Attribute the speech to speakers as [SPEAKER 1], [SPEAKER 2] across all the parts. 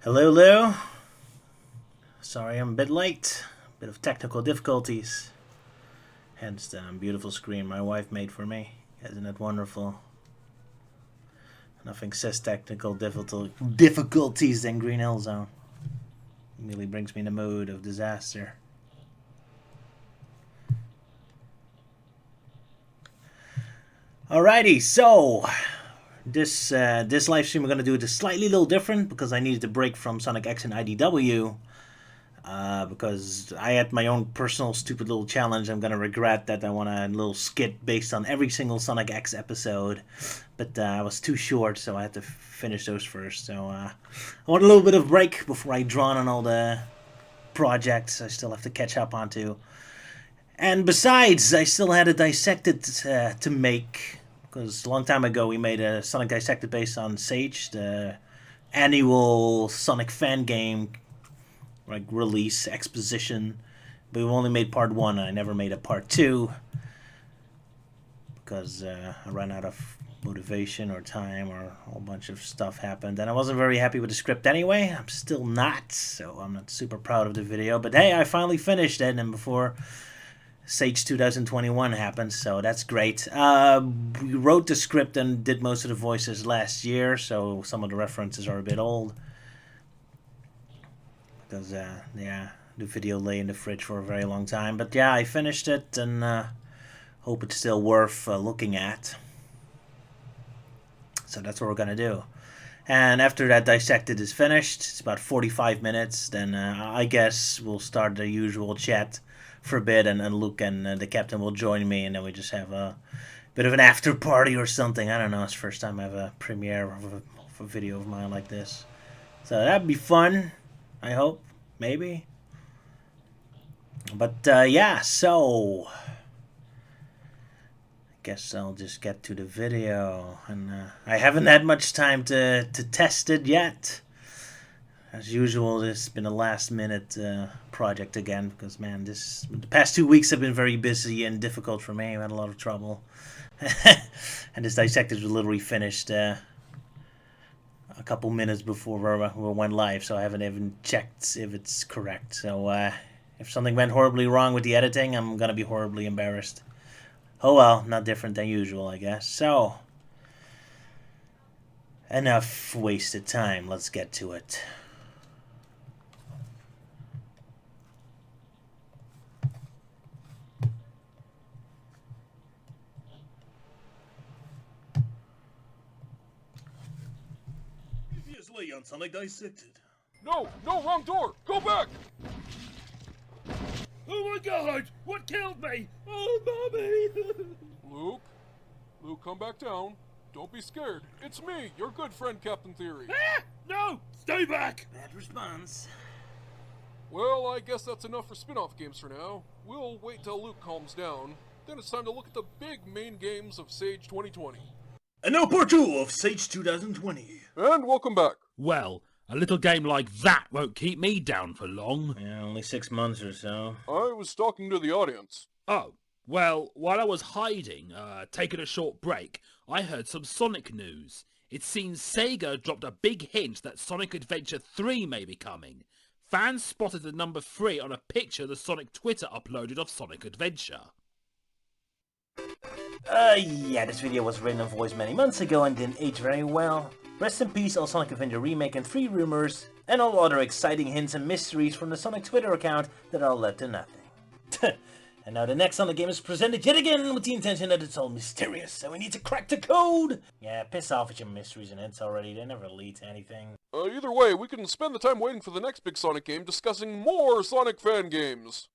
[SPEAKER 1] Hello, Lou. Sorry I'm a bit late. Bit of technical difficulties. Hence the beautiful screen my wife made for me. Isn't it wonderful? Nothing says technical difficulties than Green Hill Zone. Really brings me in the mood of disaster. Alrighty, so this live stream we're gonna do it slightly a little different because I needed a break from Sonic X and IDW. Because I had my own personal stupid little challenge. I'm gonna regret that I want a little skit based on every single Sonic X episode, but I was too short, so I had to finish those first. So I want a little bit of break before I draw on all the projects I still have to catch up onto. And besides, I still had a Dissected to make, because a long time ago we made a Sonic Dissected based on Sage, the annual Sonic fan game, like release exposition. But we've only made part 1, and I never made a part 2 because I ran out of motivation or time, or a whole bunch of stuff happened, and I wasn't very happy with the script anyway. I'm still not, so I'm not super proud of the video, but hey, I finally finished it, and before Sage 2021 happened, so that's great. We wrote the script and did most of the voices last year, so some of the references are a bit old. Because, yeah, the video lay in the fridge for a very long time. But yeah, I finished it, and hope it's still worth looking at. So that's what we're going to do. And after that Dissected is finished, it's about 45 minutes, then I guess we'll start the usual chat for a bit, and Luke and the captain will join me, and then we just have a bit of an after party or something. I don't know, it's the first time I have a premiere of a video of mine like this. So that'd be fun, I hope. Maybe. But yeah, so I guess I'll just get to the video. And I haven't had much time to test it yet. As usual, this has been a last minute project again, because man, the past 2 weeks have been very busy and difficult for me. I had a lot of trouble. And this Dissected was literally finished a couple minutes before we went live, so I haven't even checked if it's correct. So if something went horribly wrong with the editing, I'm gonna be horribly embarrassed. Oh well, not different than usual, I guess. So enough wasted time, let's get to it.
[SPEAKER 2] Previously on Sonic Dissected.
[SPEAKER 3] No, wrong door! Go back!
[SPEAKER 2] Oh my god! What killed me? Oh, mommy!
[SPEAKER 3] Luke, come back down. Don't be scared. It's me, your good friend, Captain Theory.
[SPEAKER 2] Ah! No! Stay back!
[SPEAKER 1] Bad response.
[SPEAKER 3] Well, I guess that's enough for spin-off games for now. We'll wait till Luke calms down. Then it's time to look at the big main games of Sage 2020.
[SPEAKER 2] And now part 2 of Sage 2020.
[SPEAKER 3] And welcome back.
[SPEAKER 4] Well, a little game like that won't keep me down for long.
[SPEAKER 1] Yeah, only 6 months or so.
[SPEAKER 3] I was talking to the audience.
[SPEAKER 4] Oh, well, while I was hiding, taking a short break, I heard some Sonic news. It seems Sega dropped a big hint that Sonic Adventure 3 may be coming. Fans spotted the number 3 on a picture the Sonic Twitter uploaded of Sonic Adventure.
[SPEAKER 1] Yeah, this video was written and voiced many months ago and didn't age very well. Rest in peace, all Sonic Adventure Remake and 3 rumors, and all other exciting hints and mysteries from the Sonic Twitter account that all led to nothing. And now the next Sonic game is presented yet again with the intention that it's all mysterious, so we need to crack the code! Yeah, piss off with your mysteries and hints already, they never lead to anything.
[SPEAKER 3] Either way, we can spend the time waiting for the next big Sonic game discussing more Sonic fan games.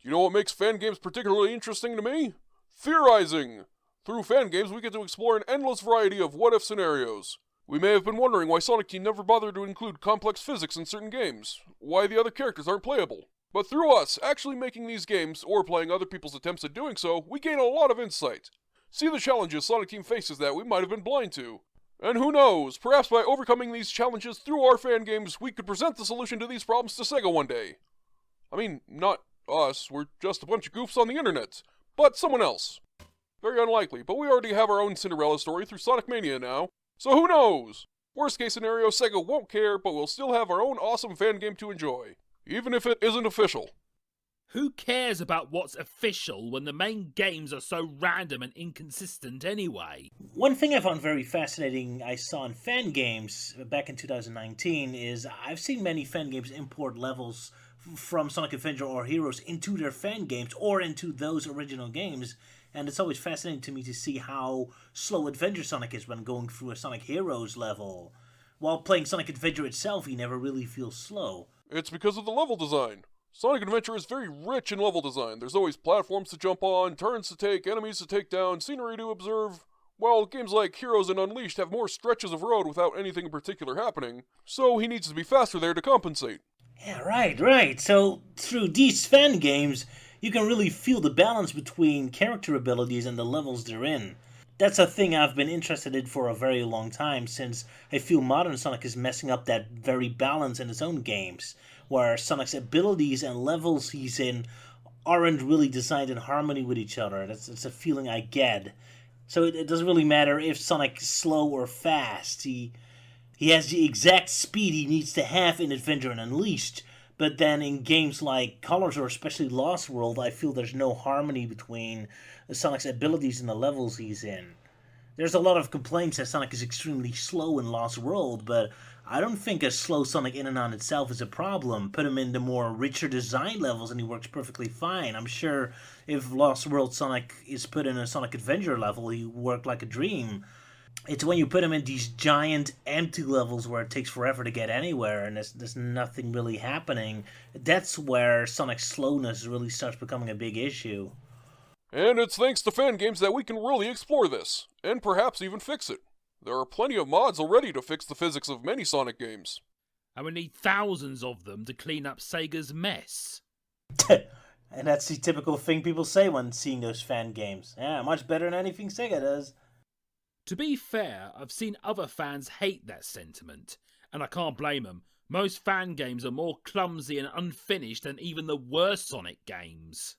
[SPEAKER 3] You know what makes fan games particularly interesting to me? Theorizing! Through fan games, we get to explore an endless variety of what-if scenarios. We may have been wondering why Sonic Team never bothered to include complex physics in certain games, why the other characters aren't playable. But through us actually making these games, or playing other people's attempts at doing so, we gain a lot of insight. See the challenges Sonic Team faces that we might have been blind to. And who knows, perhaps by overcoming these challenges through our fan games, we could present the solution to these problems to Sega one day. I mean, not us, we're just a bunch of goofs on the internet, but someone else. Very unlikely, but we already have our own Cinderella story through Sonic Mania now, so who knows? Worst case scenario, Sega won't care, but we'll still have our own awesome fan game to enjoy, even if it isn't official.
[SPEAKER 4] Who cares about what's official when the main games are so random and inconsistent anyway?
[SPEAKER 1] One thing I found very fascinating I saw in fan games back in 2019 is I've seen many fan games import levels from Sonic Adventure or Heroes into their fan games or into those original games, and it's always fascinating to me to see how slow Adventure Sonic is when going through a Sonic Heroes level. While playing Sonic Adventure itself, he never really feels slow.
[SPEAKER 3] It's because of the level design. Sonic Adventure is very rich in level design. There's always platforms to jump on, turns to take, enemies to take down, scenery to observe. While games like Heroes and Unleashed have more stretches of road without anything in particular happening, so he needs to be faster there to compensate.
[SPEAKER 1] Yeah, right. So, through these fan games, you can really feel the balance between character abilities and the levels they're in. That's a thing I've been interested in for a very long time, since I feel modern Sonic is messing up that very balance in its own games, where Sonic's abilities and levels he's in aren't really designed in harmony with each other. That's a feeling I get. So it doesn't really matter if Sonic's slow or fast. He has the exact speed he needs to have in Adventure and Unleashed, but then in games like Colors or especially Lost World, I feel there's no harmony between Sonic's abilities and the levels he's in. There's a lot of complaints that Sonic is extremely slow in Lost World, but I don't think a slow Sonic in and on itself is a problem. Put him in the more richer design levels and he works perfectly fine. I'm sure if Lost World Sonic is put in a Sonic Adventure level, he worked like a dream. It's when you put him in these giant empty levels where it takes forever to get anywhere and there's nothing really happening. That's where Sonic's slowness really starts becoming a big issue.
[SPEAKER 3] And it's thanks to fan games that we can really explore this, and perhaps even fix it. There are plenty of mods already to fix the physics of many Sonic games.
[SPEAKER 4] And we need thousands of them to clean up Sega's mess.
[SPEAKER 1] And that's the typical thing people say when seeing those fan games. Yeah, much better than anything Sega does.
[SPEAKER 4] To be fair, I've seen other fans hate that sentiment, and I can't blame them. Most fan games are more clumsy and unfinished than even the worst Sonic games.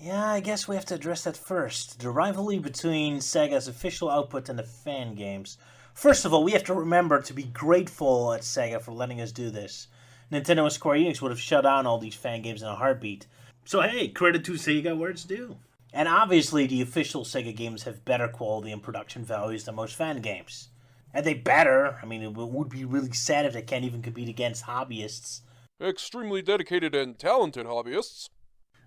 [SPEAKER 1] Yeah, I guess we have to address that first. The rivalry between Sega's official output and the fan games. First of all, we have to remember to be grateful at Sega for letting us do this. Nintendo and Square Enix would have shut down all these fan games in a heartbeat. So hey, credit to Sega where it's due. And obviously the official Sega games have better quality and production values than most fan games. And they better. I mean, it would be really sad if they can't even compete against hobbyists.
[SPEAKER 3] Extremely dedicated and talented hobbyists.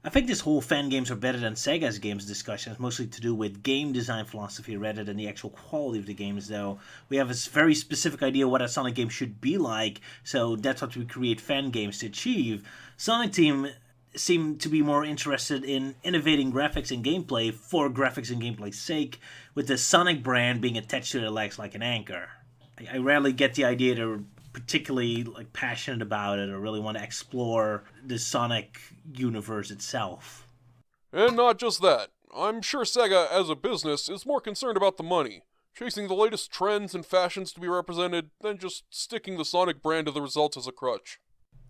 [SPEAKER 1] I think this whole fan games are better than Sega's games discussion is mostly to do with game design philosophy rather than the actual quality of the games, though. We have a very specific idea what a Sonic game should be like, so that's what we create fan games to achieve. Sonic Team seem to be more interested in innovating graphics and gameplay for graphics and gameplay's sake, with the Sonic brand being attached to their legs like an anchor. I rarely get the idea they're particularly passionate about it or really want to explore the Sonic universe itself.
[SPEAKER 3] And not just that. I'm sure Sega, as a business, is more concerned about the money, chasing the latest trends and fashions to be represented, than just sticking the Sonic brand to the results as a crutch.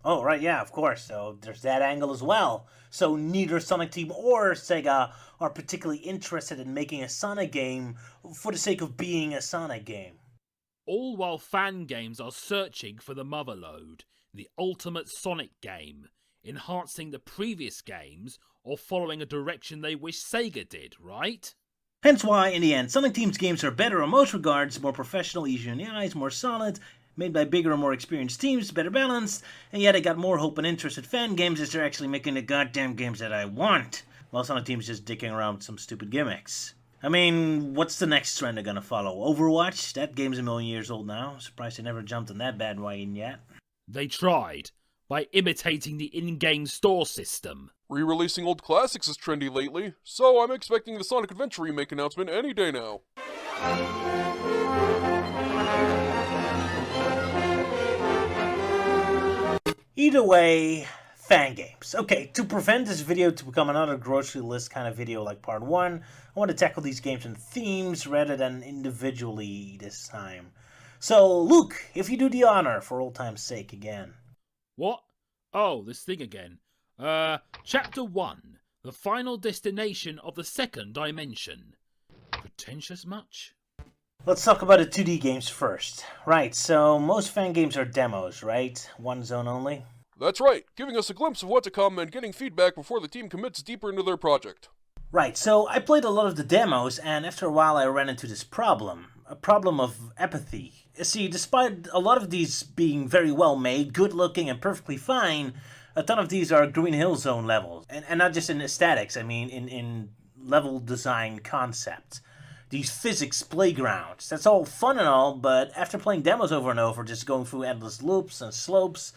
[SPEAKER 1] Oh, right, yeah, of course. So there's that angle as well. So neither Sonic Team or Sega are particularly interested in making a Sonic game for the sake of being a Sonic game.
[SPEAKER 4] All while fan games are searching for the motherlode, the ultimate Sonic game, enhancing the previous games or following a direction they wish Sega did, right?
[SPEAKER 1] Hence why, in the end, Sonic Team's games are better in most regards, more professional, easier in the eyes, more solid, made by bigger and more experienced teams, better balanced, and yet I got more hope and interest in fan games as they're actually making the goddamn games that I want, while Sonic Team's just dicking around with some stupid gimmicks. I mean, what's the next trend they're gonna follow? Overwatch? That game's a million years old now. Surprised they never jumped on that bandwagon yet.
[SPEAKER 4] They tried, by imitating the in-game store system.
[SPEAKER 3] Re-releasing old classics is trendy lately, so I'm expecting the Sonic Adventure remake announcement any day now.
[SPEAKER 1] Either way, fan games. Okay, to prevent this video to become another grocery list kind of video like part 1, I want to tackle these games in themes rather than individually this time. So, Luke, if you do the honor, for old time's sake again.
[SPEAKER 4] What? Oh, this thing again. Chapter 1. The final destination of the second dimension. Pretentious much?
[SPEAKER 1] Let's talk about the 2D games first. Right, so most fan games are demos, right? One zone only?
[SPEAKER 3] That's right, giving us a glimpse of what to come and getting feedback before the team commits deeper into their project.
[SPEAKER 1] Right, so I played a lot of the demos, and after a while I ran into this problem. A problem of apathy. See, despite a lot of these being very well made, good looking, and perfectly fine, a ton of these are Green Hill Zone levels. And not just in aesthetics, I mean in level design concepts. These physics playgrounds. That's all fun and all, but after playing demos over and over, just going through endless loops and slopes,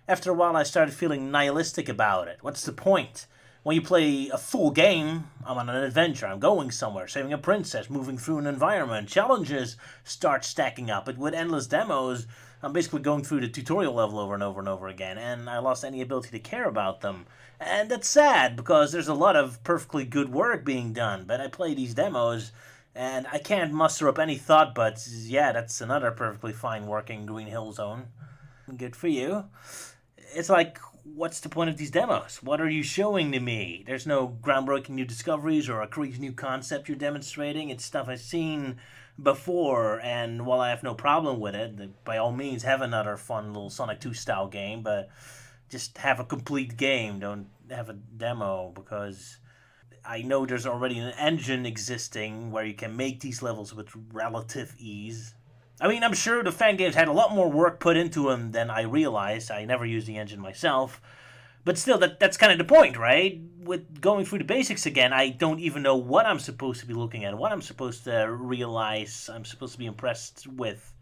[SPEAKER 1] after a while I started feeling nihilistic about it. What's the point? When you play a full game, I'm on an adventure, I'm going somewhere, saving a princess, moving through an environment, challenges start stacking up. But with endless demos, I'm basically going through the tutorial level over and over and over again, and I lost any ability to care about them. And that's sad, because there's a lot of perfectly good work being done, but I play these demos, and I can't muster up any thought but, yeah, that's another perfectly fine working Green Hill Zone. Good for you. It's like, what's the point of these demos? What are you showing to me? There's no groundbreaking new discoveries or a crazy new concept you're demonstrating. It's stuff I've seen before, and while I have no problem with it, by all means have another fun little Sonic 2 style game, but just have a complete game. Don't have a demo, because I know there's already an engine existing where you can make these levels with relative ease. I mean, I'm sure the fan games had a lot more work put into them than I realized. I never used the engine myself. But still, that's kind of the point, right? With going through the basics again, I don't even know what I'm supposed to be looking at, what I'm supposed to realize I'm supposed to be impressed with.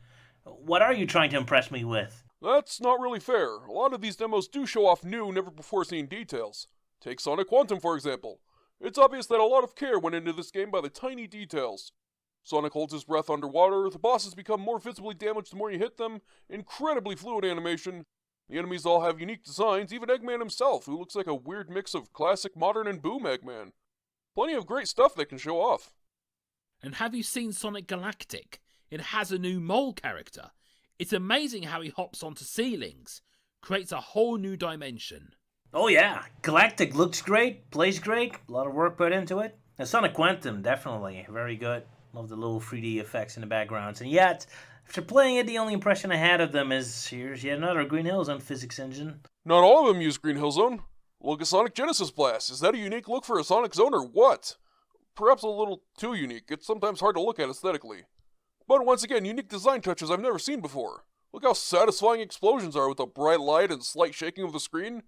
[SPEAKER 1] What are you trying to impress me with?
[SPEAKER 3] That's not really fair. A lot of these demos do show off new, never before seen details. Take Sonic Quantum, for example. It's obvious that a lot of care went into this game by the tiny details. Sonic holds his breath underwater, the bosses become more visibly damaged the more you hit them, incredibly fluid animation. The enemies all have unique designs, even Eggman himself, who looks like a weird mix of classic, modern, and boom Eggman. Plenty of great stuff they can show off.
[SPEAKER 4] And have you seen Sonic Galactic? It has a new mole character. It's amazing how he hops onto ceilings, creates a whole new dimension.
[SPEAKER 1] Oh yeah, Galactic looks great, plays great, a lot of work put into it. And Sonic Quantum, definitely, very good. Love the little 3D effects in the backgrounds. And yet, after playing it, the only impression I had of them is, here's yet another Green Hill Zone physics engine.
[SPEAKER 3] Not all of them use Green Hill Zone. Look at Sonic Genesis Blast. Is that a unique look for a Sonic Zone or what? Perhaps a little too unique. It's sometimes hard to look at aesthetically. But once again, unique design touches I've never seen before. Look how satisfying explosions are with the bright light and slight shaking of the screen.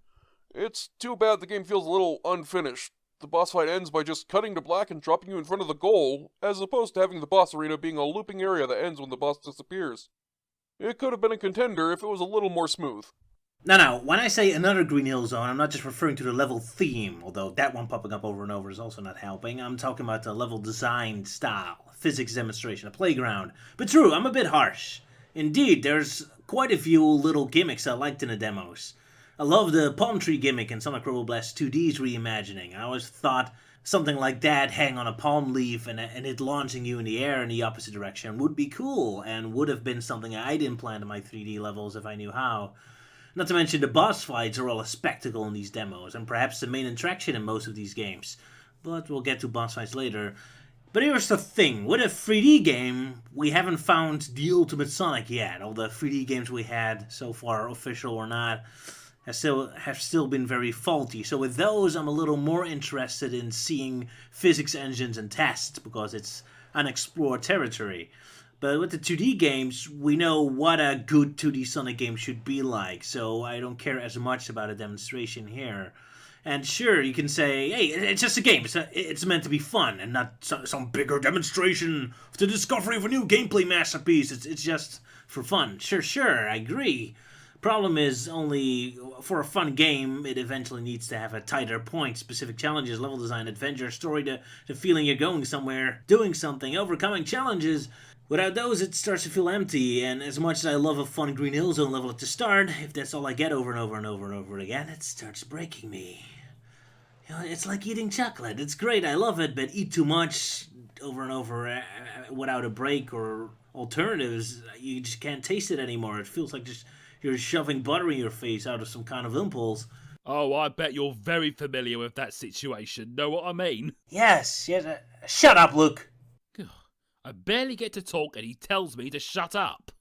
[SPEAKER 3] It's too bad the game feels a little unfinished. The boss fight ends by just cutting to black and dropping you in front of the goal, as opposed to having the boss arena being a looping area that ends when the boss disappears. It could have been a contender if it was a little more smooth.
[SPEAKER 1] Now, when I say another Green Hill Zone, I'm not just referring to the level theme, although that one popping up over and over is also not helping. I'm talking about the level design style, physics demonstration, a playground. But true, I'm a bit harsh. Indeed, there's quite a few little gimmicks I liked in the demos. I love the palm tree gimmick in Sonic Robo Blast 2D's reimagining. I always thought something like that, hang on a palm leaf and it launching you in the air in the opposite direction, would be cool, and would have been something I'd implant in my 3D levels if I knew how. Not to mention the boss fights are all a spectacle in these demos, and perhaps the main attraction in most of these games. But we'll get to boss fights later. But here's the thing, with a 3D game, we haven't found the ultimate Sonic yet. All the 3D games we had so far, official or not, have still been very faulty. So with those, I'm a little more interested in seeing physics engines and tests, because it's unexplored territory. But with the 2D games, we know what a good 2D Sonic game should be like, so I don't care as much about a demonstration here. And sure, you can say, hey, it's just a game, it's meant to be fun, and not some bigger demonstration of the discovery of a new gameplay masterpiece. It's just for fun. Sure, I agree. Problem is, only for a fun game, it eventually needs to have a tighter point, specific challenges, level design, adventure, story, the feeling you're going somewhere, doing something, overcoming challenges. Without those, it starts to feel empty, and as much as I love a fun Green Hill Zone level at the start, if that's all I get over and over and over and over again, it starts breaking me. You know, it's like eating chocolate. It's great, I love it, but eat too much over and over without a break or alternatives, you just can't taste it anymore. It feels like just you're shoving butter in your face out of some kind of impulse.
[SPEAKER 4] Oh, I bet you're very familiar with that situation. Know what I mean?
[SPEAKER 1] Yes. Shut up, Luke.
[SPEAKER 4] I barely get to talk and he tells me to shut up.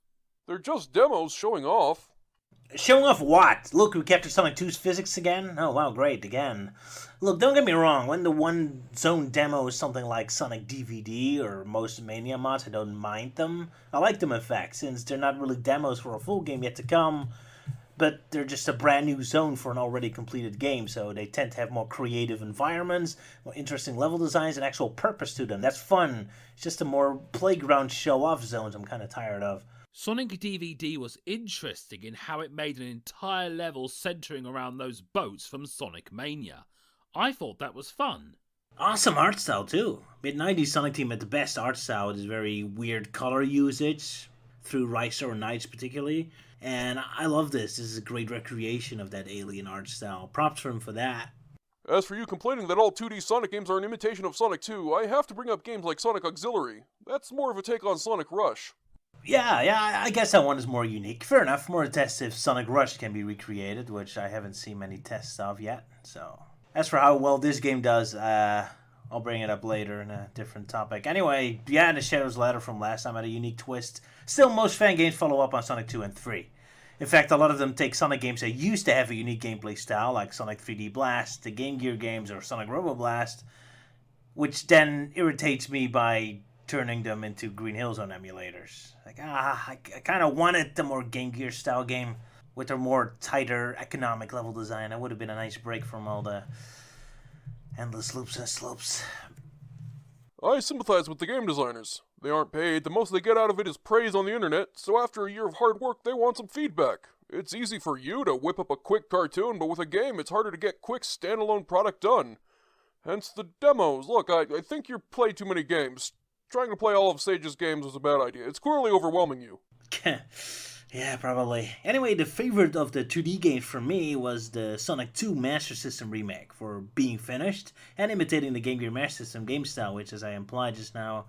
[SPEAKER 3] They're just demos showing off.
[SPEAKER 1] Showing off what? Look, we captured Sonic 2's physics again? Oh, wow, great, again. Look, don't get me wrong, when the one zone demo is something like Sonic DVD or most Mania mods, I don't mind them. I like them, in fact, since they're not really demos for a full game yet to come, but they're just a brand new zone for an already completed game, so they tend to have more creative environments, more interesting level designs, and actual purpose to them. That's fun. It's just a more playground show-off zones I'm kind of tired of.
[SPEAKER 4] Sonic DVD was interesting in how it made an entire level centering around those boats from Sonic Mania. I thought that was fun.
[SPEAKER 1] Awesome art style too. Mid-90s Sonic Team had the best art style with this very weird color usage, through Ricer or Knights particularly. And I love this. This is a great recreation of that alien art style. Props for him for that.
[SPEAKER 3] As for you complaining that all 2D Sonic games are an imitation of Sonic 2, I have to bring up games like Sonic Auxiliary. That's more of a take on Sonic Rush.
[SPEAKER 1] Yeah, I guess that one is more unique. Fair enough, more to test if Sonic Rush can be recreated, which I haven't seen many tests of yet. So, as for how well this game does, I'll bring it up later in a different topic. Anyway, Beyond the Shadows Ladder from last time had a unique twist. Still, most fan games follow up on Sonic 2 and 3. In fact, a lot of them take Sonic games that used to have a unique gameplay style, like Sonic 3D Blast, the Game Gear games, or Sonic Robo Blast, which then irritates me by turning them into Green Hill Zone emulators. Like, I kind of wanted the more Game Gear style game with a more tighter economic level design. That would have been a nice break from all the endless loops and slopes.
[SPEAKER 3] I sympathize with the game designers. They aren't paid, the most they get out of it is praise on the internet, so after a year of hard work, they want some feedback. It's easy for you to whip up a quick cartoon, but with a game, it's harder to get quick standalone product done. Hence the demos. Look, I think you play too many games. Trying to play all of Sage's games was a bad idea. It's clearly overwhelming you.
[SPEAKER 1] Yeah, probably. Anyway, the favorite of the 2D games for me was the Sonic 2 Master System remake for being finished and imitating the Game Gear Master System game style, which, as I implied just now,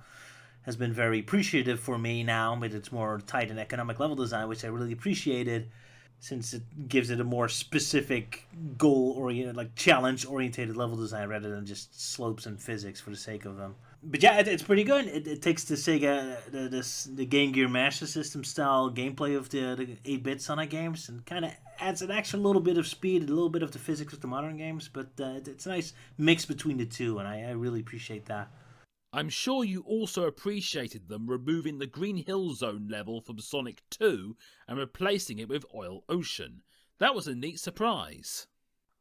[SPEAKER 1] has been very appreciative for me now with its more tight and economic level design, which I really appreciated since it gives it a more specific goal-oriented, like challenge-oriented level design rather than just slopes and physics for the sake of them. But yeah, it's pretty good. It takes the Sega, the Game Gear Master System style gameplay of the 8-bit Sonic games and kind of adds an extra little bit of speed, a little bit of the physics of the modern games. But it's a nice mix between the two, and I really appreciate that.
[SPEAKER 4] I'm sure you also appreciated them removing the Green Hill Zone level from Sonic 2 and replacing it with Oil Ocean. That was a neat surprise.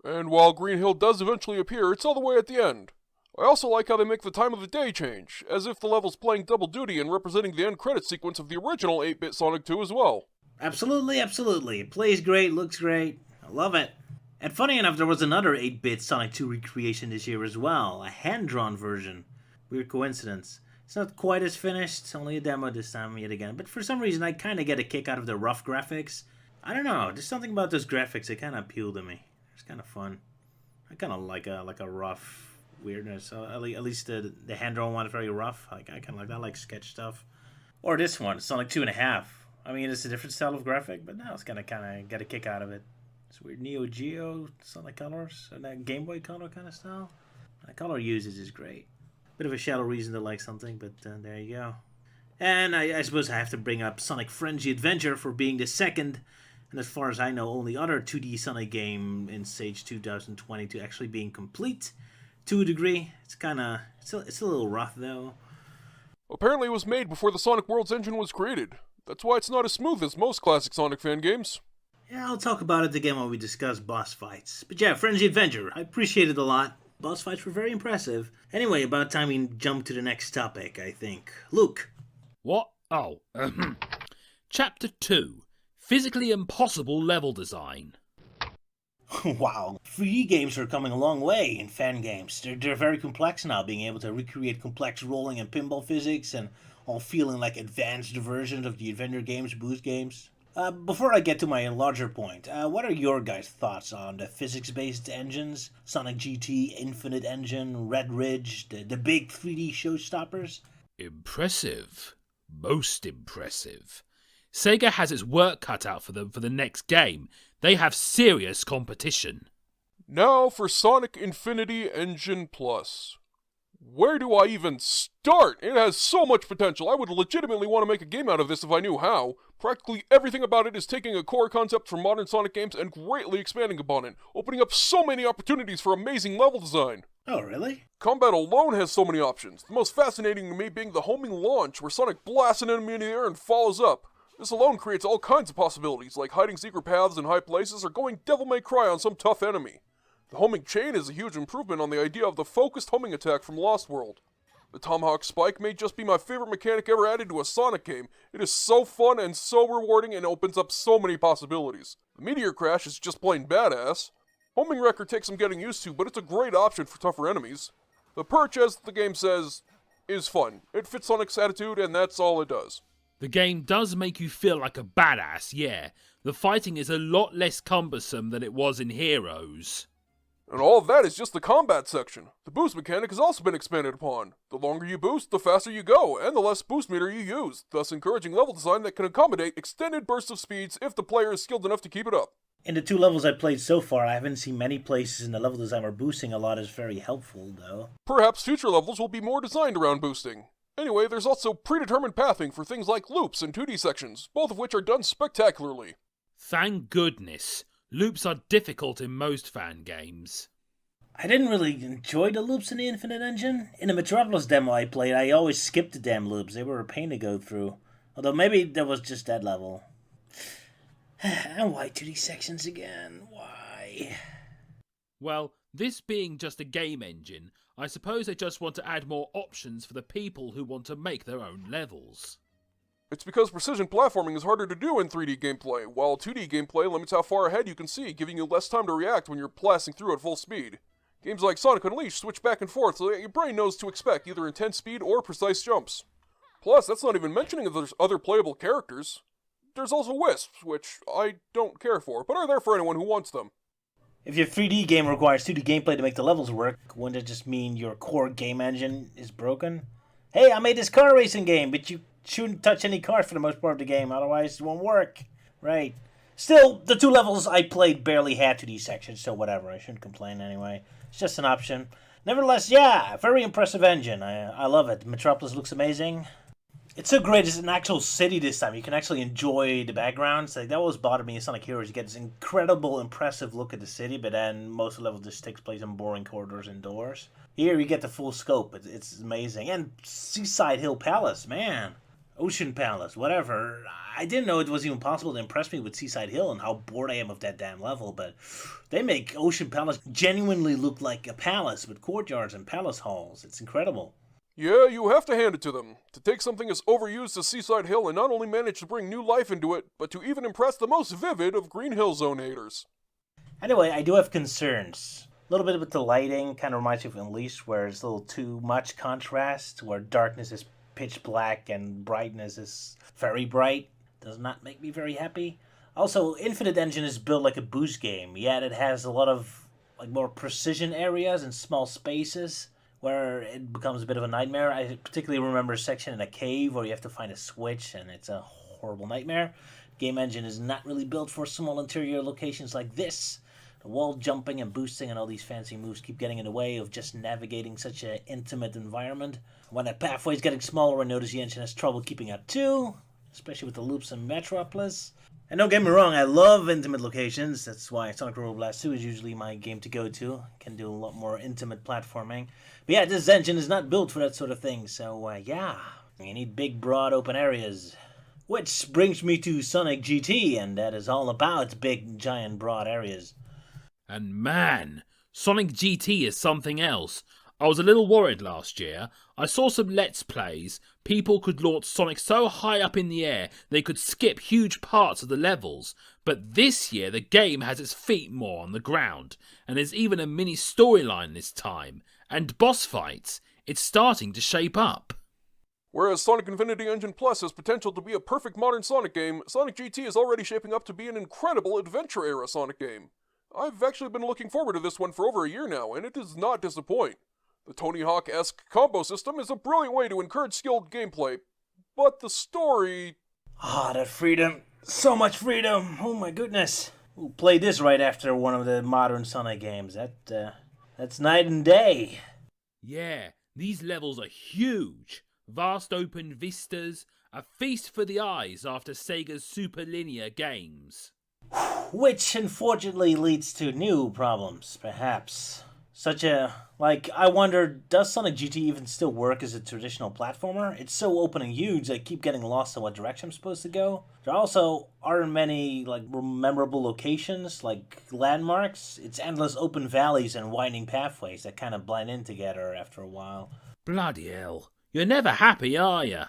[SPEAKER 3] And while Green Hill does eventually appear, it's all the way at the end. I also like how they make the time of the day change, as if the level's playing double duty and representing the end credit sequence of the original 8-bit Sonic 2 as well.
[SPEAKER 1] Absolutely. It plays great, looks great. I love it. And funny enough, there was another 8-bit Sonic 2 recreation this year as well, a hand-drawn version. Weird coincidence. It's not quite as finished, it's only a demo this time yet again, but for some reason I kind of get a kick out of the rough graphics. I don't know, there's something about those graphics that kind of appeal to me. It's kind of fun. I kind of like a rough weirdness. At least the hand-drawn one is very rough. I kind of like that. I like sketch stuff. Or this one, Sonic 2.5. I mean, it's a different style of graphic, but now it's gonna kind of get a kick out of it. It's weird Neo Geo Sonic Colors, and that Game Boy Color kind of style. The color usage is great. Bit of a shallow reason to like something, but there you go. And I suppose I have to bring up Sonic Frenzy Adventure for being the second, and as far as I know, only other 2D Sonic game in Sage 2020 to actually being complete. To a degree. It's a little rough though.
[SPEAKER 3] Apparently it was made before the Sonic Worlds engine was created. That's why it's not as smooth as most classic Sonic fan games.
[SPEAKER 1] Yeah, I'll talk about it again when we discuss boss fights. But yeah, Frenzy Adventure, I appreciate it a lot. Boss fights were very impressive. Anyway, about time we jump to the next topic, I think. Luke.
[SPEAKER 4] What? Oh, Chapter 2. Physically impossible level design.
[SPEAKER 1] Wow. 3D games are coming a long way in fan games. They're very complex now, being able to recreate complex rolling and pinball physics and all feeling like advanced versions of the Adventure games, Boost games. Before I get to my larger point, what are your guys' thoughts on the physics-based engines? Sonic GT, Infinite Engine, Red Ridge, the big 3D showstoppers?
[SPEAKER 4] Impressive. Most impressive. Sega has its work cut out for them for the next game. They have serious competition.
[SPEAKER 3] Now for Sonic Infinity Engine Plus. Where do I even start? It has so much potential. I would legitimately want to make a game out of this if I knew how. Practically everything about it is taking a core concept from modern Sonic games and greatly expanding upon it, opening up so many opportunities for amazing level design.
[SPEAKER 1] Oh, really?
[SPEAKER 3] Combat alone has so many options, the most fascinating to me being the homing launch, where Sonic blasts an enemy in the air and follows up. This alone creates all kinds of possibilities, like hiding secret paths in high places or going Devil May Cry on some tough enemy. The homing chain is a huge improvement on the idea of the focused homing attack from Lost World. The Tomahawk Spike may just be my favorite mechanic ever added to a Sonic game. It is so fun and so rewarding and opens up so many possibilities. The Meteor Crash is just plain badass. Homing Wrecker takes some getting used to, but it's a great option for tougher enemies. The Perch, as the game says, is fun. It fits Sonic's attitude, and that's all it does.
[SPEAKER 4] The game does make you feel like a badass, yeah. The fighting is a lot less cumbersome than it was in Heroes.
[SPEAKER 3] And all of that is just the combat section. The boost mechanic has also been expanded upon. The longer you boost, the faster you go, and the less boost meter you use, thus encouraging level design that can accommodate extended bursts of speeds if the player is skilled enough to keep it up.
[SPEAKER 1] In the 2 levels I played so far, I haven't seen many places in the level design where boosting a lot is very helpful, though.
[SPEAKER 3] Perhaps future levels will be more designed around boosting. Anyway, there's also predetermined pathing for things like loops and 2D sections, both of which are done spectacularly.
[SPEAKER 4] Thank goodness. Loops are difficult in most fan games.
[SPEAKER 1] I didn't really enjoy the loops in the Infinite Engine. In the Metropolis demo I played, I always skipped the damn loops. They were a pain to go through. Although maybe that was just that level. And why 2D sections again? Why?
[SPEAKER 4] Well, this being just a game engine, I suppose they just want to add more options for the people who want to make their own levels.
[SPEAKER 3] It's because precision platforming is harder to do in 3D gameplay, while 2D gameplay limits how far ahead you can see, giving you less time to react when you're blasting through at full speed. Games like Sonic Unleashed switch back and forth so that your brain knows to expect either intense speed or precise jumps. Plus, that's not even mentioning that there's other playable characters. There's also Wisps, which I don't care for, but are there for anyone who wants them.
[SPEAKER 1] If your 3D game requires 2D gameplay to make the levels work, wouldn't it just mean your core game engine is broken? Hey, I made this car racing game, but you shouldn't touch any cars for the most part of the game, otherwise it won't work. Right. Still, the 2 levels I played barely had 2D sections, so whatever, I shouldn't complain anyway. It's just an option. Nevertheless, yeah, very impressive engine. I love it. Metropolis looks amazing. It's so great it's an actual city this time. You can actually enjoy the backgrounds. Like, that always bothered me in Sonic Heroes. You get this incredible, impressive look at the city, but then most of the level just takes place in boring corridors indoors. Here you get the full scope. It's amazing. And Seaside Hill Palace, man. Ocean Palace, whatever. I didn't know it was even possible to impress me with Seaside Hill and how bored I am of that damn level, but they make Ocean Palace genuinely look like a palace with courtyards and palace halls. It's incredible.
[SPEAKER 3] Yeah, you have to hand it to them. To take something as overused as Seaside Hill and not only manage to bring new life into it, but to even impress the most vivid of Green Hill Zone haters.
[SPEAKER 1] Anyway, I do have concerns. A little bit with the lighting, kind of reminds me of Unleashed, where it's a little too much contrast, where darkness is pitch black and brightness is very bright. Does not make me very happy. Also, Infinite Engine is built like a boost game, yet it has a lot of more precision areas and small spaces where it becomes a bit of a nightmare. I particularly remember a section in a cave where you have to find a switch, and it's a horrible nightmare. Game Engine is not really built for small interior locations like this. The wall jumping and boosting and all these fancy moves keep getting in the way of just navigating such an intimate environment. When that pathway is getting smaller, I notice the engine has trouble keeping up too, especially with the loops in Metropolis. And don't get me wrong, I love intimate locations. That's why Sonic Roller Blast 2 is usually my game to go to. Can do a lot more intimate platforming. But yeah, this engine is not built for that sort of thing, so yeah, you need big, broad, open areas. Which brings me to Sonic GT, and that is all about big, giant, broad areas.
[SPEAKER 4] And man, Sonic GT is something else. I was a little worried last year. I saw some Let's Plays. People could launch Sonic so high up in the air they could skip huge parts of the levels. But this year the game has its feet more on the ground. And there's even a mini storyline this time. And boss fights. It's starting to shape up.
[SPEAKER 3] Whereas Sonic Infinity Engine Plus has potential to be a perfect modern Sonic game, Sonic GT is already shaping up to be an incredible adventure-era Sonic game. I've actually been looking forward to this one for over a year now, and it does not disappoint. The Tony Hawk-esque combo system is a brilliant way to encourage skilled gameplay, but the story...
[SPEAKER 1] that freedom. So much freedom. Oh my goodness. We'll play this right after one of the modern Sonic games. That's night and day.
[SPEAKER 4] Yeah, These levels are huge, vast open vistas, a feast for the eyes after Sega's super linear games.
[SPEAKER 1] Which unfortunately leads to new problems, perhaps. I wonder, does Sonic GT even still work as a traditional platformer? It's so open and huge, I keep getting lost in what direction I'm supposed to go. There also aren't many, memorable locations, like landmarks. It's endless open valleys and winding pathways that kind of blend in together after a while.
[SPEAKER 4] Bloody hell. You're never happy, are you?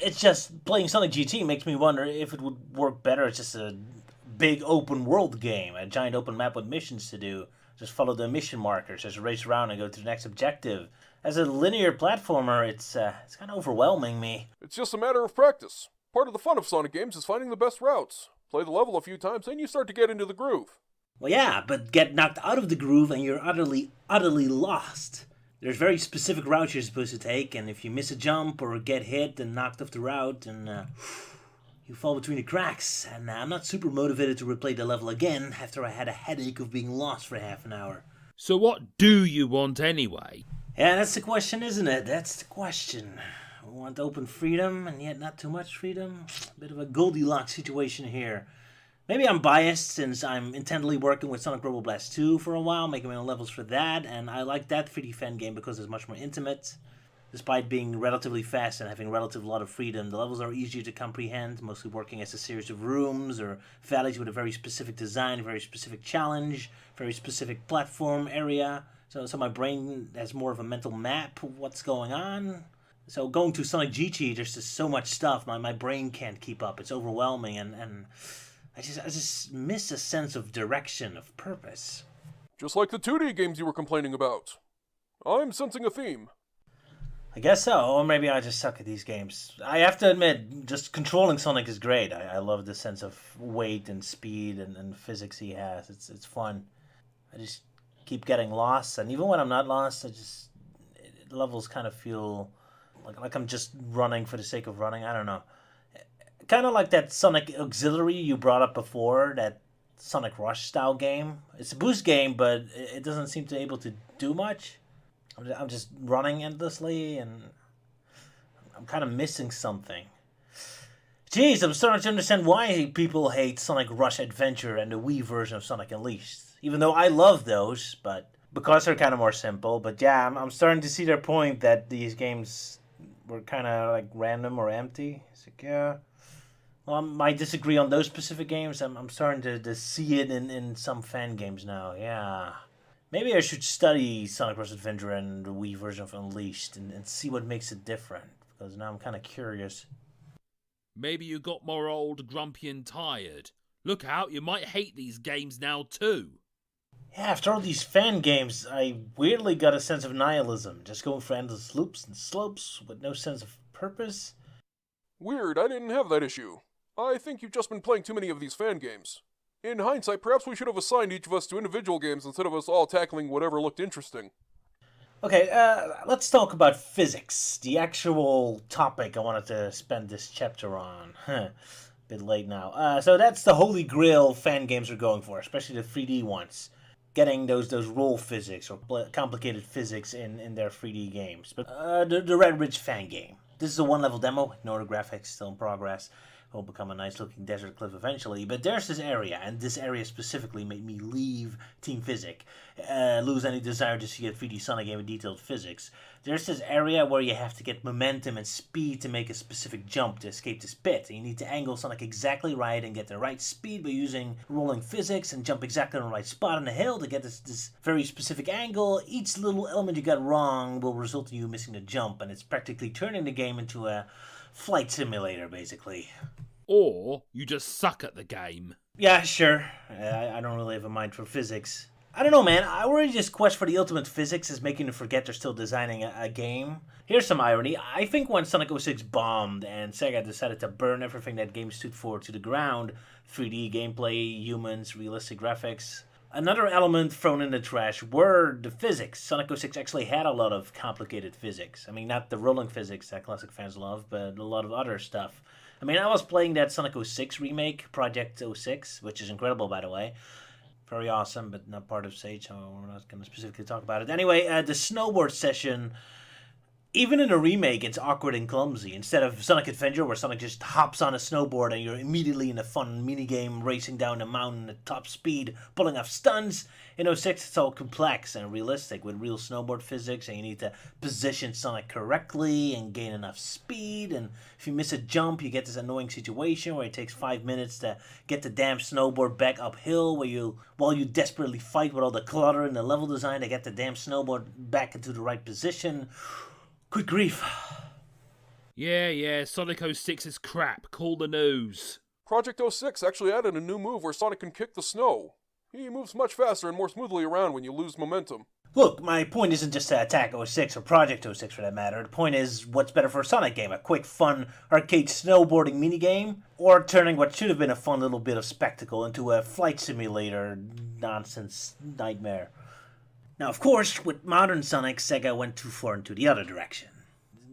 [SPEAKER 1] It's just, playing Sonic GT makes me wonder if it would work better as just a big open world game, a giant open map with missions to do. Just follow the mission markers, just race around and go to the next objective. As a linear platformer, it's kind of overwhelming me.
[SPEAKER 3] It's just a matter of practice. Part of the fun of Sonic games is finding the best routes. Play the level a few times, and you start to get into the groove.
[SPEAKER 1] Well, yeah, but get knocked out of the groove and you're utterly lost. There's very specific routes you're supposed to take, and if you miss a jump or get hit and knocked off the route, and you fall between the cracks. And I'm not super motivated to replay the level again after I had a headache of being lost for half an hour.
[SPEAKER 4] So what do you want anyway?
[SPEAKER 1] Yeah, that's the question, isn't it? That's the question. I want open freedom, and yet not too much freedom. Bit of a Goldilocks situation here. Maybe I'm biased since I'm intently working with Sonic Robo Blast 2 for a while, making my own levels for that, and I like that 3D fan game because it's much more intimate. Despite being relatively fast and having a relative lot of freedom, the levels are easier to comprehend, mostly working as a series of rooms or valleys with a very specific design, a very specific challenge, very specific platform area. So my brain has more of a mental map of what's going on. So going to Sonic GT, there's just so much stuff, my brain can't keep up. It's overwhelming, and I just miss a sense of direction, of purpose.
[SPEAKER 3] Just like the 2D games you were complaining about. I'm sensing a theme.
[SPEAKER 1] I guess so, or maybe I just suck at these games. I have to admit, just controlling Sonic is great. I love the sense of weight and speed and physics he has. It's fun. I just keep getting lost, and even when I'm not lost, levels kind of feel like I'm just running for the sake of running. I don't know. Kind of like that Sonic Auxiliary you brought up before, that Sonic Rush style game. It's a boost game, but it doesn't seem to be able to do much. I'm just running endlessly, and I'm kind of missing something. Jeez, I'm starting to understand why people hate Sonic Rush Adventure and the Wii version of Sonic Unleashed. Even though I love those, but because they're kind of more simple. But yeah, I'm starting to see their point that these games were kind of random or empty. It's yeah. Well, I might disagree on those specific games. I'm starting to see it in some fan games now. Yeah. Maybe I should study Sonic Rush Adventure and the Wii version of Unleashed and see what makes it different, because now I'm kind of curious.
[SPEAKER 4] Maybe you got more old, grumpy and tired. Look out, you might hate these games now too.
[SPEAKER 1] Yeah, after all these fan games, I weirdly got a sense of nihilism, just going for endless loops and slopes with no sense of purpose.
[SPEAKER 3] Weird, I didn't have that issue. I think you've just been playing too many of these fan games. In hindsight, perhaps we should have assigned each of us to individual games instead of us all tackling whatever looked interesting.
[SPEAKER 1] Okay, let's talk about physics, the actual topic I wanted to spend this chapter on. Bit late now. So that's the holy grail fan games are going for, especially the 3D ones. Getting those roll physics or complicated physics in their 3D games. But the Red Ridge fan game. This is a one-level demo, ignore the graphics, still in progress. Will become a nice-looking desert cliff eventually. But there's this area, and this area specifically made me leave Team Physic, lose any desire to see a 3D Sonic game with detailed physics. There's this area where you have to get momentum and speed to make a specific jump to escape this pit. And you need to angle Sonic exactly right and get the right speed by using rolling physics and jump exactly on the right spot on the hill to get this very specific angle. Each little element you got wrong will result in you missing the jump, and it's practically turning the game into a flight simulator, basically.
[SPEAKER 4] Or you just suck at the game.
[SPEAKER 1] Yeah, sure. I don't really have a mind for physics. I don't know, man. I worry this quest for the ultimate physics is making them forget they're still designing a game. Here's some irony. I think when Sonic 06 bombed and Sega decided to burn everything that game stood for to the ground, 3D gameplay, humans, realistic graphics, another element thrown in the trash were the physics. Sonic 06 actually had a lot of complicated physics. I mean, not the rolling physics that classic fans love, but a lot of other stuff. I mean, I was playing that Sonic 06 remake, Project 06, which is incredible, by the way. Very awesome, but not part of Sage, so we're not going to specifically talk about it. Anyway, the snowboard session Even in a remake, it's awkward and clumsy. Instead of Sonic Adventure, where Sonic just hops on a snowboard and you're immediately in a fun minigame racing down a mountain at top speed, pulling off stunts, in 06 it's all complex and realistic with real snowboard physics, and you need to position Sonic correctly and gain enough speed, and if you miss a jump, you get this annoying situation where it takes 5 minutes to get the damn snowboard back uphill, while you desperately fight with all the clutter in the level design to get the damn snowboard back into the right position. Good grief.
[SPEAKER 4] Yeah, Sonic 06 is crap. Call the news.
[SPEAKER 3] Project 06 actually added a new move where Sonic can kick the snow. He moves much faster and more smoothly around when you lose momentum.
[SPEAKER 1] Look, my point isn't just to attack 06 or Project 06 for that matter. The point is, what's better for a Sonic game? A quick, fun, arcade snowboarding minigame? Or turning what should have been a fun little bit of spectacle into a flight simulator nonsense nightmare? Now, of course, with modern Sonic, Sega went too far into the other direction.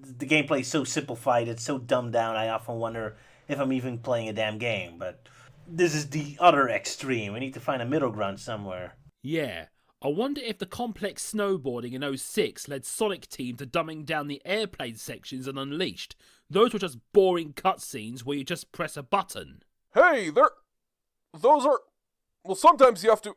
[SPEAKER 1] The gameplay is so simplified, it's so dumbed down, I often wonder if I'm even playing a damn game. But this is the other extreme. We need to find a middle ground somewhere.
[SPEAKER 4] Yeah, I wonder if the complex snowboarding in 06 led Sonic Team to dumbing down the airplane sections in Unleashed. Those were just boring cutscenes where you just press a button.
[SPEAKER 3] Hey, those are... Well, sometimes you have to...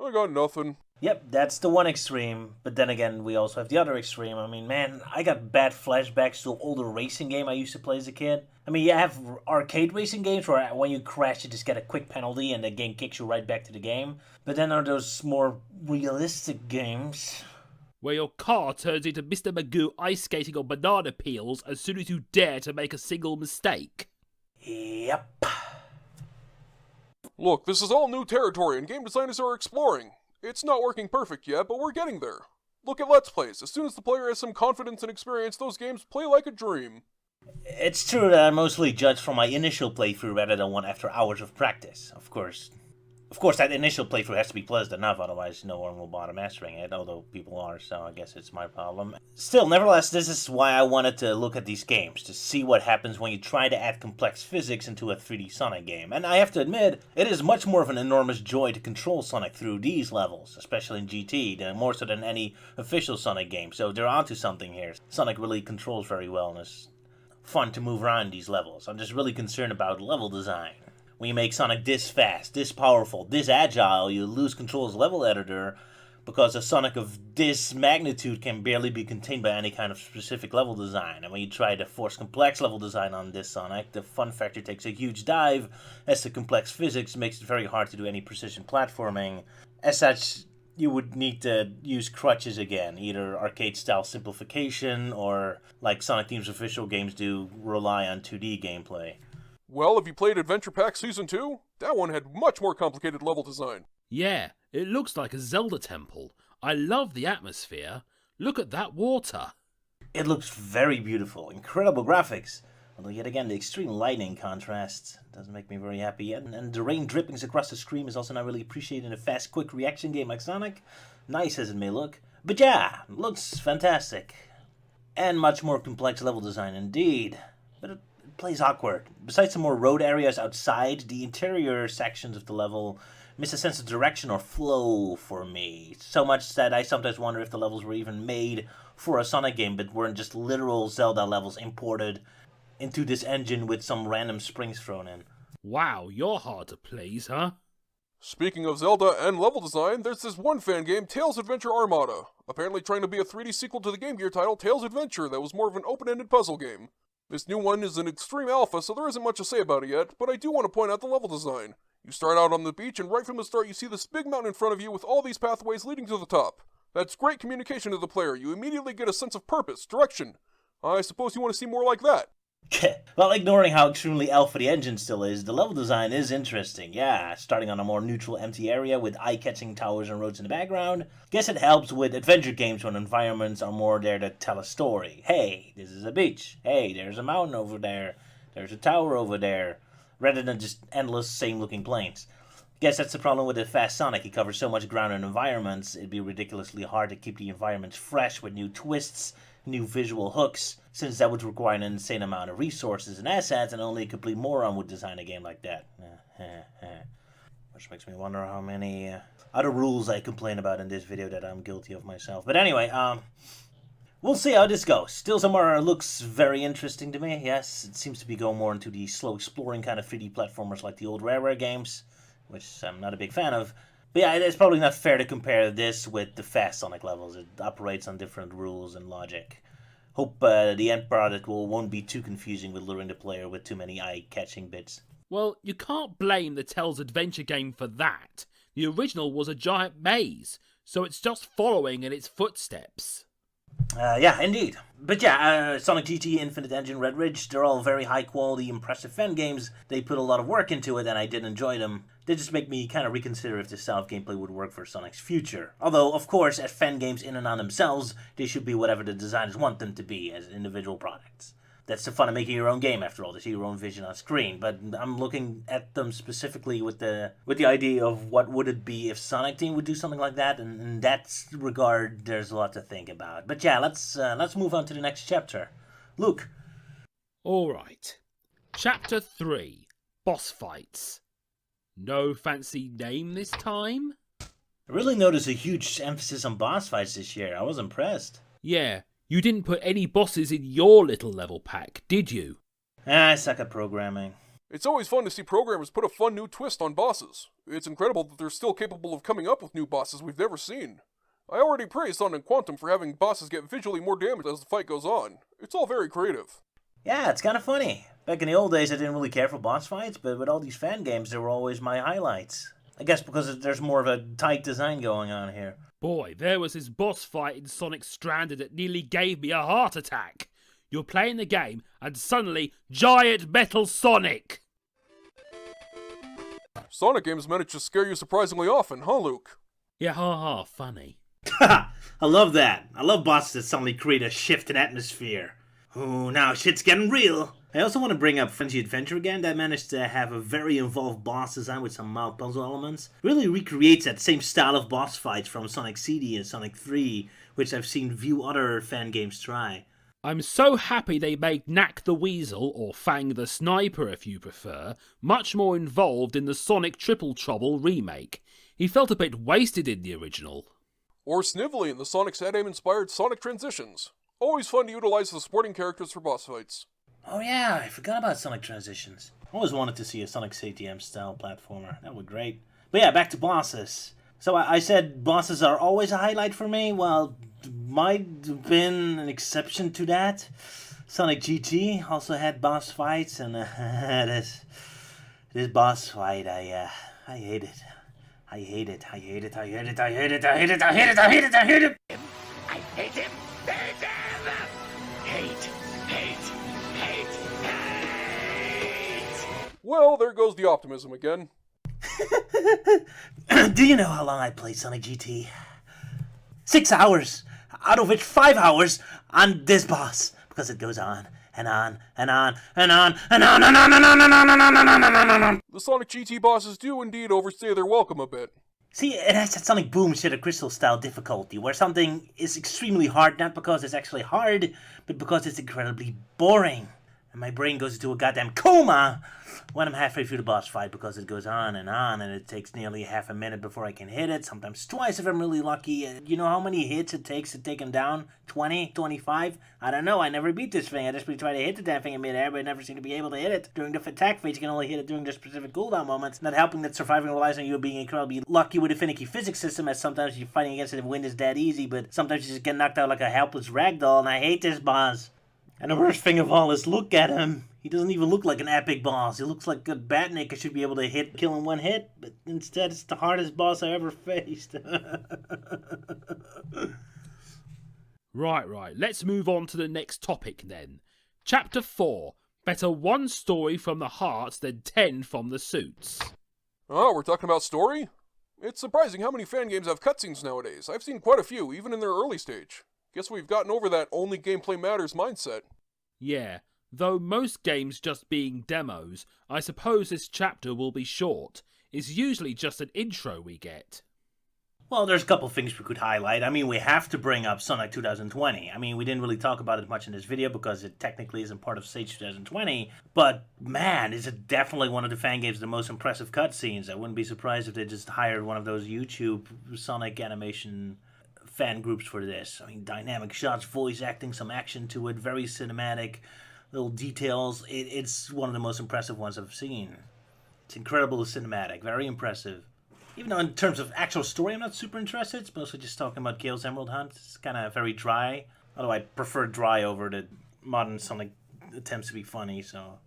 [SPEAKER 3] I got nothing.
[SPEAKER 1] Yep, that's the one extreme, but then again, we also have the other extreme. I mean, man, I got bad flashbacks to an older racing game I used to play as a kid. I mean, you have arcade racing games where when you crash, you just get a quick penalty and the game kicks you right back to the game. But then there are those more realistic games
[SPEAKER 4] where your car turns into Mr. Magoo ice skating on banana peels as soon as you dare to make a single mistake.
[SPEAKER 1] Yep.
[SPEAKER 3] Look, this is all new territory and game designers are exploring. It's not working perfect yet, but we're getting there. Look at Let's Plays. As soon as the player has some confidence and experience, those games play like a dream.
[SPEAKER 1] It's true that I mostly judge from my initial playthrough rather than one after hours of practice, of course. Of course, that initial playthrough has to be pleasant enough, otherwise no one will bother mastering it, although people are, so I guess it's my problem. Still, nevertheless, this is why I wanted to look at these games, to see what happens when you try to add complex physics into a 3D Sonic game. And I have to admit, it is much more of an enormous joy to control Sonic through these levels, especially in GT, more so than any official Sonic game, so they're onto something here. Sonic really controls very well, and it's fun to move around these levels. I'm just really concerned about level design. When you make Sonic this fast, this powerful, this agile, you lose control as level editor because a Sonic of this magnitude can barely be contained by any kind of specific level design. And when you try to force complex level design on this Sonic, the fun factor takes a huge dive as the complex physics makes it very hard to do any precision platforming. As such, you would need to use crutches again, either arcade-style simplification or, like Sonic Team's official games do, rely on 2D gameplay.
[SPEAKER 3] Well, have you played Adventure Pack Season 2? That one had much more complicated level design.
[SPEAKER 4] Yeah, it looks like a Zelda temple. I love the atmosphere. Look at that water.
[SPEAKER 1] It looks very beautiful, incredible graphics. Although yet again, the extreme lighting contrast doesn't make me very happy yet. And the rain drippings across the screen is also not really appreciated in a fast, quick reaction game like Sonic. Nice as it may look. But yeah, it looks fantastic. And much more complex level design indeed. But it plays awkward. Besides some more road areas outside, the interior sections of the level miss a sense of direction or flow for me. So much that I sometimes wonder if the levels were even made for a Sonic game, but weren't just literal Zelda levels imported into this engine with some random springs thrown in.
[SPEAKER 4] Wow, you're hard to please, huh?
[SPEAKER 3] Speaking of Zelda and level design, there's this one fan game, Tails Adventure Armada. Apparently trying to be a 3D sequel to the Game Gear title Tails Adventure that was more of an open-ended puzzle game. This new one is an extreme alpha, so there isn't much to say about it yet, but I do want to point out the level design. You start out on the beach, and right from the start you see this big mountain in front of you with all these pathways leading to the top. That's great communication to the player. You immediately get a sense of purpose, direction. I suppose you want to see more like that.
[SPEAKER 1] Well, ignoring how extremely alpha the engine still is, the level design is interesting, yeah. Starting on a more neutral empty area with eye-catching towers and roads in the background. Guess it helps with adventure games when environments are more there to tell a story. Hey, this is a beach. Hey, there's a mountain over there. There's a tower over there. Rather than just endless same-looking plains. Guess that's the problem with the fast Sonic. He covers so much ground and environments, it'd be ridiculously hard to keep the environments fresh with new twists, new visual hooks, since that would require an insane amount of resources and assets, and only a complete moron would design a game like that. Which makes me wonder how many other rules I complain about in this video that I'm guilty of myself. But anyway, We'll see how this goes. Still somewhere looks very interesting to me. Yes, it seems to be going more into the slow exploring kind of 3D platformers like the old Rareware games, which I'm not a big fan of. But yeah, it's probably not fair to compare this with the fast Sonic levels. It operates on different rules and logic. Hope the end product won't be too confusing with luring the player with too many eye-catching bits.
[SPEAKER 4] Well, you can't blame the Tales Adventure game for that. The original was a giant maze, so it's just following in its footsteps.
[SPEAKER 1] Yeah, indeed. But yeah, Sonic GT, Infinite Engine, Red Ridge, they're all very high quality, impressive fan games. They put a lot of work into it and I did enjoy them. They just make me kind of reconsider if this style of gameplay would work for Sonic's future. Although, of course, as fan games in and on themselves, they should be whatever the designers want them to be as individual products. That's the fun of making your own game, after all, to see your own vision on screen. But I'm looking at them specifically with the idea of what would it be if Sonic Team would do something like that, and in that regard, there's a lot to think about. But yeah, let's move on to the next chapter. Luke.
[SPEAKER 4] Alright. Chapter 3. Boss Fights. No fancy name this time?
[SPEAKER 1] I really noticed a huge emphasis on boss fights this year. I was impressed.
[SPEAKER 4] Yeah. You didn't put any bosses in your little level pack, did you?
[SPEAKER 1] I suck at programming.
[SPEAKER 3] It's always fun to see programmers put a fun new twist on bosses. It's incredible that they're still capable of coming up with new bosses we've never seen. I already praised Sonic Quantum for having bosses get visually more damage as the fight goes on. It's all very creative.
[SPEAKER 1] Yeah, it's kind of funny. Back in the old days, I didn't really care for boss fights, but with all these fan games, they were always my highlights. I guess because there's more of a tight design going on here.
[SPEAKER 4] Boy, there was this boss fight in Sonic Stranded that nearly gave me a heart attack. You're playing the game, and suddenly, Giant Metal Sonic!
[SPEAKER 3] Sonic games manage to scare you surprisingly often, huh, Luke?
[SPEAKER 4] Yeah, ha, funny.
[SPEAKER 1] I love that. I love bosses that suddenly create a shift in atmosphere. Ooh, now shit's getting real. I also want to bring up Frenzy Adventure again, that managed to have a very involved boss design with some mild puzzle elements. Really recreates that same style of boss fights from Sonic CD and Sonic 3, which I've seen few other fan games try.
[SPEAKER 4] I'm so happy they made Knack the Weasel, or Fang the Sniper if you prefer, much more involved in the Sonic Triple Trouble remake. He felt a bit wasted in the original.
[SPEAKER 3] Or Snively in the Sonic SatAim-inspired Sonic Transitions. Always fun to utilize the supporting characters for boss fights.
[SPEAKER 1] Oh yeah, I forgot about Sonic Transitions. I always wanted to see a Sonic SatAim style platformer. That would be great. But yeah, back to bosses. So I said bosses are always a highlight for me. Well, might have been an exception to that. Sonic GT also had boss fights, and this boss fight, I hate it. I hate it. I hate it. I hate it. I hate it. I hate it. I hate it. I hate it. I hate it.
[SPEAKER 2] I hate him. Hate him. Hate.
[SPEAKER 3] Well, there goes the optimism again.
[SPEAKER 1] Do you know how long I played Sonic GT? 6 hours, out of which 5 hours on this boss, because it goes on and on and on and on and on and on and on and on and on and on and on and on.
[SPEAKER 3] The Sonic GT bosses do indeed overstay their welcome a bit.
[SPEAKER 1] See, it has that Sonic Boom Shadow Crystal style difficulty, where something is extremely hard, not because it's actually hard, but because it's incredibly boring. And my brain goes into a goddamn coma when I'm halfway through the boss fight, because it goes on, and it takes nearly half a minute before I can hit it, sometimes twice if I'm really lucky. You know how many hits it takes to take him down? 20? 25? I don't know, I never beat this thing. I just try to hit the damn thing in midair, but I never seem to be able to hit it. During the attack phase, you can only hit it during the specific cooldown moments, not helping that surviving relies on you being incredibly lucky with a finicky physics system, as sometimes you're fighting against it and win is that easy, but sometimes you just get knocked out like a helpless ragdoll, and I hate this boss. And the worst thing of all is, look at him. He doesn't even look like an epic boss. He looks like a Batnik I should be able to kill in one hit, but instead it's the hardest boss I ever faced.
[SPEAKER 4] Right. Let's move on to the next topic then. Chapter 4. Better one story from the heart than 10 from the suits.
[SPEAKER 3] Oh, we're talking about story? It's surprising how many fan games have cutscenes nowadays. I've seen quite a few, even in their early stage. Guess we've gotten over that only gameplay matters mindset.
[SPEAKER 4] Yeah, though most games just being demos, I suppose this chapter will be short. It's usually just an intro we get.
[SPEAKER 1] Well, there's a couple things we could highlight. I mean, we have to bring up Sonic 2020. I mean, we didn't really talk about it much in this video because it technically isn't part of Stage 2020. But, man, is it definitely one of the fan games with the most impressive cutscenes. I wouldn't be surprised if they just hired one of those YouTube Sonic animation fan groups for this. I mean, dynamic shots, voice acting, some action to it, very cinematic, little details. It's one of the most impressive ones I've seen. It's incredibly cinematic, very impressive. Even though in terms of actual story, I'm not super interested. It's mostly just talking about Gale's Emerald Hunt. It's kind of very dry. Although I prefer dry over the modern Sonic attempts to be funny, so...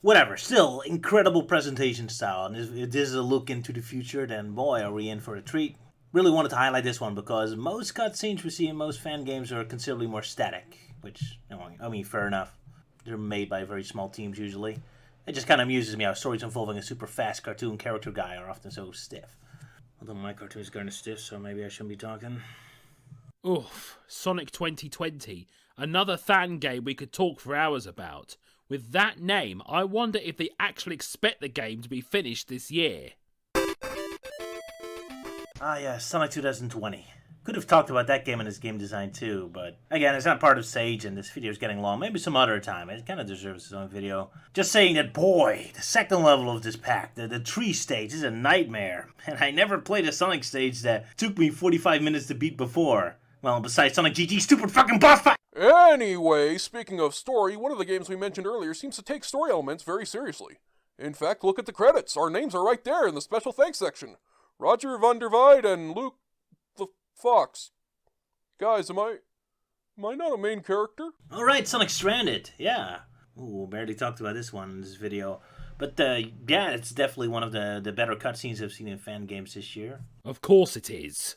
[SPEAKER 1] Whatever, still, incredible presentation style. And if this is a look into the future, then boy, are we in for a treat. Really wanted to highlight this one because most cutscenes we see in most fan games are considerably more static. Which, I mean, fair enough. They're made by very small teams usually. It just kind of amuses me how stories involving a super fast cartoon character guy are often so stiff. Although my cartoon is kind of stiff, so maybe I shouldn't be talking.
[SPEAKER 4] Oof, Sonic 2020. Another fan game we could talk for hours about. With that name, I wonder if they actually expect the game to be finished this year.
[SPEAKER 1] Ah yeah, Sonic 2020. Could have talked about that game and its game design too, but again, it's not part of Sage and this video is getting long. Maybe some other time. It kind of deserves its own video. Just saying that, boy, the second level of this pack, the tree stage, is a nightmare. And I never played a Sonic stage that took me 45 minutes to beat before. Well, besides Sonic GG's stupid fucking boss fight!
[SPEAKER 3] Anyway, speaking of story, one of the games we mentioned earlier seems to take story elements very seriously. In fact, look at the credits. Our names are right there in the special thanks section. Roger Van der Weide and Luke the Fox. Guys, am I not a main character?
[SPEAKER 1] Alright, Sonic Stranded, yeah. Ooh, barely talked about this one in this video. But, yeah, it's definitely one of the better cutscenes I've seen in fan games this year.
[SPEAKER 4] Of course it is.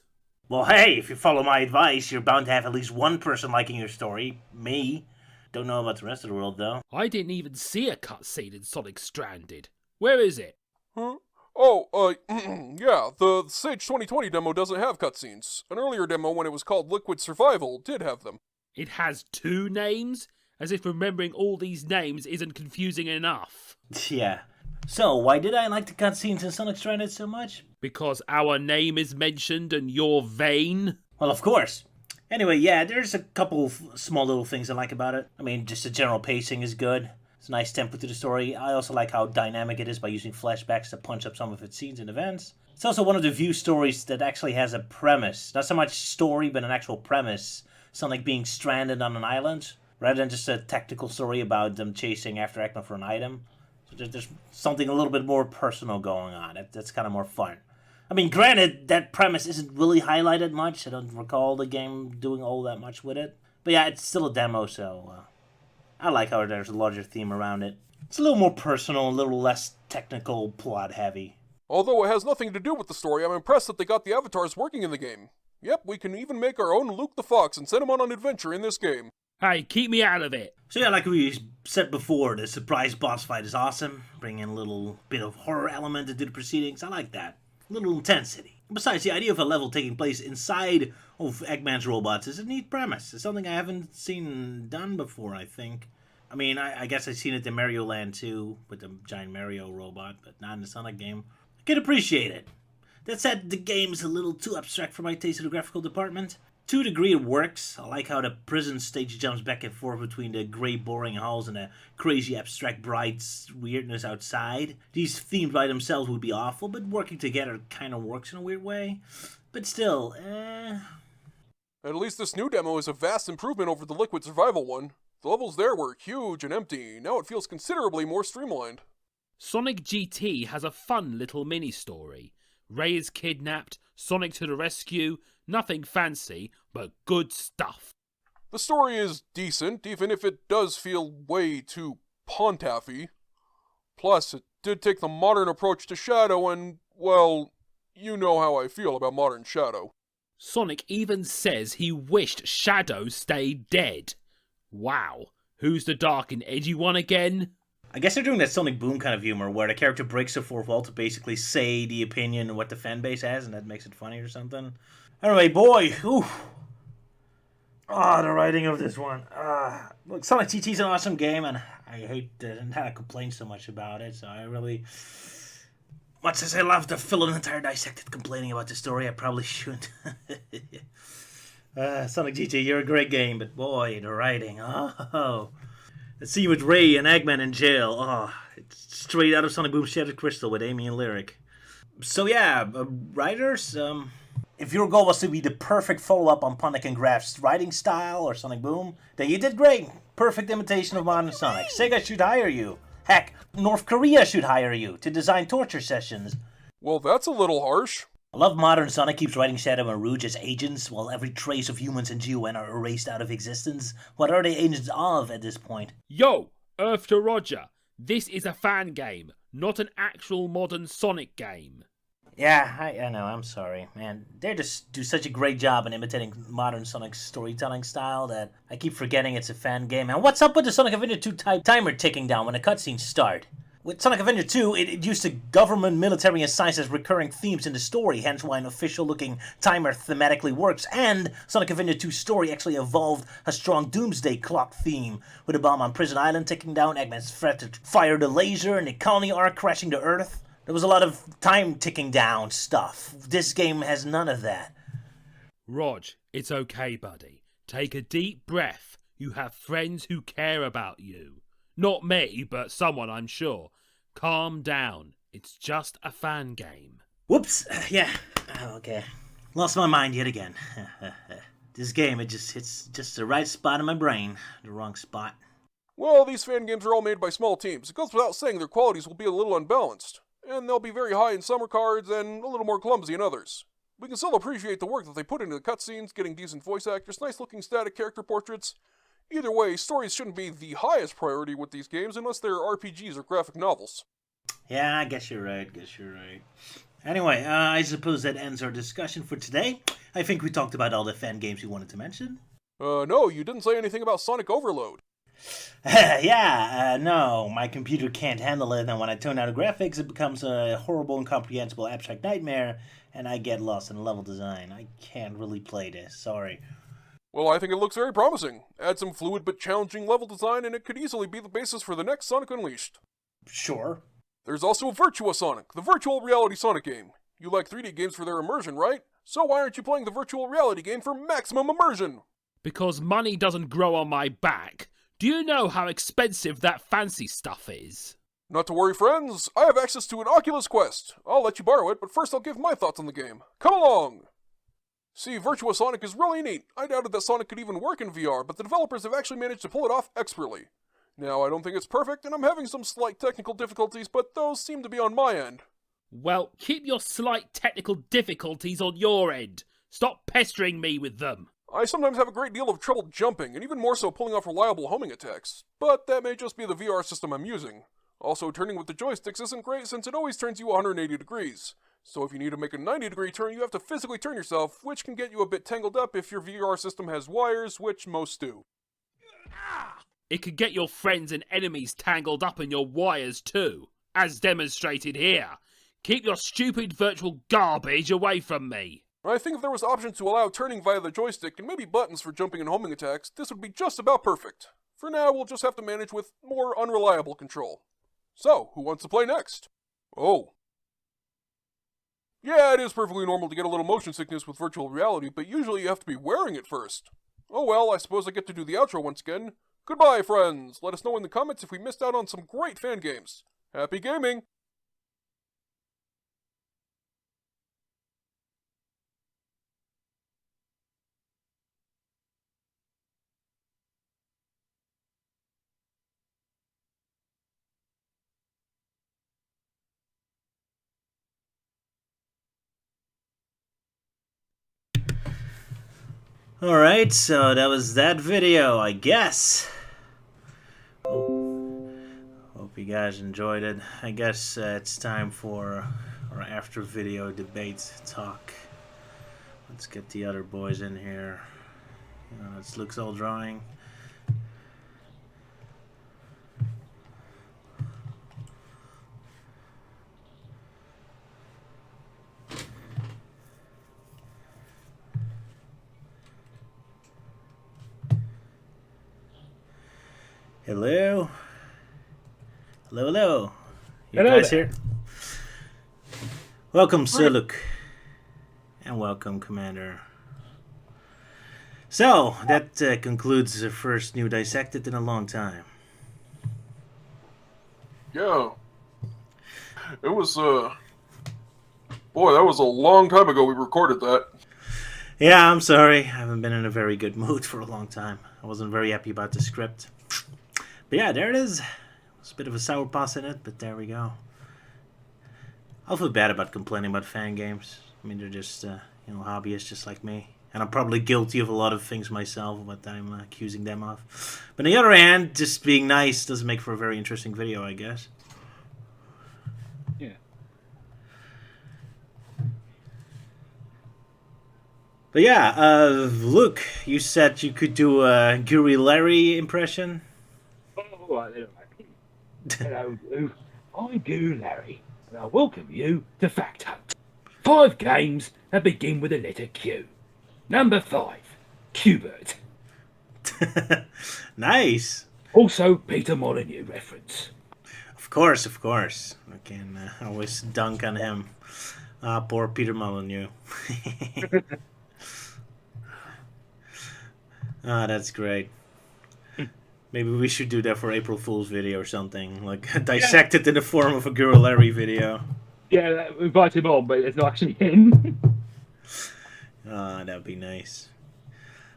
[SPEAKER 1] Well, hey, if you follow my advice, you're bound to have at least one person liking your story. Me. Don't know about the rest of the world, though.
[SPEAKER 4] I didn't even see a cutscene in Sonic Stranded. Where is it?
[SPEAKER 3] Huh? Oh, yeah, the Sage 2020 demo doesn't have cutscenes. An earlier demo, when it was called Liquid Survival, did have them.
[SPEAKER 4] It has 2 names? As if remembering all these names isn't confusing enough.
[SPEAKER 1] Yeah. So, why did I like the cutscenes in Sonic Stranded so much?
[SPEAKER 4] Because our name is mentioned and you're vain?
[SPEAKER 1] Well, of course. Anyway, yeah, there's a couple of small little things I like about it. I mean, just the general pacing is good. It's a nice tempo to the story. I also like how dynamic it is by using flashbacks to punch up some of its scenes and events. It's also one of the few stories that actually has a premise. Not so much story, but an actual premise. Sonic being stranded on an island, rather than just a tactical story about them chasing after Eggman for an item. So there's something a little bit more personal going on. That's kind of more fun. I mean, granted, that premise isn't really highlighted much. I don't recall the game doing all that much with it. But yeah, it's still a demo, so I like how there's a larger theme around it. It's a little more personal, a little less technical, plot-heavy.
[SPEAKER 3] Although it has nothing to do with the story, I'm impressed that they got the avatars working in the game. Yep, we can even make our own Luke the Fox and send him on an adventure in this game.
[SPEAKER 4] Hey, keep me out of it.
[SPEAKER 1] So yeah, like we said before, the surprise boss fight is awesome. Bringing a little bit of horror element into the proceedings. I like that. A little intensity. Besides, the idea of a level taking place inside of Eggman's robots is a neat premise. It's something I haven't seen done before, I think. I mean, I guess I've seen it in Mario Land too, with the giant Mario robot, but not in the Sonic game. I can appreciate it. That said, the game's a little too abstract for my taste in the graphical department. To a degree it works. I like how the prison stage jumps back and forth between the grey boring halls and the crazy abstract bright weirdness outside. These themes by themselves would be awful, but working together kind of works in a weird way. But still,
[SPEAKER 3] At least this new demo is a vast improvement over the Liquid Survival one. The levels there were huge and empty. Now it feels considerably more streamlined.
[SPEAKER 4] Sonic GT has a fun little mini-story. Ray is kidnapped, Sonic to the rescue, nothing fancy, but good stuff.
[SPEAKER 3] The story is decent, even if it does feel way too Pontaffy. Plus, it did take the modern approach to Shadow and, well, you know how I feel about modern Shadow.
[SPEAKER 4] Sonic even says he wished Shadow stayed dead. Wow, who's the dark and edgy one again?
[SPEAKER 1] I guess they're doing that Sonic Boom kind of humor where the character breaks the fourth wall to basically say the opinion of what the fan base has, and that makes it funny or something. Anyway, boy, oof. Ah, the writing of this one. Look, Sonic GT is an awesome game, and I hate to complain so much about it, so I really... Much as I love to fill an entire Dissected complaining about the story, I probably shouldn't. Sonic GT, you're a great game, but boy, the writing, oh... The scene with Ray and Eggman in jail. Oh, it's straight out of Sonic Boom Shattered Crystal with Amy and Lyric. So yeah, writers, if your goal was to be the perfect follow-up on Panic and Graph's writing style or Sonic Boom, then you did great. Perfect imitation of modern Sonic. Sega should hire you. Heck, North Korea should hire you to design torture sessions.
[SPEAKER 3] Well, that's a little harsh.
[SPEAKER 1] I love modern Sonic keeps writing Shadow and Rouge as agents, while every trace of humans and GON are erased out of existence. What are they agents of at this point?
[SPEAKER 4] Yo, Earth to Roger. This is a fan game, not an actual modern Sonic game.
[SPEAKER 1] Yeah, I know, I'm sorry, man. They just do such a great job in imitating modern Sonic's storytelling style that I keep forgetting it's a fan game. And what's up with the Sonic Adventure 2 timer ticking down when the cutscenes start? With Sonic Adventure 2, it used to government, military, and science as recurring themes in the story, hence why an official-looking timer thematically works, and Sonic Adventure 2's story actually evolved a strong Doomsday Clock theme, with a bomb on Prison Island ticking down, Eggman's threat to fire the laser, and the colony arc crashing to Earth. There was a lot of time ticking down stuff. This game has none of that.
[SPEAKER 4] Rog, it's okay, buddy. Take a deep breath. You have friends who care about you. Not me, but someone, I'm sure. Calm down. It's just a fan game.
[SPEAKER 1] Whoops. Yeah. Okay. Lost my mind yet again. This game, it just hits just the right spot in my brain. The wrong spot.
[SPEAKER 3] Well, these fan games are all made by small teams. It goes without saying their qualities will be a little unbalanced. And they'll be very high in some regards and a little more clumsy in others. We can still appreciate the work that they put into the cutscenes, getting decent voice actors, nice-looking static character portraits. Either way, stories shouldn't be the highest priority with these games unless they're RPGs or graphic novels.
[SPEAKER 1] Yeah, I guess you're right. Anyway, I suppose that ends our discussion for today. I think we talked about all the fan games we wanted to mention.
[SPEAKER 3] No, you didn't say anything about Sonic Overload.
[SPEAKER 1] No, my computer can't handle it, and when I tone down the graphics, it becomes a horrible, incomprehensible, abstract nightmare, and I get lost in level design. I can't really play this, sorry.
[SPEAKER 3] Well, I think it looks very promising. Add some fluid but challenging level design, and it could easily be the basis for the next Sonic Unleashed.
[SPEAKER 1] Sure.
[SPEAKER 3] There's also Virtua Sonic, the virtual reality Sonic game. You like 3D games for their immersion, right? So why aren't you playing the virtual reality game for maximum immersion?
[SPEAKER 4] Because money doesn't grow on my back. Do you know how expensive that fancy stuff is?
[SPEAKER 3] Not to worry, friends. I have access to an Oculus Quest. I'll let you borrow it, but first I'll give my thoughts on the game. Come along! See, Virtua Sonic is really neat. I doubted that Sonic could even work in VR, but the developers have actually managed to pull it off expertly. Now, I don't think it's perfect, and I'm having some slight technical difficulties, but those seem to be on my end.
[SPEAKER 4] Well, keep your slight technical difficulties on your end. Stop pestering me with them.
[SPEAKER 3] I sometimes have a great deal of trouble jumping, and even more so pulling off reliable homing attacks. But that may just be the VR system I'm using. Also, turning with the joysticks isn't great since it always turns you 180 degrees. So if you need to make a 90-degree turn, you have to physically turn yourself, which can get you a bit tangled up if your VR system has wires, which most do.
[SPEAKER 4] It could get your friends and enemies tangled up in your wires too, as demonstrated here. Keep your stupid virtual garbage away from me.
[SPEAKER 3] I think if there was options to allow turning via the joystick and maybe buttons for jumping and homing attacks, this would be just about perfect. For now, we'll just have to manage with more unreliable control. So, who wants to play next? Oh. Yeah, it is perfectly normal to get a little motion sickness with virtual reality, but usually you have to be wearing it first. Oh well, I suppose I get to do the outro once again. Goodbye, friends! Let us know in the comments if we missed out on some great fan games. Happy gaming!
[SPEAKER 1] Alright, so that was that video, I guess. Hope you guys enjoyed it. I guess it's time for our after video debate talk. Let's get the other boys in here. Let's look all drawing. Hello? Hello? You
[SPEAKER 4] Hello
[SPEAKER 1] guys
[SPEAKER 4] there.
[SPEAKER 1] here? Welcome, Suluk. And welcome, Commander. So, that concludes the first new Dissected in a long time.
[SPEAKER 3] Yeah. It was, boy, that was a long time ago we recorded that.
[SPEAKER 1] Yeah, I'm sorry. I haven't been in a very good mood for a long time. I wasn't very happy about the script. But yeah, there it is. It's a bit of a sour pass in it, but there we go. I'll feel bad about complaining about fan games. I mean, they're just, hobbyists just like me. And I'm probably guilty of a lot of things myself, but I'm accusing them of. But on the other hand, just being nice doesn't make for a very interesting video, I guess.
[SPEAKER 5] Yeah.
[SPEAKER 1] But yeah, Luke, you said you could do a Guri Larry impression.
[SPEAKER 5] Oh, I don't know. Hello, Lou. I'm Goo Larry, and I welcome you to Fact Hunt. 5 games that begin with the letter Q. Number 5, Qbert.
[SPEAKER 1] Nice.
[SPEAKER 5] Also, Peter Molyneux reference.
[SPEAKER 1] Of course, of course. I can always dunk on him. Poor Peter Molyneux. That's great. Maybe we should do that for April Fool's video or something. Like, dissected in the form of a Guru Larry video.
[SPEAKER 5] Yeah, we invite him on, but it's not actually him.
[SPEAKER 1] That'd be nice.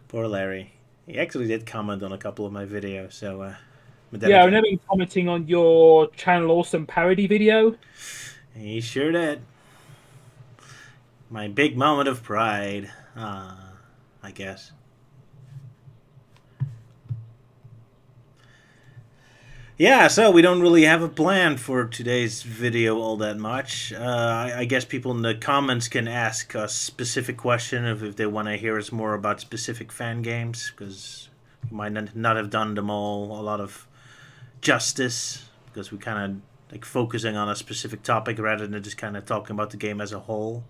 [SPEAKER 1] Poor Larry. He actually did comment on a couple of my videos, so... but then
[SPEAKER 5] Yeah, I
[SPEAKER 1] again,
[SPEAKER 5] remember him commenting on your Channel Awesome parody video.
[SPEAKER 1] he sure did. My big moment of pride. I guess. Yeah, so we don't really have a plan for today's video all that much. I guess people in the comments can ask us specific question if they want to hear us more about specific fan games, because we might not have done them all a lot of justice, because we kind of like focusing on a specific topic rather than just kind of talking about the game as a whole.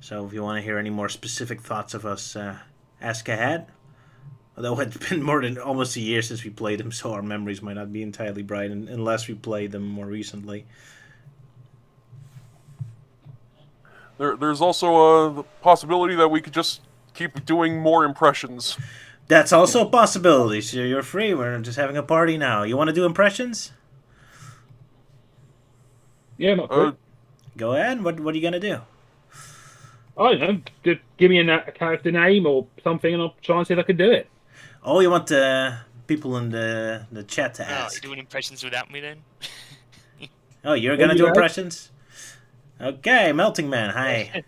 [SPEAKER 1] So if you want to hear any more specific thoughts of us, ask ahead. Although it's been more than almost a year since we played them, so our memories might not be entirely bright unless we played them more recently.
[SPEAKER 3] There's also the possibility that we could just keep doing more impressions.
[SPEAKER 1] That's also a possibility, so you're free. We're just having a party now. You want to do impressions?
[SPEAKER 5] Yeah, not good.
[SPEAKER 1] Go ahead. What are you going to do?
[SPEAKER 5] I don't know. Just give me a character name or something, and I'll try and see if I can do it.
[SPEAKER 1] Oh, you want the people in the chat to
[SPEAKER 6] Oh,
[SPEAKER 1] ask?
[SPEAKER 6] you're doing impressions without me then?
[SPEAKER 1] Oh, you're going to
[SPEAKER 5] you
[SPEAKER 1] do
[SPEAKER 5] go.
[SPEAKER 1] impressions? Okay, Melting Man, hi.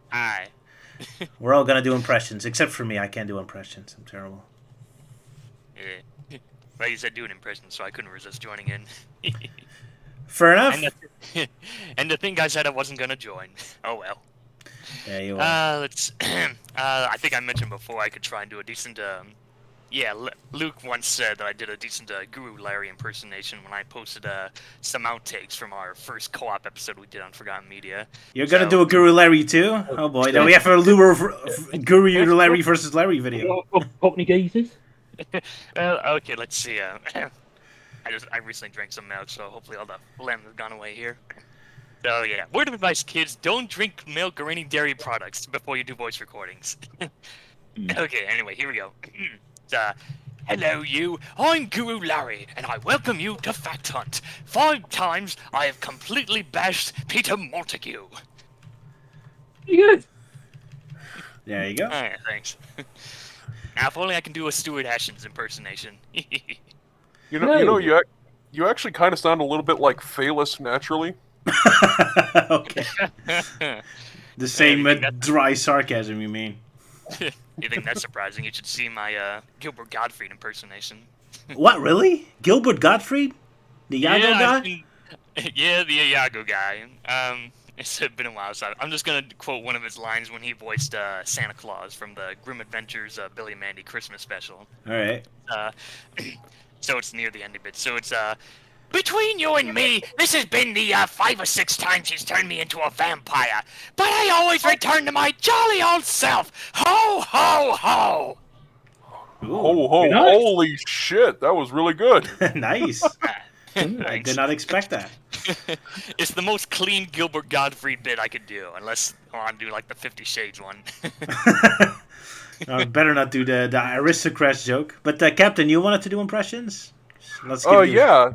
[SPEAKER 6] Hi.
[SPEAKER 1] We're all going to do impressions, except for me. I can't do impressions. I'm terrible.
[SPEAKER 6] Yeah. Well, you said do an impression, so I couldn't resist joining in.
[SPEAKER 1] Fair enough.
[SPEAKER 6] And the thing I said I wasn't gonna join. Oh well.
[SPEAKER 1] There you are.
[SPEAKER 6] Let's. I think I mentioned before I could try and do a decent. Yeah, Luke once said that I did a decent Guru Larry impersonation when I posted some outtakes from our first co-op episode we did on Forgotten Media.
[SPEAKER 1] You're going to do a Guru Larry too? Oh boy, then we have a Guru Larry versus Larry video.
[SPEAKER 5] Cockney geezers.
[SPEAKER 6] Well, okay, let's see. I recently drank some milk, so hopefully all the phlegm has gone away here. So yeah, word of advice, kids: don't drink milk or any dairy products before you do voice recordings. Okay, anyway, here we go. Hello, you. I'm Guru Larry, and I welcome you to Fact Hunt. 5 times I have completely bashed Peter Montague.
[SPEAKER 5] You good?
[SPEAKER 1] There you go.
[SPEAKER 6] Alright, thanks. Now, if only I can do a Stuart Hashins impersonation.
[SPEAKER 3] You actually kind of sound a little bit like Phalus naturally.
[SPEAKER 1] Okay. The same dry sarcasm, you mean?
[SPEAKER 6] You think that's surprising? You should see my Gilbert Gottfried impersonation.
[SPEAKER 1] What, really? Gilbert Gottfried? The Iago guy?
[SPEAKER 6] Yeah, the Iago guy. It's been a while, so I'm just gonna quote one of his lines when he voiced Santa Claus from the Grim Adventures Billy and Mandy Christmas special.
[SPEAKER 1] Alright.
[SPEAKER 6] So it's near the ending bit. So it's between you and me, this has been the 5 or 6 times he's turned me into a vampire. But I always return to my jolly old self. Ho, ho, ho!
[SPEAKER 3] Ho ho!
[SPEAKER 5] Nice.
[SPEAKER 3] Holy shit! That was really good.
[SPEAKER 1] Nice. I did not expect that.
[SPEAKER 6] It's the most clean Gilbert Gottfried bit I could do, unless I want to do like the 50 Shades one.
[SPEAKER 1] Better not do the aristocrats joke. But Captain, you wanted to do impressions? Let's
[SPEAKER 3] Yeah.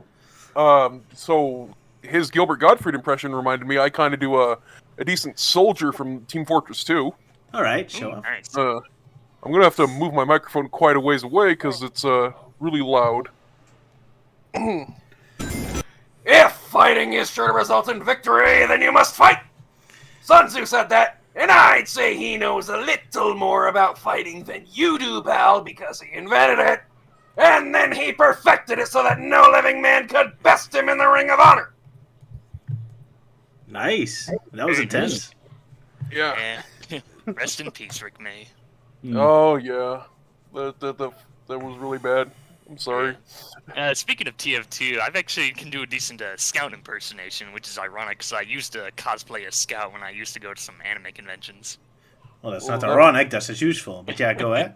[SPEAKER 3] So his Gilbert Gottfried impression reminded me I kind of do a decent soldier from Team Fortress 2.
[SPEAKER 1] All right, show
[SPEAKER 6] Ooh,
[SPEAKER 1] off.
[SPEAKER 6] nice.
[SPEAKER 3] I'm gonna have to move my microphone quite a ways away because it's really loud.
[SPEAKER 7] If fighting is sure to result in victory, then you must fight! Sun Tzu said that, and I'd say he knows a little more about fighting than you do, pal, because he invented it. And then he perfected it so that no living man could best him in the Ring of Honor.
[SPEAKER 1] Nice. That was intense.
[SPEAKER 3] Yeah.
[SPEAKER 6] Yeah. Rest in peace, Rick May.
[SPEAKER 3] Oh yeah. That was really bad. I'm sorry.
[SPEAKER 6] Speaking of TF2, I've actually can do a decent scout impersonation, which is ironic because I used to cosplay as Scout when I used to go to some anime conventions.
[SPEAKER 1] Well, that's
[SPEAKER 3] Well,
[SPEAKER 1] not
[SPEAKER 3] that-
[SPEAKER 1] ironic. That's just useful. But yeah, go ahead.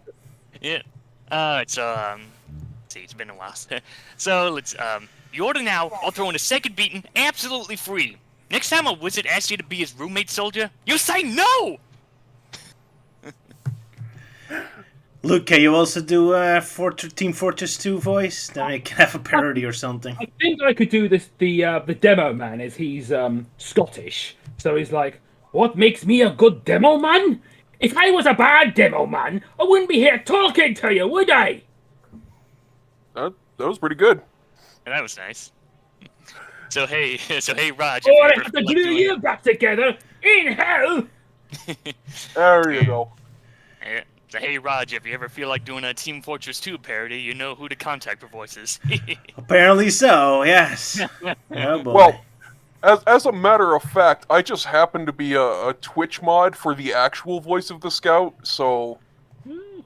[SPEAKER 6] Yeah. Let's see, it's been a while. So let's you order now. I'll throw in a second beating, absolutely free. Next time a wizard asks you to be his roommate soldier, you say no.
[SPEAKER 1] Luke, can you also do Team Fortress 2 voice? Then we can have a parody or something.
[SPEAKER 5] I think I could do this. The demo man is he's Scottish, so he's like, "What makes me a good demo man? If I was a bad demo man, I wouldn't be here talking to you, would I?"
[SPEAKER 3] That was pretty good.
[SPEAKER 6] And that was nice. So hey, Raj.
[SPEAKER 5] Oh,
[SPEAKER 6] have
[SPEAKER 5] I
[SPEAKER 6] you
[SPEAKER 5] have
[SPEAKER 6] ever
[SPEAKER 5] to
[SPEAKER 6] felt
[SPEAKER 5] glue
[SPEAKER 6] doing-
[SPEAKER 5] you back together in hell.
[SPEAKER 3] There you go.
[SPEAKER 6] Yeah. So hey, Raj, if you ever feel like doing a Team Fortress 2 parody, you know who to contact for voices.
[SPEAKER 1] Apparently so, yes. Oh boy.
[SPEAKER 3] Well, as a matter of fact, I just happen to be a Twitch mod for the actual voice of the Scout, so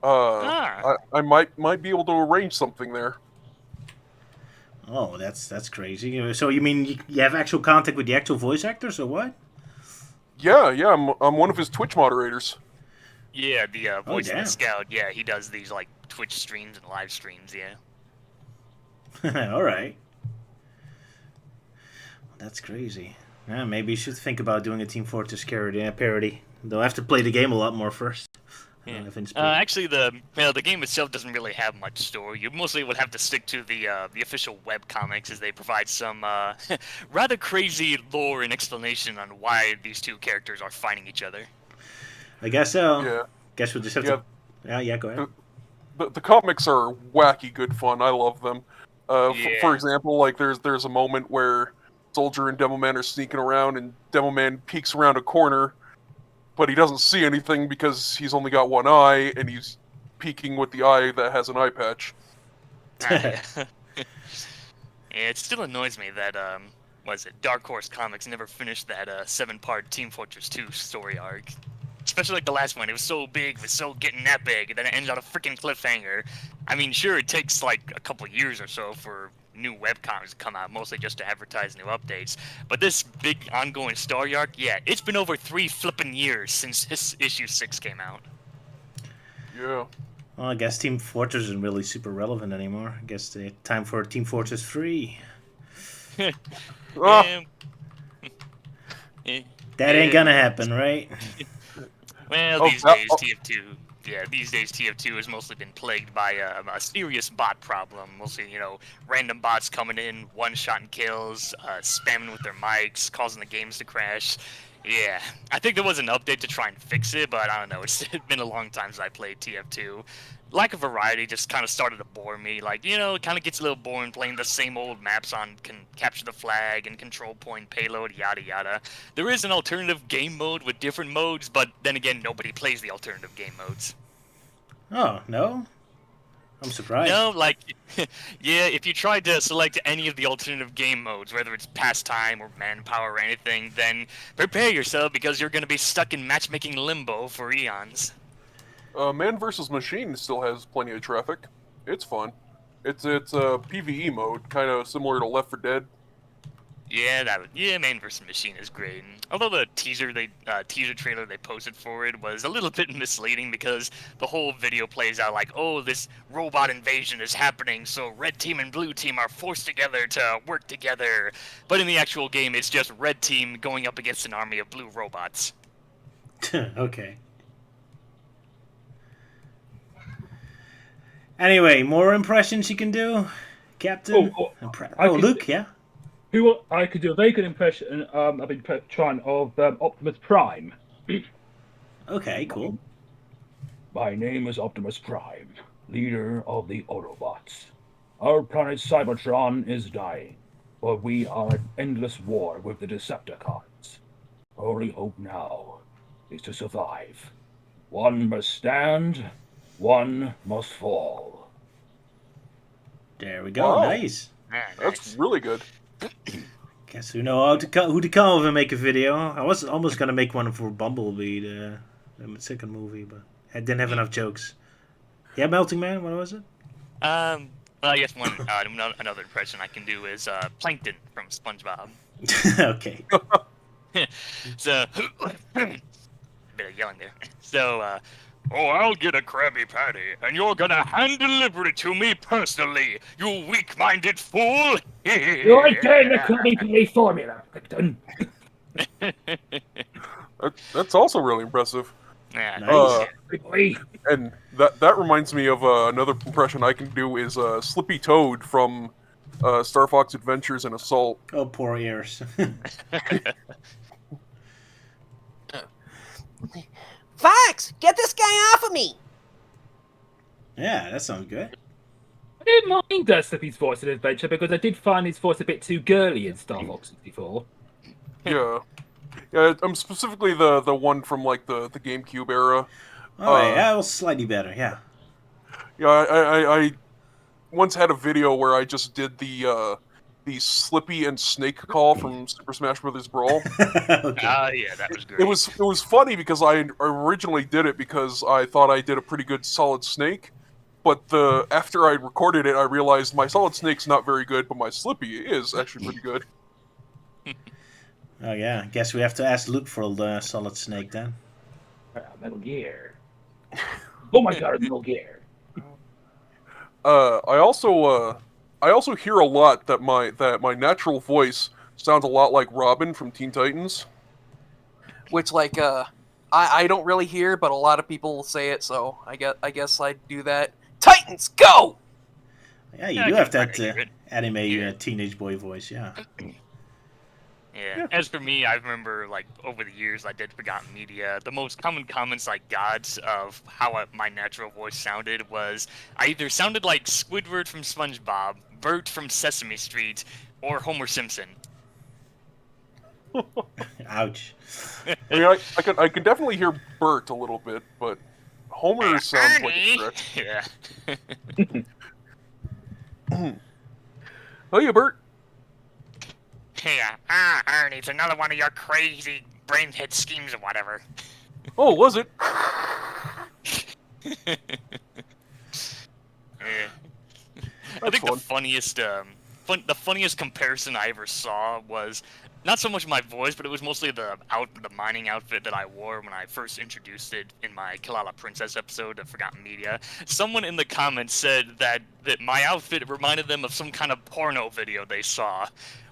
[SPEAKER 3] I might be able to arrange something there.
[SPEAKER 1] Oh, that's crazy. So you mean you have actual contact with the actual voice actors, or what?
[SPEAKER 3] Yeah, I'm one of his Twitch moderators.
[SPEAKER 6] Yeah, the voice of
[SPEAKER 1] damn.
[SPEAKER 6] the Scout. Yeah, he does these like Twitch streams and live streams. Yeah.
[SPEAKER 1] All right. That's crazy. Yeah, maybe you should think about doing a Team Fortress parody. Though I have to play the game a lot more first.
[SPEAKER 6] Yeah.
[SPEAKER 1] If it's-
[SPEAKER 6] Actually, the game itself doesn't really have much story. You mostly would have to stick to the official web comics, as they provide some rather crazy lore and explanation on why these two characters are fighting each other.
[SPEAKER 1] I guess so.
[SPEAKER 3] Yeah.
[SPEAKER 1] Guess we'll just have
[SPEAKER 3] Yeah.
[SPEAKER 1] to. Yeah, go ahead.
[SPEAKER 3] The comics are wacky good fun. I love them.
[SPEAKER 6] Yeah.
[SPEAKER 3] For example, like there's a moment where Soldier and Demoman are sneaking around, and Demoman peeks around a corner, but he doesn't see anything because he's only got one eye, and he's peeking with the eye that has an eye patch.
[SPEAKER 6] Yeah, it still annoys me that Dark Horse Comics never finished that 7-part Team Fortress 2 story arc. Especially like the last one, it was so big, it was so getting that big, and then it ends on a freaking cliffhanger. I mean, sure, it takes like a couple years or so for new webcomics to come out, mostly just to advertise new updates. But this big ongoing story arc, yeah, it's been over 3 flippin' years since this issue 6 came out.
[SPEAKER 3] Yeah.
[SPEAKER 1] Well, I guess Team Fortress isn't really super relevant anymore. I guess it's time for Team Fortress 3.
[SPEAKER 3] Ah,
[SPEAKER 1] That ain't gonna happen, right?
[SPEAKER 6] Well,
[SPEAKER 3] Oh,
[SPEAKER 6] these
[SPEAKER 3] that-
[SPEAKER 6] days TF2 has mostly been plagued by a serious bot problem. Mostly, random bots coming in, one-shotting kills, spamming with their mics, causing the games to crash. Yeah, I think there was an update to try and fix it, but I don't know. It's been a long time since I played TF2. Lack of variety just kind of started to bore me. Like, it kind of gets a little boring playing the same old maps on Capture the Flag and Control Point, Payload, yada yada. There is an alternative game mode with different modes, but then again, nobody plays the alternative game modes.
[SPEAKER 1] Oh, no? I'm surprised.
[SPEAKER 6] No, like, yeah, if you tried to select any of the alternative game modes, whether it's pastime or manpower or anything, then prepare yourself because you're going to be stuck in matchmaking limbo for eons.
[SPEAKER 3] Man vs. Machine still has plenty of traffic. It's fun. It's a PvE mode, kind of similar to Left 4 Dead.
[SPEAKER 6] Yeah, Man vs. Machine is great. And although the teaser trailer they posted for it was a little bit misleading because the whole video plays out like, oh, this robot invasion is happening, so red team and blue team are forced together to work together. But in the actual game, it's just red team going up against an army of blue robots.
[SPEAKER 1] Okay. Anyway, more impressions you can do, Captain?
[SPEAKER 5] I could-
[SPEAKER 1] Luke, yeah?
[SPEAKER 5] I could do a very good impression. I've been trying of Optimus Prime.
[SPEAKER 1] Okay, cool.
[SPEAKER 5] My name is Optimus Prime, leader of the Autobots. Our planet Cybertron is dying, but we are at endless war with the Decepticons. Only hope now is to survive. One must stand, one must fall.
[SPEAKER 1] There we go.
[SPEAKER 3] Wow.
[SPEAKER 1] Nice.
[SPEAKER 6] Ah,
[SPEAKER 3] That's
[SPEAKER 6] nice.
[SPEAKER 3] really good.
[SPEAKER 1] Guess we know who to come over and make a video. I was almost gonna make one for Bumblebee, the second movie, but I didn't have enough jokes. Yeah, Melting Man. What was it?
[SPEAKER 6] Well, I guess another impression I can do is Plankton from SpongeBob.
[SPEAKER 1] Okay.
[SPEAKER 6] So, bit of yelling there. So, oh, I'll get a Krabby Patty, and you're gonna hand deliver it to me personally, you weak-minded fool!
[SPEAKER 5] You're again the Krabby Patty formula, Plankton.
[SPEAKER 3] That's also really impressive.
[SPEAKER 6] Yeah,
[SPEAKER 1] Nice.
[SPEAKER 5] Boy.
[SPEAKER 3] And that reminds me of another impression I can do is Slippy Toad from Star Fox Adventures and Assault.
[SPEAKER 1] Oh, poor ears.
[SPEAKER 7] Fox, get this guy off of me!
[SPEAKER 1] Yeah, that sounds good.
[SPEAKER 5] I didn't mind Slippy's voice in Adventure because I did find his voice a bit too girly in Star Fox 64.
[SPEAKER 3] Yeah. Yeah, I'm specifically the one from like the GameCube era.
[SPEAKER 1] Oh, yeah, that was slightly better. Yeah.
[SPEAKER 3] Yeah, I once had a video where I just did the Slippy and Snake call from Super Smash Bros. Brawl.
[SPEAKER 1] Okay.
[SPEAKER 6] yeah, that was great.
[SPEAKER 3] It was funny because I originally did it because I thought I did a pretty good Solid Snake, but after I recorded it, I realized my Solid Snake's not very good, but my Slippy is actually pretty good.
[SPEAKER 1] Oh yeah. Guess we have to ask Luke for the Solid Snake then.
[SPEAKER 5] Metal Gear. Oh my god, Metal Gear.
[SPEAKER 3] I also hear a lot that my natural voice sounds a lot like Robin from Teen Titans.
[SPEAKER 7] Which, like, I don't really hear, but a lot of people say it, so I guess I do that. Titans, go!
[SPEAKER 1] Yeah, you
[SPEAKER 6] Yeah,
[SPEAKER 1] do
[SPEAKER 6] I
[SPEAKER 1] have
[SPEAKER 6] can
[SPEAKER 1] that
[SPEAKER 6] hear it.
[SPEAKER 1] anime
[SPEAKER 6] Yeah.
[SPEAKER 1] teenage boy voice. Yeah.
[SPEAKER 6] Yeah. As for me, I remember, like, over the years I did Forgotten Media, the most common comments I got of how my natural voice sounded was I either sounded like Squidward from SpongeBob, Bert from Sesame Street, or Homer Simpson.
[SPEAKER 1] Ouch.
[SPEAKER 3] I mean, I can definitely hear Bert a little bit, but Homer sounds like a
[SPEAKER 6] Ernie!
[SPEAKER 3] stretch.
[SPEAKER 6] Yeah.
[SPEAKER 3] Oh yeah, Bert.
[SPEAKER 6] Yeah, Ernie, it's another one of your crazy brainhead schemes or whatever.
[SPEAKER 3] Oh, was it?
[SPEAKER 6] Yeah. I
[SPEAKER 3] That's
[SPEAKER 6] think
[SPEAKER 3] fun.
[SPEAKER 6] the funniest comparison I ever saw was not so much my voice, but it was mostly the mining outfit that I wore when I first introduced it in my Kalala Princess episode of Forgotten Media. Someone in the comments said that my outfit reminded them of some kind of porno video they saw,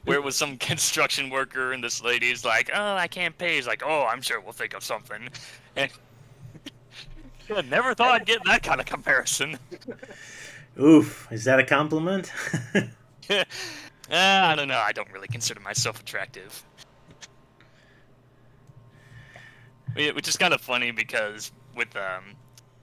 [SPEAKER 6] where it was some construction worker and this lady's like, "Oh, I can't pay." He's like, "Oh, I'm sure we'll think of something." And I never thought I'd get that kind of comparison.
[SPEAKER 1] Oof. Is that a compliment?
[SPEAKER 6] I don't know. I don't really consider myself attractive. Which is kind of funny because with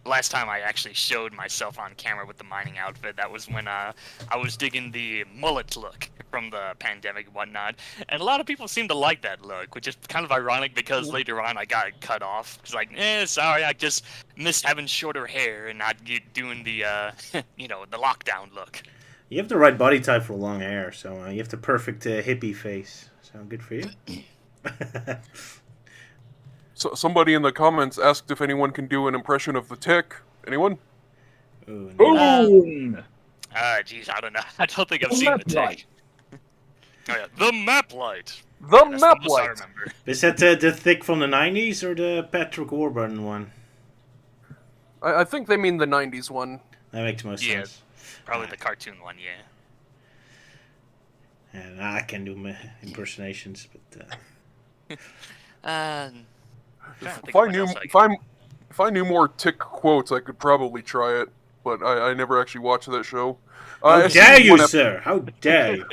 [SPEAKER 6] last time I actually showed myself on camera with the mining outfit, that was when I was digging the mullet look from the pandemic and whatnot, and a lot of people seem to like that look, which is kind of ironic because later on I got it cut off. It's like, sorry, I just missed having shorter hair and not doing the the lockdown look.
[SPEAKER 1] You have the right body type for long hair, so you have the perfect hippie face. So good for you.
[SPEAKER 3] So somebody in the comments asked if anyone can do an impression of the Tick. Anyone?
[SPEAKER 1] Ooh, no.
[SPEAKER 5] Boom!
[SPEAKER 6] Geez, I don't know. I don't think I've
[SPEAKER 5] The
[SPEAKER 6] seen the
[SPEAKER 5] map light.
[SPEAKER 6] Tick. Oh yeah, the map light.
[SPEAKER 3] The
[SPEAKER 6] That's the
[SPEAKER 3] map
[SPEAKER 6] most I
[SPEAKER 3] light.
[SPEAKER 6] remember.
[SPEAKER 1] Is that the thick from the 90s or the Patrick Warburton one?
[SPEAKER 3] I think they mean the '90s one.
[SPEAKER 1] That makes most
[SPEAKER 6] Yeah.
[SPEAKER 1] sense.
[SPEAKER 6] Probably the cartoon one, yeah.
[SPEAKER 1] And I can do impersonations, but
[SPEAKER 6] Trying to think
[SPEAKER 3] If
[SPEAKER 6] of
[SPEAKER 3] I
[SPEAKER 6] what
[SPEAKER 3] knew
[SPEAKER 6] else I
[SPEAKER 3] if I knew more Tick quotes, I could probably try it. But I never actually watched that show.
[SPEAKER 1] how
[SPEAKER 3] I've
[SPEAKER 1] dare
[SPEAKER 3] seen
[SPEAKER 1] you,
[SPEAKER 3] one
[SPEAKER 1] sir? How dare you?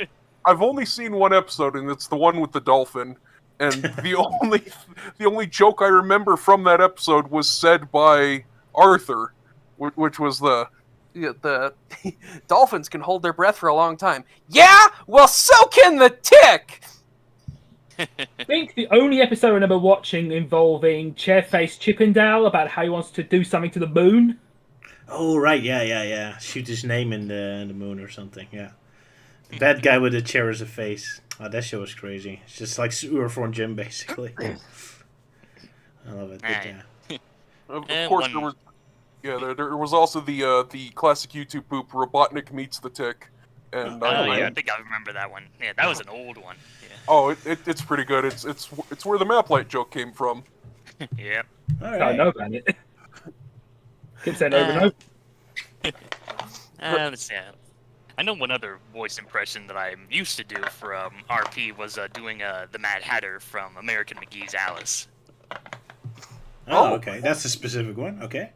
[SPEAKER 3] I've only seen one episode, and it's the one with the dolphin. And the only joke I remember from that episode was said by Arthur, which was the dolphins can hold their breath for a long time. Yeah, well, so can the tick.
[SPEAKER 5] I think the only episode I remember watching involving Chairface Chippendale about how he wants to do something to the moon.
[SPEAKER 1] Oh right, yeah. Shoot his name in the moon or something. Yeah. The bad guy with a chair as a face. Oh, that show was crazy. It's just like Sewer for Jim, basically. I love it. But, yeah.
[SPEAKER 3] Of course, there was also the classic YouTube poop Robotnik meets the tick, and
[SPEAKER 6] I think I remember that one. Yeah, that was an old one. Yeah.
[SPEAKER 3] Oh, it's pretty good. It's where the map light joke came from.
[SPEAKER 6] Yep.
[SPEAKER 1] All
[SPEAKER 5] I
[SPEAKER 1] right.
[SPEAKER 5] know about it. Keep saying over and over.
[SPEAKER 6] Let's see. I know one other voice impression that I'm used to do from RP was doing the Mad Hatter from American McGee's Alice.
[SPEAKER 1] Oh, okay. That's a specific one. Okay.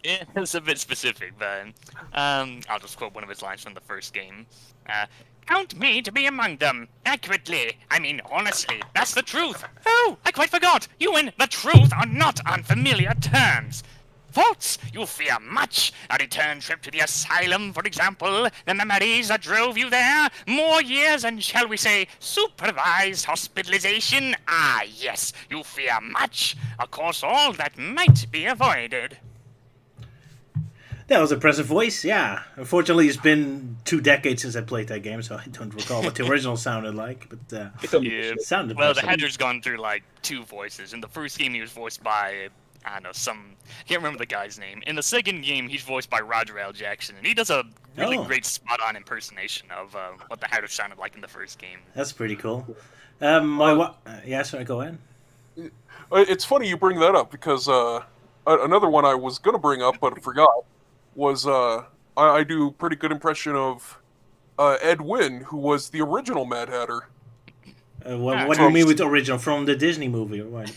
[SPEAKER 6] Yeah, it's a bit specific, but I'll just quote one of his lines from the first game. Count me to be among them. Accurately. I mean, honestly, that's the truth. Oh, I quite forgot. You and the truth are not on familiar terms. Thoughts? You fear much. A return trip to the asylum, for example. The memories that drove you there. More years and, shall we say, supervised hospitalization. Ah, yes, you fear much. Of course, all that might be avoided.
[SPEAKER 1] That was a impressive voice, yeah. Unfortunately, it's been 2 decades since I played that game, so I don't recall what the original sounded like, but
[SPEAKER 6] Yeah.
[SPEAKER 1] it sounded
[SPEAKER 6] Well, the
[SPEAKER 1] impressive.
[SPEAKER 6] Hatter's gone through like 2 voices. In the first game, he was voiced by, I don't know, I can't remember the guy's name. In the second game, he's voiced by Roger L. Jackson, and he does a really great spot-on impersonation of what the Hatter sounded like in the first game.
[SPEAKER 1] That's pretty cool. Yeah, sorry, go ahead.
[SPEAKER 3] It's funny you bring that up because another one I was gonna bring up but forgot was I do a pretty good impression of Ed Wynn, who was the original Mad Hatter.
[SPEAKER 1] What do you mean with the original? From the Disney movie, or what?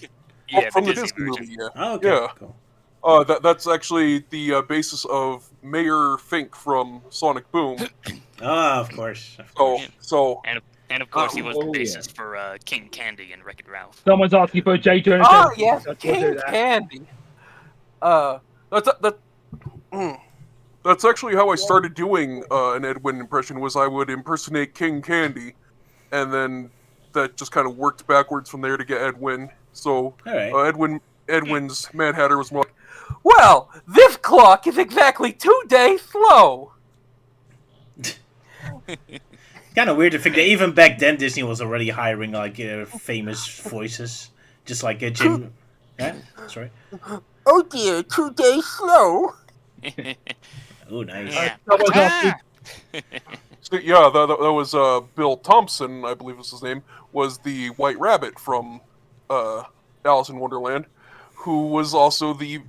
[SPEAKER 6] Yeah,
[SPEAKER 3] From the
[SPEAKER 6] Disney
[SPEAKER 3] Disney
[SPEAKER 6] version.
[SPEAKER 3] movie, yeah.
[SPEAKER 1] Oh, okay,
[SPEAKER 3] Yeah.
[SPEAKER 1] cool.
[SPEAKER 3] That's actually the basis of Mayor Fink from Sonic Boom.
[SPEAKER 1] Oh, of course.
[SPEAKER 3] So
[SPEAKER 6] And of course, he was the
[SPEAKER 5] Oh,
[SPEAKER 6] basis for King Candy and Wreck-It Ralph.
[SPEAKER 5] Someone's asking for Jay Jonathan.
[SPEAKER 7] Oh, yes,
[SPEAKER 5] We'll do
[SPEAKER 7] King
[SPEAKER 5] that.
[SPEAKER 7] Candy.
[SPEAKER 3] that's actually how I started doing an Ed Wynn impression. Was I would impersonate King Candy, and then that just kind of worked backwards from there to get Ed Wynn. So
[SPEAKER 1] All right.
[SPEAKER 3] Ed Wynn's Mad Hatter was more like,
[SPEAKER 7] Well, this clock is exactly 2 days slow.
[SPEAKER 1] Kind of weird to think that even back then Disney was already hiring like famous voices, just like Jim. Yeah, sorry.
[SPEAKER 7] Oh dear, 2 days slow.
[SPEAKER 1] Oh, nice.
[SPEAKER 6] Yeah.
[SPEAKER 5] Someone's asking,
[SPEAKER 3] so, yeah, that was Bill Thompson, I believe was his name, was the White Rabbit from Alice in Wonderland, who was also the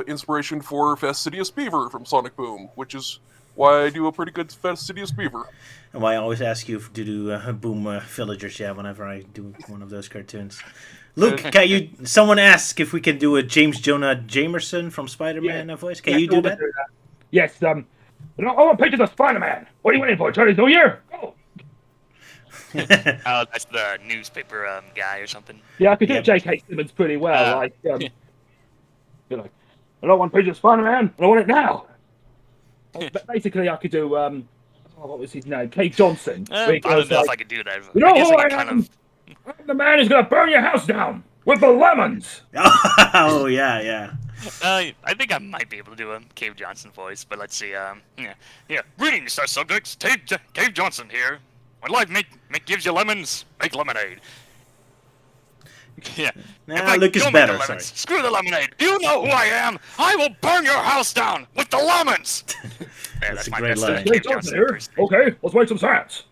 [SPEAKER 3] inspiration for Fastidious Beaver from Sonic Boom, which is why I do a pretty good Fastidious Beaver.
[SPEAKER 1] And why I always ask you to do Boom Villagers, yeah, whenever I do one of those cartoons. Luke, can you? Someone asked if we can do a James Jonah Jameson from Spider-Man voice. Can you do that?
[SPEAKER 5] Yes, I want pictures of Spider-Man. What are you waiting for? Chinese New Year? Oh.
[SPEAKER 6] Oh, that's the newspaper guy or something.
[SPEAKER 5] Yeah, I could do
[SPEAKER 1] Yeah.
[SPEAKER 5] J.K. Simmons pretty well. You're like, I don't want pictures of Spider-Man, and I want it now. But basically, I could do, what was his name? Kate Johnson.
[SPEAKER 6] I
[SPEAKER 5] where he
[SPEAKER 6] don't
[SPEAKER 5] goes
[SPEAKER 6] know if
[SPEAKER 5] like,
[SPEAKER 6] I could do that.
[SPEAKER 5] You know
[SPEAKER 6] I guess
[SPEAKER 5] who
[SPEAKER 6] I
[SPEAKER 5] I
[SPEAKER 6] could kind
[SPEAKER 5] am?
[SPEAKER 6] of.
[SPEAKER 5] I'm the man who's going to burn your house down with the lemons.
[SPEAKER 1] Oh yeah.
[SPEAKER 6] I think I might be able to do a Cave Johnson voice, but let's see. Yeah. Greetings, sir subjects. Cave Johnson here. When life gives you lemons, make lemonade. Yeah.
[SPEAKER 1] Nah,
[SPEAKER 6] If I
[SPEAKER 1] Luke is
[SPEAKER 6] don't make
[SPEAKER 1] better,
[SPEAKER 6] the
[SPEAKER 1] sorry.
[SPEAKER 6] lemons, screw the lemonade. You know who I am. I will burn your house down with the lemons. Yeah,
[SPEAKER 1] That's a
[SPEAKER 6] my
[SPEAKER 1] great
[SPEAKER 6] best
[SPEAKER 1] line.
[SPEAKER 6] Cave
[SPEAKER 5] Kate Johnson
[SPEAKER 6] Johnson
[SPEAKER 5] here.
[SPEAKER 6] impersonation.
[SPEAKER 5] Okay, let's wait some science.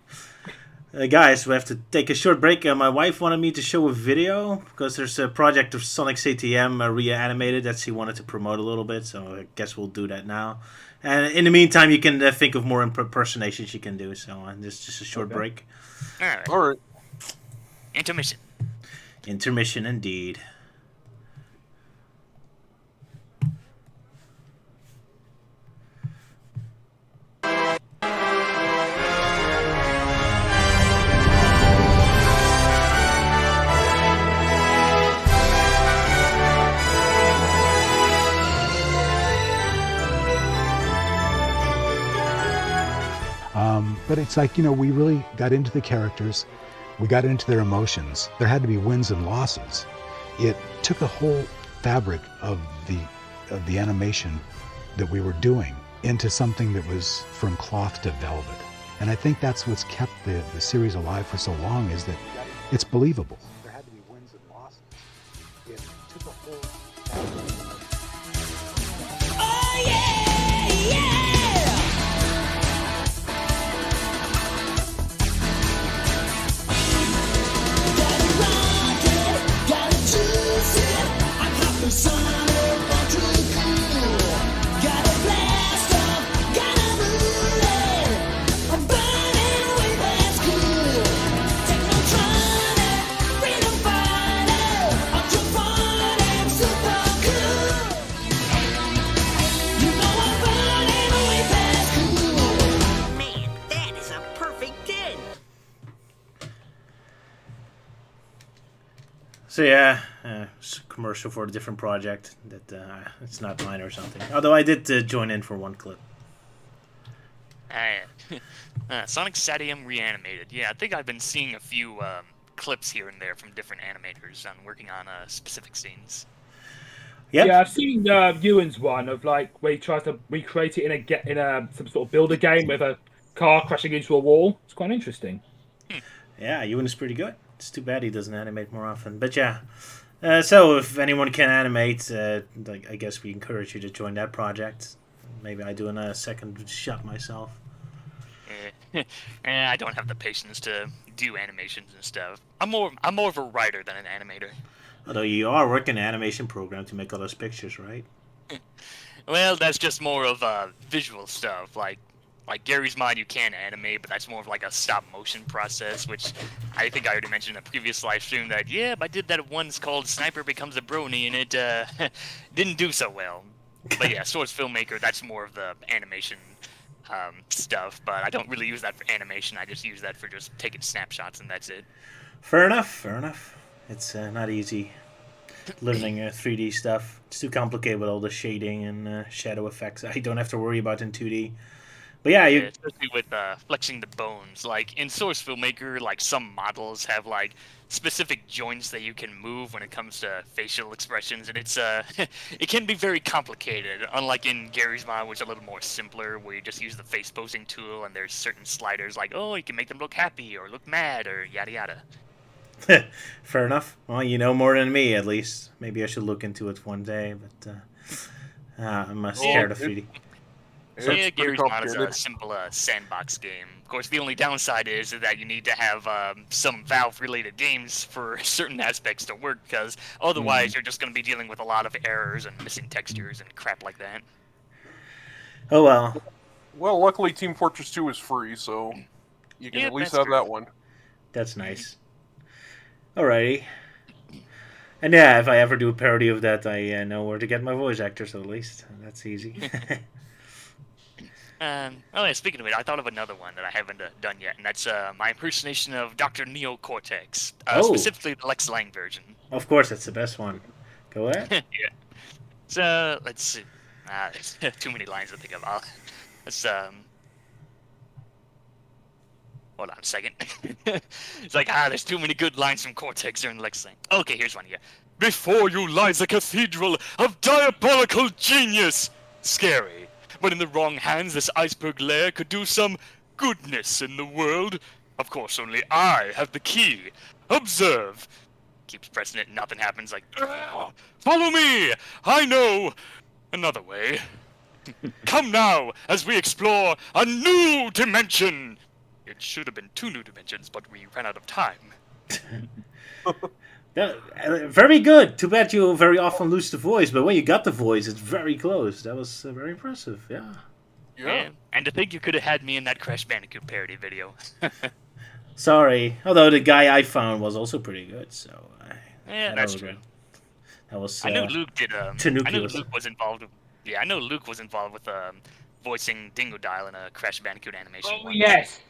[SPEAKER 1] Guys, we have to take a short break. My wife wanted me to show a video because there's a project of Sonic CTM reanimated that she wanted to promote a little bit, so I guess we'll do that now. And in the meantime, you can think of more impersonations you can do, so this is just a short break.
[SPEAKER 6] All right.
[SPEAKER 3] Alright.
[SPEAKER 6] Intermission.
[SPEAKER 1] Intermission indeed.
[SPEAKER 8] But it's like, we really got into the characters. We got into their emotions. There had to be wins and losses. It took the whole fabric of the animation that we were doing into something that was from cloth to velvet. And I think that's what's kept the series alive for so long, is that it's believable. There had to be wins and losses. It took the whole fabric of
[SPEAKER 9] Oh yeah, yeah. Gotta rock it, gotta juice it. I pop the sun up too cool. Gotta blast off, gotta move it. I'm burning way past cool. Take no trying, freedom fighter. I'm too fun and super cool. You know I'm burning way past cool. Man, that is a perfect 10.
[SPEAKER 1] So yeah, it's a commercial for a different project that it's not mine or something. Although I did join in for one clip.
[SPEAKER 6] Sonic Stadium Reanimated. Yeah, I think I've been seeing a few clips here and there from different animators on working on specific scenes.
[SPEAKER 1] Yep.
[SPEAKER 5] Yeah, I've seen Ewan's one of like where he tries to recreate it in a some sort of builder game with a car crashing into a wall. It's quite interesting.
[SPEAKER 1] Yeah, Ewan is pretty good. It's too bad he doesn't animate more often. But yeah, so if anyone can animate, I guess we encourage you to join that project. Maybe I do a second shot myself.
[SPEAKER 6] I don't have the patience to do animations and stuff. I'm more of a writer than an animator.
[SPEAKER 1] Although you are working an animation program to make all those pictures, right?
[SPEAKER 6] Well, that's just more of visual stuff. Like Gary's Mod, you can animate, but that's more of like a stop motion process, which I think I already mentioned in a previous live stream that, yeah, I did that once called Sniper Becomes a Brony, and it didn't do so well. But yeah, Source Filmmaker, that's more of the animation stuff, but I don't really use that for animation. I just use that for just taking snapshots, and that's it.
[SPEAKER 1] Fair enough, fair enough. It's not easy learning 3D stuff. It's too complicated with all the shading and shadow effects I don't have to worry about in 2D. But yeah,
[SPEAKER 6] Yeah, especially with flexing the bones. Like in Source Filmmaker, like some models have like specific joints that you can move when it comes to facial expressions, and it's it can be very complicated. Unlike in Gary's Mod, which is a little more simpler, where you just use the face posing tool, and there's certain sliders like, oh, you can make them look happy or look mad or yada yada.
[SPEAKER 1] fair enough. Well, you know more than me, at least. Maybe I should look into it one day, but I'm scared of 3D.
[SPEAKER 6] So yeah,
[SPEAKER 3] It's pretty
[SPEAKER 6] Gary's Mod is
[SPEAKER 3] complicated.
[SPEAKER 6] a simple sandbox game. Of course, the only downside is that you need to have some Valve-related games for certain aspects to work, because otherwise you're just going to be dealing with a lot of errors and missing textures and crap like that.
[SPEAKER 1] Oh well.
[SPEAKER 3] Well, luckily Team Fortress 2 is free, so you can
[SPEAKER 6] Yeah,
[SPEAKER 3] at least
[SPEAKER 6] that's
[SPEAKER 3] have
[SPEAKER 6] true.
[SPEAKER 3] that one.
[SPEAKER 1] That's nice. Alrighty. And yeah, if I ever do a parody of that, I know where to get my voice actors at least. That's easy.
[SPEAKER 6] Oh yeah, speaking of it, I thought of another one that I haven't done yet, and that's my impersonation of Dr. Neo Cortex,
[SPEAKER 1] Oh.
[SPEAKER 6] specifically the Lex Lang version.
[SPEAKER 1] Of course, that's the best one. Go ahead.
[SPEAKER 6] Yeah. So let's see. There's too many lines to think of. Let's hold on a second. It's like there's too many good lines from Cortex during Lex Lang. Okay, here's one here. Before you lies a cathedral of diabolical genius. Scary. But in the wrong hands, this iceberg lair could do some goodness in the world. Of course, only I have the key. Observe. Keeps pressing it, nothing happens. Like, "Ugh, follow me. I know another way. Come now, as we explore a new dimension. It should have been 2 new dimensions, but we ran out of time.
[SPEAKER 1] Very good. Too bad you very often lose the voice, but when you got the voice, it's very close. That was very impressive. Yeah.
[SPEAKER 3] Yeah.
[SPEAKER 6] And to think you could have had me in that Crash Bandicoot parody video.
[SPEAKER 1] Sorry. Although the guy I found was also pretty good, so
[SPEAKER 6] Yeah,
[SPEAKER 1] I
[SPEAKER 6] that's
[SPEAKER 1] don't
[SPEAKER 6] true.
[SPEAKER 1] regret. That was.
[SPEAKER 6] I know Luke did. I know
[SPEAKER 1] Tanuki
[SPEAKER 6] Luke was involved. Yeah, I know Luke was involved with voicing Dingo Dial in a Crash Bandicoot animation.
[SPEAKER 5] Oh
[SPEAKER 6] once.
[SPEAKER 5] yes,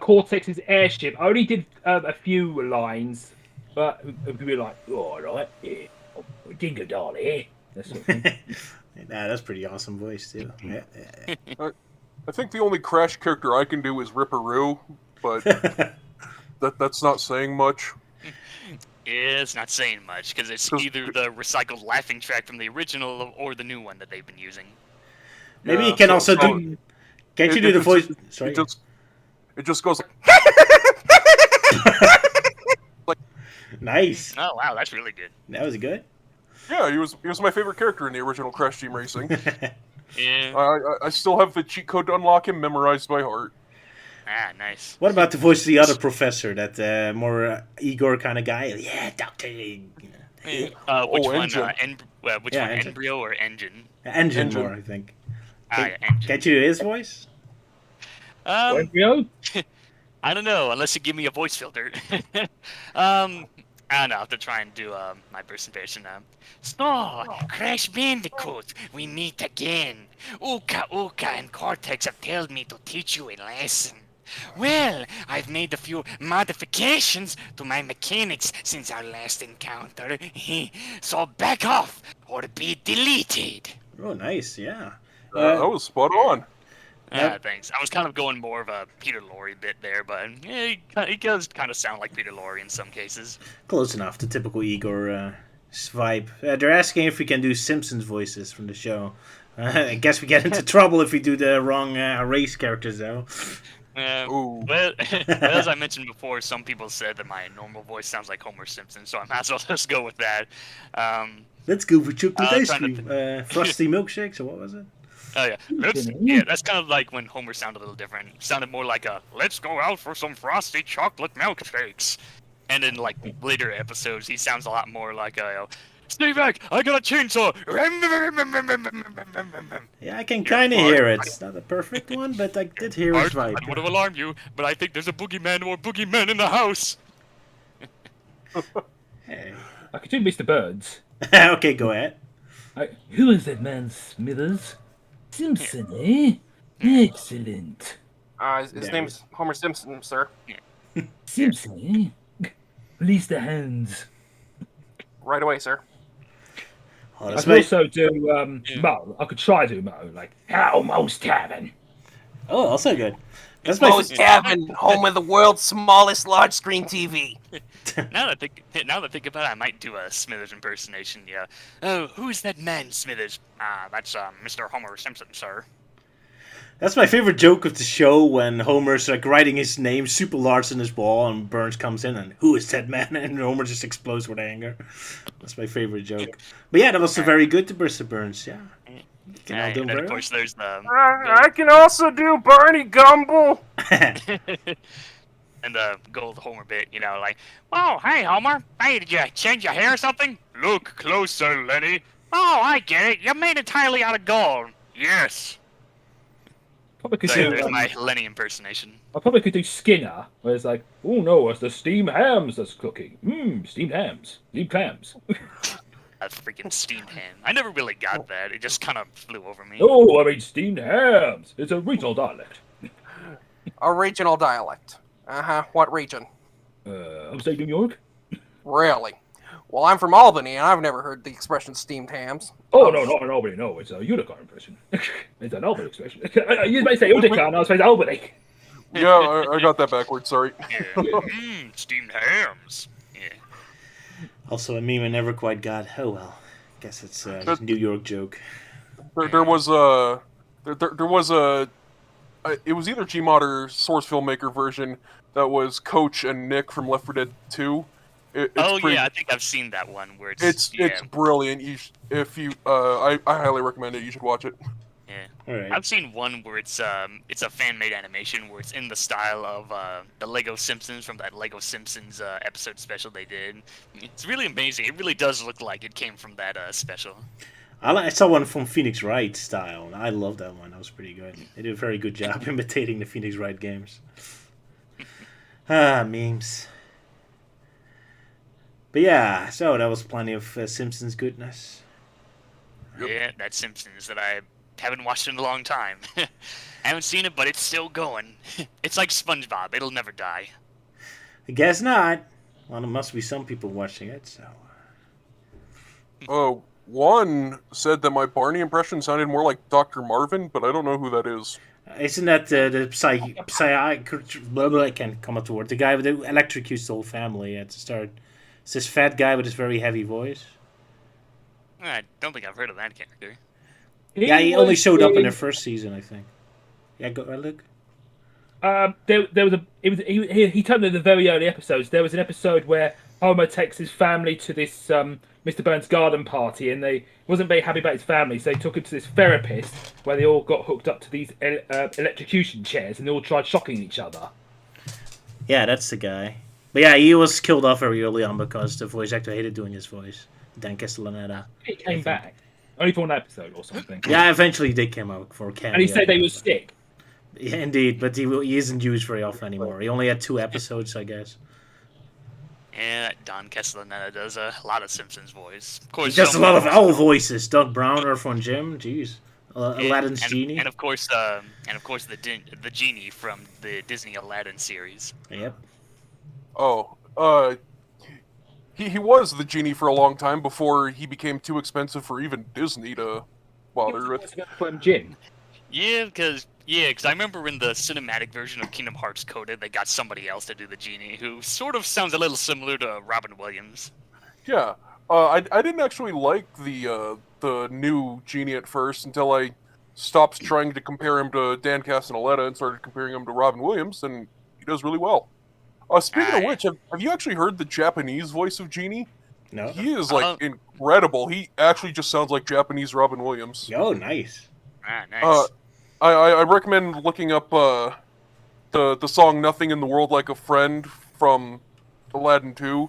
[SPEAKER 5] Cortex's airship. I only did a few lines, but we were like, oh, all right, yeah, Dingo Dial here. That sort of thing.
[SPEAKER 1] Nah, that's pretty awesome voice too. Yeah.
[SPEAKER 3] I think the only Crash character I can do is Ripperoo, but that's not saying much.
[SPEAKER 6] Yeah, it's not saying much because it's
[SPEAKER 3] 'Cause-
[SPEAKER 6] either the recycled laughing track from the original or the new one that they've been using.
[SPEAKER 1] Maybe
[SPEAKER 3] Yeah,
[SPEAKER 1] you can
[SPEAKER 3] so-
[SPEAKER 1] also
[SPEAKER 3] so
[SPEAKER 1] do. Can't you do the voice? Sorry.
[SPEAKER 3] It just goes.
[SPEAKER 1] Nice.
[SPEAKER 6] Oh wow, that's really good.
[SPEAKER 1] That was good.
[SPEAKER 3] Yeah, he was my favorite character in the original Crash Team Racing.
[SPEAKER 6] Yeah.
[SPEAKER 3] I still have the cheat code to unlock him memorized by heart.
[SPEAKER 6] Ah, nice.
[SPEAKER 1] What about the voice of the other professor, that more Igor kind of guy? Yeah, Doctor.
[SPEAKER 6] Which
[SPEAKER 3] Oh,
[SPEAKER 6] one?
[SPEAKER 3] Engine.
[SPEAKER 6] Which
[SPEAKER 1] Yeah,
[SPEAKER 6] one?
[SPEAKER 1] Engine.
[SPEAKER 6] Embryo or Engine?
[SPEAKER 1] Engine
[SPEAKER 3] Engine.
[SPEAKER 1] more, I think.
[SPEAKER 6] Ah, yeah, Engine.
[SPEAKER 1] Can't you do his voice?
[SPEAKER 5] Embryo?
[SPEAKER 6] I don't know, unless you give me a voice filter. I don't know, I have to try and do my presentation now. So, Crash Bandicoot, we meet again. Uka Uka and Cortex have told me to teach you a lesson. Well, I've made a few modifications to my mechanics since our last encounter. So back off or be deleted.
[SPEAKER 1] Oh, nice. Yeah.
[SPEAKER 3] That was spot on.
[SPEAKER 6] Ah, thanks. I was kind of going more of a Peter Lorre bit there, but yeah, he does kind of sound like Peter Lorre in some cases.
[SPEAKER 1] Close enough. The typical Igor vibe. They're asking if we can do Simpsons voices from the show. I guess we get into trouble if we do the wrong race characters, though.
[SPEAKER 3] Ooh.
[SPEAKER 6] Well, as I mentioned before, some people said that my normal voice sounds like Homer Simpson, so I might as well just go with that.
[SPEAKER 1] Let's go for chocolate ice
[SPEAKER 6] trying
[SPEAKER 1] cream.
[SPEAKER 6] to
[SPEAKER 1] Frosty milkshakes, or what was it?
[SPEAKER 6] Oh yeah, that's kind of like when Homer sounded a little different. It sounded more like a "Let's go out for some frosty chocolate milkshakes," and in like later episodes, he sounds a lot more like a "Stay back! I got a chainsaw!"
[SPEAKER 1] Yeah, I can kind of hear it. It's not a perfect one, but I did hear his
[SPEAKER 6] I don't
[SPEAKER 1] vibe.
[SPEAKER 6] want to alarm you, but I think there's a boogeyman or boogeymen in the house.
[SPEAKER 1] Hey.
[SPEAKER 5] I could do Mr. Burns.
[SPEAKER 1] Okay, go ahead.
[SPEAKER 5] Who is that man, Smithers? Simpson, eh? Excellent.
[SPEAKER 7] His name's Homer Simpson, sir.
[SPEAKER 5] Simpson, eh? Release the hands.
[SPEAKER 7] Right away, sir.
[SPEAKER 1] Oh,
[SPEAKER 5] I
[SPEAKER 1] that's
[SPEAKER 5] could
[SPEAKER 1] my...
[SPEAKER 5] also do Mo. I could try to do Mo, like Mo's Tavern.
[SPEAKER 1] Oh, also good. That's my...
[SPEAKER 7] Moe's Tavern, home of the world's smallest large screen TV.
[SPEAKER 6] Now that I think about it, I might do a Smithers impersonation. Yeah. Oh, who's that man, Smithers? Ah, that's Mr. Homer Simpson, sir.
[SPEAKER 1] That's my favorite joke of the show, when Homer's like writing his name super large on his wall, and Burns comes in and "Who is that man?" and Homer just explodes with anger. That's my favorite joke. But yeah, that was very good to Mr. Burns. Yeah, you can all do
[SPEAKER 6] And
[SPEAKER 1] very
[SPEAKER 6] of course, there's the
[SPEAKER 7] I can also do Barney Gumble.
[SPEAKER 1] well.
[SPEAKER 6] and the gold Homer bit. You know, like, oh, hey, Homer. Hey, did you change your hair or something? Look closer, Lenny. Oh, I get it. You're made entirely out of gold. Yes.
[SPEAKER 5] Probably could
[SPEAKER 6] So
[SPEAKER 5] do.
[SPEAKER 6] there's my Lenny impersonation.
[SPEAKER 5] I probably could do Skinner, where it's like, oh no, it's the steamed hams that's cooking. Steamed hams, steamed clams.
[SPEAKER 6] A freaking steamed ham. I never really got that. It just kind of flew over me.
[SPEAKER 5] Oh, I mean steamed hams. It's a regional dialect.
[SPEAKER 7] A regional dialect. What region?
[SPEAKER 5] Upstate New York.
[SPEAKER 7] Really? Well, I'm from Albany, and I've never heard the expression steamed hams.
[SPEAKER 5] Oh no, not an Albany. No, it's a unicorn impression. It's an Albany expression. You might say unicorn, I was saying Albany.
[SPEAKER 3] Yeah, I got that backwards. Sorry.
[SPEAKER 6] Yeah. Steamed hams. Yeah.
[SPEAKER 1] Also, a meme I never quite got. Oh well, guess it's a New York joke.
[SPEAKER 3] There was a it was either Gmod or Source Filmmaker version that was Coach and Nick from Left 4 Dead 2.
[SPEAKER 6] Yeah, I think I've seen that one where it's
[SPEAKER 3] It's brilliant. I highly recommend it. You should watch it.
[SPEAKER 6] Yeah.
[SPEAKER 1] All right.
[SPEAKER 6] I've seen one where it's a fan-made animation where it's in the style of the Lego Simpsons from that Lego Simpsons episode special they did. It's really amazing. It really does look like it came from that special.
[SPEAKER 1] I saw one from Phoenix Wright style, and I love that one. That was pretty good. They did a very good job imitating the Phoenix Wright games. Memes. But yeah, so that was plenty of Simpsons goodness.
[SPEAKER 3] Yep.
[SPEAKER 6] Yeah, that Simpsons that I haven't watched in a long time. I haven't seen it, but it's still going. It's like SpongeBob. It'll never die.
[SPEAKER 1] I guess not. Well, there must be some people watching it, so...
[SPEAKER 3] One said that my Barney impression sounded more like Dr. Marvin, but I don't know who that is.
[SPEAKER 1] Isn't that the blah, blah, I can't come up to word. The guy with the electrocutes the whole family at the start. It's this fat guy with this very heavy voice.
[SPEAKER 6] I don't think I've heard of that character.
[SPEAKER 1] Yeah, he only
[SPEAKER 5] was
[SPEAKER 1] showed up in
[SPEAKER 5] in-
[SPEAKER 1] the first season, I think. Yeah, go look.
[SPEAKER 5] There was a he told me in the very early episodes there was an episode where Homer takes his family to this Mr. Burns' garden party, and they wasn't very happy about his family, so they took him to this therapist where they all got hooked up to these electrocution chairs, and they all tried shocking each other.
[SPEAKER 1] Yeah, that's the guy. But yeah, he was killed off very early on because the voice actor hated doing his voice. Dan Castellaneta.
[SPEAKER 5] He came back only for one episode or something.
[SPEAKER 1] Yeah, eventually they came out for a cameo.
[SPEAKER 5] And he said they was sick.
[SPEAKER 1] Yeah, indeed, but he isn't used very often anymore. He only had 2 episodes, I guess.
[SPEAKER 6] Yeah, Don Castellaneta does a lot of Simpsons voice. Of course,
[SPEAKER 1] He does a
[SPEAKER 6] some
[SPEAKER 1] lot of
[SPEAKER 6] voice-
[SPEAKER 1] owl voices. Doug Brown or from Jim. Jeez. Aladdin's genie.
[SPEAKER 6] and of course the genie from the Disney Aladdin series.
[SPEAKER 1] Yep.
[SPEAKER 3] Oh, he was the genie for a long time before he became too expensive for even Disney to bother with.
[SPEAKER 5] From Jim.
[SPEAKER 6] Yeah, because I remember in the cinematic version of Kingdom Hearts Coded, they got somebody else to do the genie who sort of sounds a little similar to Robin Williams.
[SPEAKER 3] Yeah, I didn't actually like the new genie at first until I stopped trying to compare him to Dan Castellaneta and started comparing him to Robin Williams, and he does really well. Speaking of
[SPEAKER 6] yeah.
[SPEAKER 3] which, have you actually heard the Japanese voice of Genie?
[SPEAKER 1] No.
[SPEAKER 3] He is incredible. He actually just sounds like Japanese Robin Williams.
[SPEAKER 1] Oh, nice.
[SPEAKER 6] Ah, nice.
[SPEAKER 3] I recommend looking up the song "Nothing in the World Like a Friend" from Aladdin 2.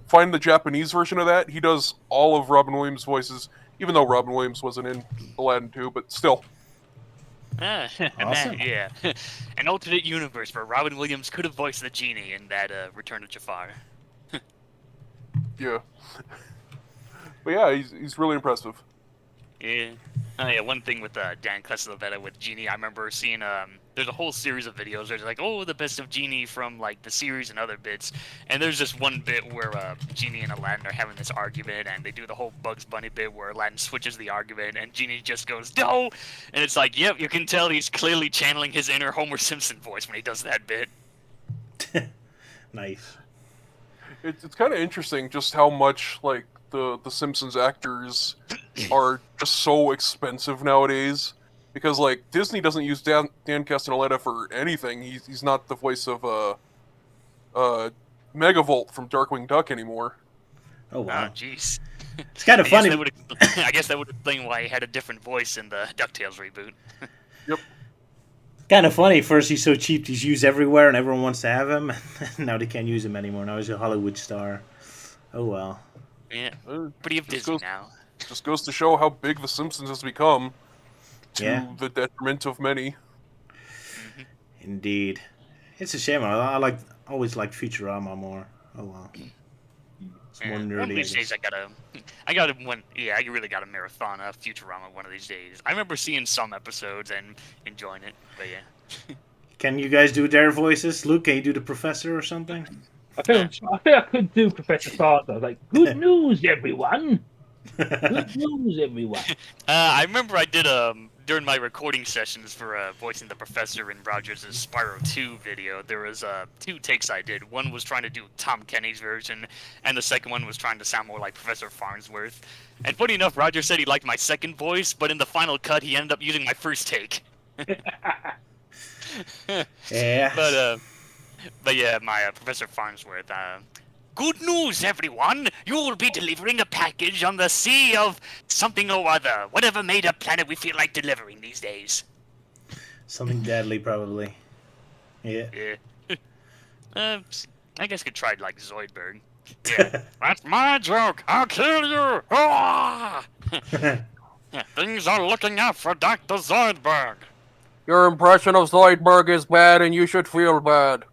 [SPEAKER 3] Find the Japanese version of that. He does all of Robin Williams' voices, even though Robin Williams wasn't in Aladdin 2, but still.
[SPEAKER 1] Awesome.
[SPEAKER 6] Yeah. An alternate universe where Robin Williams could have voiced the genie in that Return of Jafar.
[SPEAKER 3] Yeah. But yeah, he's really impressive.
[SPEAKER 6] Yeah. Oh yeah, one thing with Dan Castellaneta with Genie, I remember seeing there's a whole series of videos. There's like, oh, the best of Genie from like the series and other bits. And there's this one bit where Genie and Aladdin are having this argument, and they do the whole Bugs Bunny bit where Aladdin switches the argument, and Genie just goes, no! And it's like, yep, you can tell he's clearly channeling his inner Homer Simpson voice when he does that bit.
[SPEAKER 1] Nice.
[SPEAKER 3] It's kind of interesting just how much like the Simpsons actors are just so expensive nowadays, because like Disney doesn't use Dan Castellaneta for anything. He's not the voice of Megavolt from Darkwing Duck anymore.
[SPEAKER 1] Oh, wow.
[SPEAKER 6] Oh, jeez.
[SPEAKER 1] It's kind of funny.
[SPEAKER 6] I guess that would explain why he had a different voice in the DuckTales reboot.
[SPEAKER 3] Yep.
[SPEAKER 1] Kind of funny. First, he's so cheap, he's used everywhere, and everyone wants to have him. Now they can't use him anymore. Now he's a Hollywood star. Oh, well.
[SPEAKER 6] Yeah,
[SPEAKER 3] Uh,
[SPEAKER 6] but you have
[SPEAKER 3] just
[SPEAKER 6] Disney
[SPEAKER 3] goes-
[SPEAKER 6] now.
[SPEAKER 3] Just goes to show how big the Simpsons has become, to
[SPEAKER 1] Yeah.
[SPEAKER 3] the detriment of many.
[SPEAKER 1] Indeed. It's a shame. Always liked Futurama more. Oh, well. It's more
[SPEAKER 6] One of
[SPEAKER 1] nerdy, I
[SPEAKER 6] these days,
[SPEAKER 1] guess.
[SPEAKER 6] I really gotta marathon Futurama one of these days. I remember seeing some episodes and enjoying it, but yeah.
[SPEAKER 1] Can you guys do their voices? Luke, can you do the professor or something?
[SPEAKER 5] I think I could do Professor Father. Like, good news, everyone. Good news, everyone.
[SPEAKER 6] I remember I did during my recording sessions for voicing the professor in Rogers' Spyro 2 video. There was 2 takes I did. One was trying to do Tom Kenny's version, and the second one was trying to sound more like Professor Farnsworth. And funny enough, Roger said he liked my second voice, but in the final cut, he ended up using my first take.
[SPEAKER 1] Yeah.
[SPEAKER 6] But yeah, my Professor Farnsworth. Good news, everyone! You will be delivering a package on the sea of something or other, whatever made up planet we feel like delivering these days.
[SPEAKER 1] Something deadly, probably. Yeah.
[SPEAKER 6] Yeah. I guess I could try like Zoidberg. Yeah. That's my joke. I'll kill you. Ah! Things are looking up for Dr. Zoidberg.
[SPEAKER 7] Your impression of Zoidberg is bad and you should feel bad.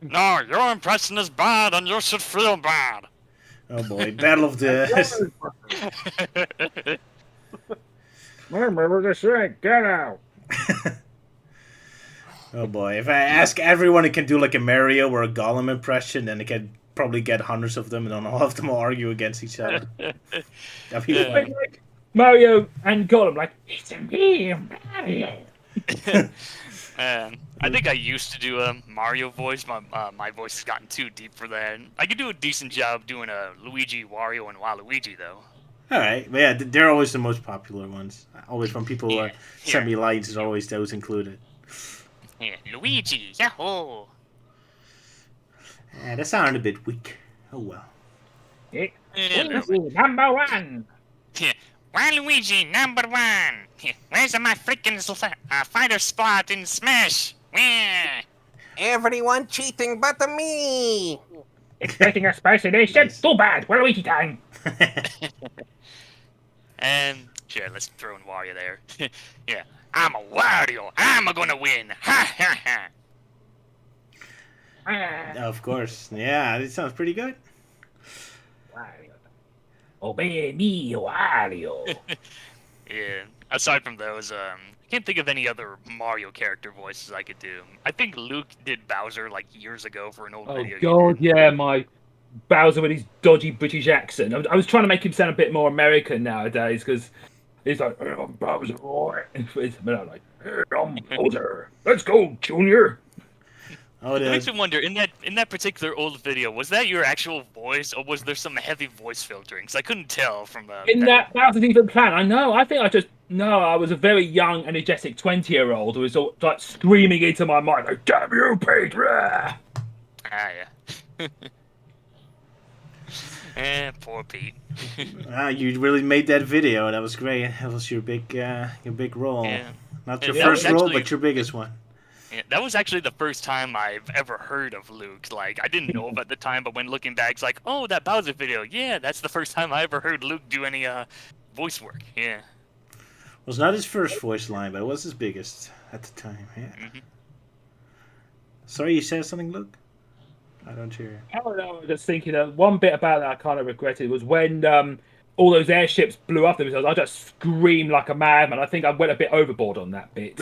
[SPEAKER 6] No, your impression is bad and you should feel bad.
[SPEAKER 1] Oh boy, Battle of the...
[SPEAKER 5] Remember to say, get out.
[SPEAKER 1] Oh boy, if I ask everyone who can do like a Mario or a Gollum impression, then I could probably get hundreds of them, and then all of them will argue against each other. That'd be funny.
[SPEAKER 5] Like Mario and Gollum, like, it's a me, Mario.
[SPEAKER 6] I think I used to do a Mario voice. My voice has gotten too deep for that. I could do a decent job doing a Luigi, Wario, and Waluigi though.
[SPEAKER 1] All right, but yeah, they're always the most popular ones. Always when people
[SPEAKER 6] Yeah,
[SPEAKER 1] send me
[SPEAKER 6] here.
[SPEAKER 1] lines, it's always those included.
[SPEAKER 6] Yeah, Luigi, yahoo!
[SPEAKER 1] Yeah, that sounded a bit weak. Oh well.
[SPEAKER 6] Yeah, a little bit.
[SPEAKER 5] Number one.
[SPEAKER 6] Yeah. Waluigi, number one. Yeah. Where's my freaking fighter spot in Smash? Yeah.
[SPEAKER 7] Everyone cheating but me.
[SPEAKER 5] Expecting a spicy nation? Too bad. Waluigi time.
[SPEAKER 6] And sure, let's throw in Wario there. Yeah. I'm a Wario. I'm gonna win. Ha ha ha.
[SPEAKER 1] Of course. Yeah, it sounds pretty good.
[SPEAKER 5] Wario. Obey me, Wario.
[SPEAKER 6] Yeah. Aside from those, I can't think of any other Mario character voices I could do. I think Luke did Bowser like years ago for an old
[SPEAKER 5] Oh
[SPEAKER 6] video. he
[SPEAKER 5] God,
[SPEAKER 6] did.
[SPEAKER 5] yeah, my Bowser with his dodgy British accent. I was trying to make him sound a bit more American nowadays because he's like, "Hey, I'm Bowser, boy." But I'm like, "Hey, I'm Bowser. Let's go, Junior."
[SPEAKER 1] Oh,
[SPEAKER 6] It makes
[SPEAKER 1] the,
[SPEAKER 6] me wonder, in that particular old video, was that your actual voice, or was there some heavy voice filtering? Because I couldn't tell from the...
[SPEAKER 5] In that Bowser's even plan, I know. I think I was a very young, energetic 20-year-old who was all, like screaming into my mind, like, "Damn you, Peter!"
[SPEAKER 6] Ah, yeah. Poor Pete.
[SPEAKER 1] you really made that video. That was great. That was your big role.
[SPEAKER 6] Yeah.
[SPEAKER 1] Not your
[SPEAKER 6] Yeah, that was
[SPEAKER 1] first role,
[SPEAKER 6] actually-
[SPEAKER 1] but your biggest one.
[SPEAKER 6] Yeah, that was actually the first time I've ever heard of Luke. Like, I didn't know him at the time, but when looking back, it's like, oh, that Bowser video. Yeah, that's the first time I ever heard Luke do any voice work. Yeah.
[SPEAKER 1] It was not his first voice line, but it was his biggest at the time. Yeah.
[SPEAKER 6] Mm-hmm.
[SPEAKER 1] Sorry, you said something, Luke? I don't hear.
[SPEAKER 5] I don't know. I was just thinking one bit about that I kind of regretted was when all those airships blew up themselves. I just screamed like a madman. I think I went a bit overboard on that bit.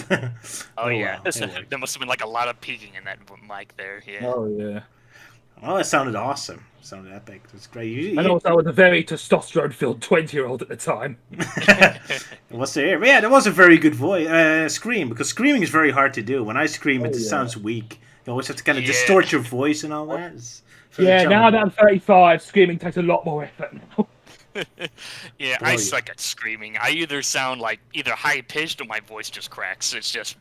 [SPEAKER 6] Oh, yeah.
[SPEAKER 1] Wow, it worked.
[SPEAKER 6] There must have been like a lot of peaking in that mic there. Yeah.
[SPEAKER 5] Oh yeah.
[SPEAKER 1] Oh, it sounded awesome. It sounded epic. It was great.
[SPEAKER 5] And also, I was a very testosterone-filled 20-year-old at the time.
[SPEAKER 1] What's there? But yeah, that was a very good voice scream, because screaming is very hard to do. When I scream, it
[SPEAKER 5] yeah.
[SPEAKER 1] sounds weak. You always have to kind of
[SPEAKER 6] Yeah.
[SPEAKER 1] distort your voice and all that. It's very
[SPEAKER 5] Yeah, now that
[SPEAKER 1] challenging.
[SPEAKER 5] I'm 35, screaming takes a lot more effort now.
[SPEAKER 6] Yeah,
[SPEAKER 1] Oh,
[SPEAKER 6] I
[SPEAKER 1] yeah.
[SPEAKER 6] suck at screaming. I either sound like either high-pitched or my voice just cracks. It's just,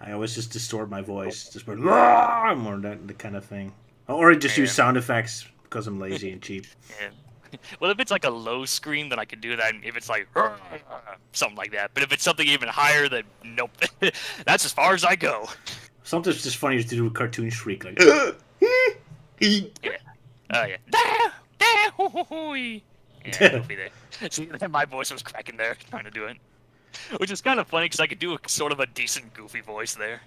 [SPEAKER 1] I always just distort my voice, just more that the kind of thing, or I just use
[SPEAKER 6] Yeah.
[SPEAKER 1] sound effects because I'm lazy and cheap.
[SPEAKER 6] Yeah. Well, if it's like a low scream, then I can do that. If it's like something like that, but if it's something even higher, then nope. That's as far as I go.
[SPEAKER 1] Sometimes it's just funny to do a cartoon shriek like.
[SPEAKER 6] Yeah. Oh yeah. Yeah, goofy there. See, my voice was cracking there trying to do it, which is kind of funny because I could do a sort of a decent goofy voice there.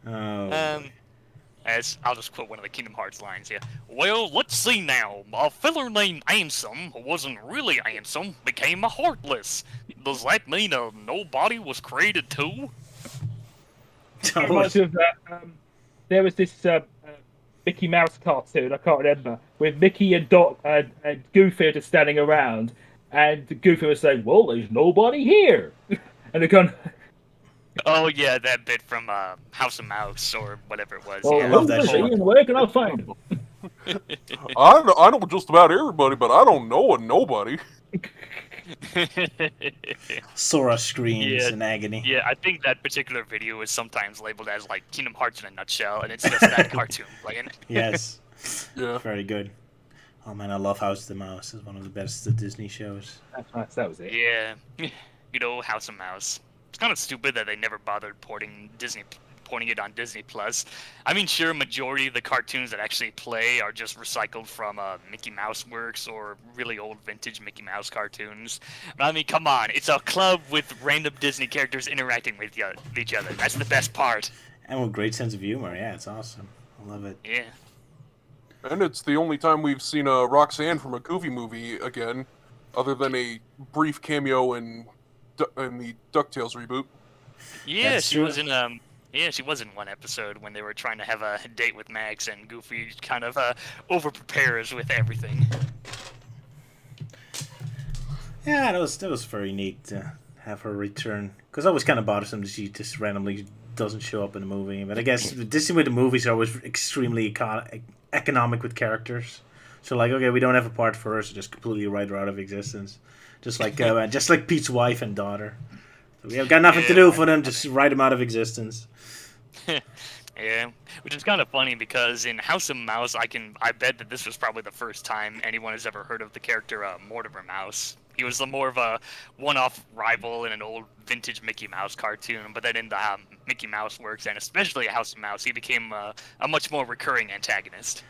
[SPEAKER 1] Oh.
[SPEAKER 6] As I'll just quote one of the Kingdom Hearts lines here. Well, let's see now. A fella named Ansem, who wasn't really handsome, became a heartless. Does that mean a nobody was created too?
[SPEAKER 5] Reminds me of that. There was this Mickey Mouse cartoon, I can't remember, with Mickey and Dot and Goofy are just standing around, and Goofy was saying, "Well, there's nobody here," and they're going,
[SPEAKER 6] Oh yeah, that bit from House of Mouse or whatever it was.
[SPEAKER 5] "Oh,
[SPEAKER 6] Yeah.
[SPEAKER 1] love that
[SPEAKER 5] look,
[SPEAKER 1] show.
[SPEAKER 5] and where can I find him?"
[SPEAKER 3] I know just about everybody, but I don't know a nobody.
[SPEAKER 1] Sora screams
[SPEAKER 6] Yeah.
[SPEAKER 1] in agony.
[SPEAKER 6] Yeah, I think that particular video is sometimes labeled as like Kingdom Hearts in a nutshell, and it's just that cartoon playing.
[SPEAKER 1] Yes.
[SPEAKER 3] Yeah.
[SPEAKER 1] Very good. Oh man, I love House of the Mouse. It's one of the best Disney shows.
[SPEAKER 5] That's nice. That was it.
[SPEAKER 6] Yeah, good old House of Mouse. It's kind of stupid that they never bothered porting it on Disney Plus. I mean, sure, majority of the cartoons that actually play are just recycled from Mickey Mouse Works or really old vintage Mickey Mouse cartoons. But I mean, come on, it's a club with random Disney characters interacting with each other. That's the best part.
[SPEAKER 1] And with great sense of humor. Yeah, it's awesome. I love it.
[SPEAKER 6] Yeah.
[SPEAKER 3] And it's the only time we've seen Roxanne from a Goofy movie again, other than a brief cameo in the DuckTales reboot.
[SPEAKER 6] Yeah,
[SPEAKER 1] That's
[SPEAKER 6] she
[SPEAKER 1] true.
[SPEAKER 6] was in she was in one episode when they were trying to have a date with Max, and Goofy kind of over prepares with everything.
[SPEAKER 1] Yeah, that was very neat. have her return, because that was kind of bothersome that she just randomly doesn't show up in the movie. But I guess Disney with the movies are always extremely economic with characters. So like, okay, we don't have a part for her, so just completely write her out of existence, just like Pete's wife and daughter. So we have got nothing to do for them, just write them out of existence.
[SPEAKER 6] Yeah, which is kind of funny because in House of Mouse, I bet that this was probably the first time anyone has ever heard of the character Mortimer Mouse. He was more of a one-off rival in an old vintage Mickey Mouse cartoon, but then in the Mickey Mouse works, and especially House of Mouse, he became a much more recurring antagonist.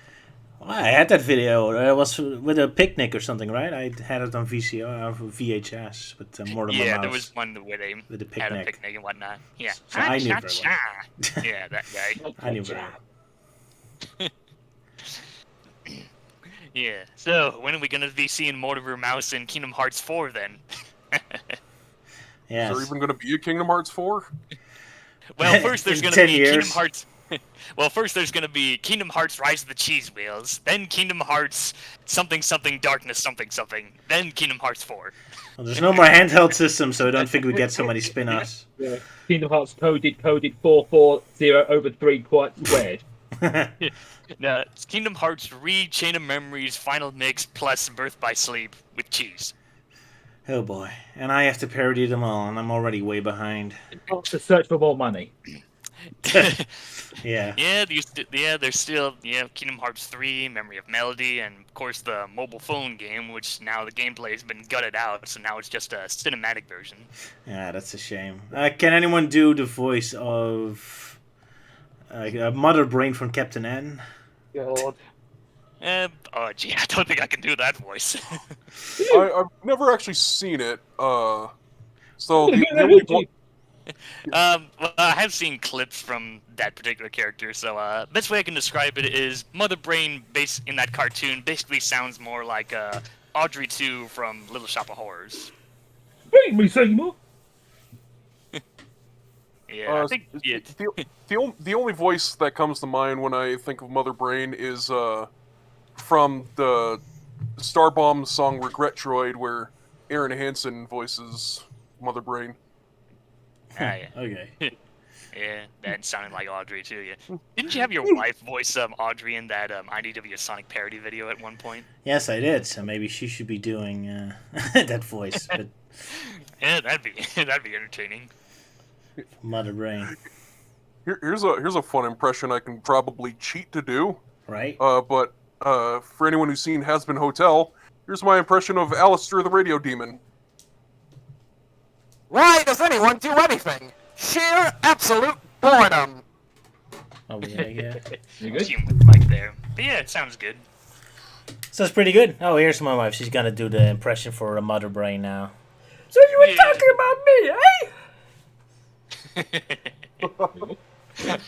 [SPEAKER 1] Well, I had that video. It was with a picnic or something, right? I had it on VHS, but Mortimer
[SPEAKER 6] Yeah,
[SPEAKER 1] Mouse.
[SPEAKER 6] there was one where they
[SPEAKER 1] with a
[SPEAKER 6] had a
[SPEAKER 1] picnic.
[SPEAKER 6] picnic and whatnot. Yeah.
[SPEAKER 1] So I knew very well.
[SPEAKER 6] Yeah, that guy.
[SPEAKER 1] I knew very well.
[SPEAKER 6] Yeah. So when are we gonna be seeing Mortimer Mouse in Kingdom Hearts 4 then?
[SPEAKER 1] Yes.
[SPEAKER 3] Is there even going to be a Kingdom Hearts 4?
[SPEAKER 6] Well, first there's
[SPEAKER 1] In
[SPEAKER 6] gonna
[SPEAKER 1] 10
[SPEAKER 6] be
[SPEAKER 1] years.
[SPEAKER 6] Kingdom Hearts. Well, first there's gonna be Kingdom Hearts Rise of the Cheese Wheels, then Kingdom Hearts something something Darkness something something, then Kingdom Hearts 4.
[SPEAKER 1] Well, there's no more handheld systems, so I don't think we get so many spin-offs.
[SPEAKER 5] Yeah. Kingdom Hearts coded 440 over 3 quite squared.
[SPEAKER 6] No, it's Kingdom Hearts Chain of Memories Final Mix plus Birth by Sleep with cheese.
[SPEAKER 1] Oh boy, and I have to parody them all, and I'm already way behind.
[SPEAKER 5] To search for more money.
[SPEAKER 1] Yeah.
[SPEAKER 6] There's still Kingdom Hearts 3, Memory of Melody, and of course the mobile phone game, which now the gameplay has been gutted out, so now it's just a cinematic version.
[SPEAKER 1] Yeah, that's a shame. Can anyone do the voice of Mother Brain from Captain N?
[SPEAKER 5] God.
[SPEAKER 6] Gee, I don't think I can do that voice.
[SPEAKER 3] I've never actually seen it. So the only one,
[SPEAKER 6] Well, I have seen clips from that particular character, so best way I can describe it is Mother Brain, in that cartoon, basically sounds more like Audrey 2 from Little Shop of Horrors.
[SPEAKER 5] Feed me, Seymour.
[SPEAKER 6] Yeah, I think
[SPEAKER 3] the only voice that comes to mind when I think of Mother Brain is from the Starbomb song "Regret Droid," where Aaron Hansen voices Mother Brain.
[SPEAKER 6] Yeah.
[SPEAKER 1] Okay.
[SPEAKER 6] Yeah, that sounded like Audrey too. Yeah, didn't you have your wife voice Audrey in that IDW Sonic parody video at one point?
[SPEAKER 1] Yes, I did. So maybe she should be doing that voice, but
[SPEAKER 6] Yeah, that'd be entertaining.
[SPEAKER 1] Mother Brain,
[SPEAKER 3] Here's a fun impression I can probably cheat to do.
[SPEAKER 1] right?
[SPEAKER 3] But for anyone who's seen Has Been Hotel, here's my impression of Alistair the Radio Demon.
[SPEAKER 7] Why does anyone do anything? Sheer absolute boredom.
[SPEAKER 1] Oh yeah.
[SPEAKER 5] You good?
[SPEAKER 6] Team with Mike there, but yeah, it sounds good.
[SPEAKER 1] So it's pretty good. Oh, here's my wife. She's gonna do the impression for a Mother Brain now.
[SPEAKER 9] So you were talking about me, eh?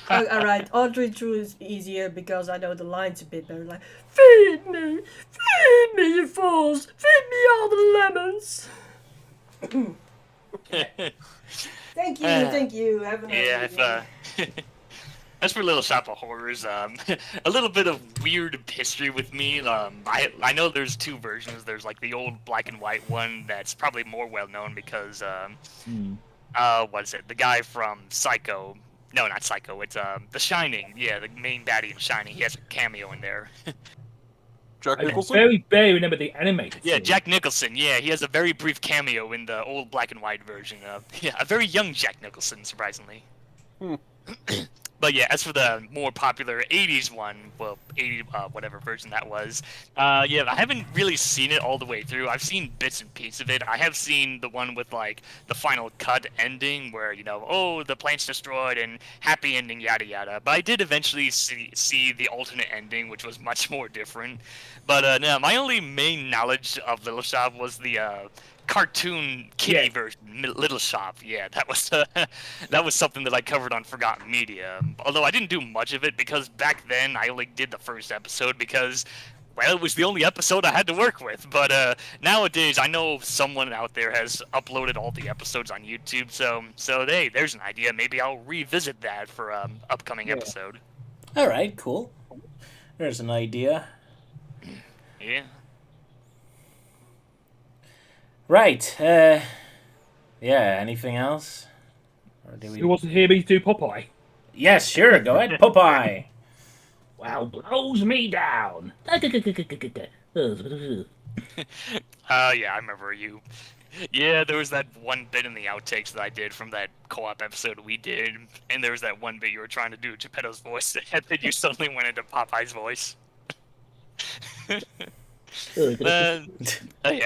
[SPEAKER 9] Alright, Audrey 2 is easier because I know the lines a bit better. Like, feed me, you fools, feed me all the lemons. Thank you. Have a nice
[SPEAKER 6] Yeah,
[SPEAKER 9] evening.
[SPEAKER 6] as for Little Shop of Horrors, a little bit of weird history with me. I know there's two versions. There's like the old black and white one that's probably more well known because what is it? The guy from Psycho. No, not Psycho. It's The Shining. Yeah, the main baddie in Shining. He has a cameo in there.
[SPEAKER 3] Jack
[SPEAKER 5] I
[SPEAKER 3] Nicholson?
[SPEAKER 5] very barely remember the animated
[SPEAKER 6] Yeah,
[SPEAKER 5] series.
[SPEAKER 6] Jack Nicholson. Yeah, he has a very brief cameo in the old black and white version. Yeah, a very young Jack Nicholson, surprisingly. But yeah, as for the more popular 80s one, well, 80, whatever version that was, yeah, I haven't really seen it all the way through. I've seen bits and pieces of it. I have seen the one with, like, the final cut ending where, you know, oh, the plane's destroyed and happy ending, yada yada. But I did eventually see the alternate ending, which was much more different. But, no, my only main knowledge of Little Shop was the, cartoon kitty version, Little Shop. Yeah, that was something that I covered on Forgotten Media. Although I didn't do much of it because back then I only did the first episode because, well, it was the only episode I had to work with. But nowadays I know someone out there has uploaded all the episodes on YouTube. So hey, there's an idea. Maybe I'll revisit that for upcoming episode.
[SPEAKER 1] All right, cool. There's an idea.
[SPEAKER 6] Yeah.
[SPEAKER 1] Right. Yeah, Yeah, anything else? Or do we...
[SPEAKER 5] Who wants to hear me do Popeye?
[SPEAKER 1] Yes, sure, go ahead. Popeye!
[SPEAKER 5] Well, blows me down.
[SPEAKER 6] Yeah, I remember you. Yeah, there was that one bit in the outtakes that I did from that co-op episode we did, and there was that one bit you were trying to do Geppetto's voice, and then you suddenly went into Popeye's voice. Yeah,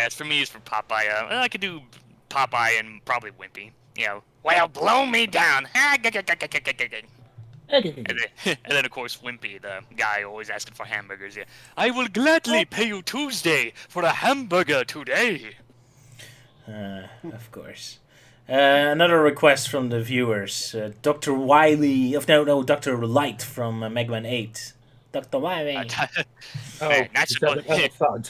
[SPEAKER 6] for me, it's for Popeye. I could do Popeye and probably Wimpy. You know, well, blow me down. And then, of course, Wimpy, the guy always asking for hamburgers. Yeah, I will gladly pay you Tuesday for a hamburger today.
[SPEAKER 1] Of course. Another request from the viewers. Dr. Wily... Dr. Light from Mega Man 8. Dr. Wily.
[SPEAKER 6] That's a good
[SPEAKER 5] thud.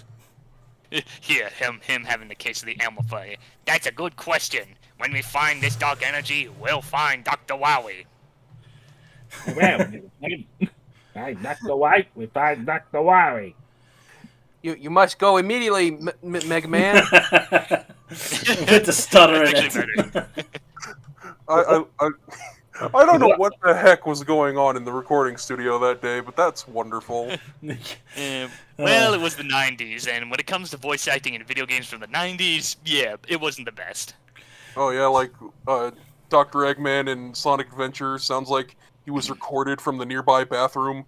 [SPEAKER 6] Yeah, him having the case of the animal fire. That's a good question. When we find this dark energy, we'll find Dr. Wowie.
[SPEAKER 5] Well, Dr. White, we find Dr. Wowie.
[SPEAKER 7] You must go immediately, Mega Man.
[SPEAKER 1] With the stutter in it.
[SPEAKER 3] I don't know what the heck was going on in the recording studio that day, but that's wonderful.
[SPEAKER 6] Well, it was the 90s, and when it comes to voice acting in video games from the 90s, yeah, it wasn't the best.
[SPEAKER 3] Oh yeah, like Dr. Eggman in Sonic Adventure sounds like he was recorded from the nearby bathroom.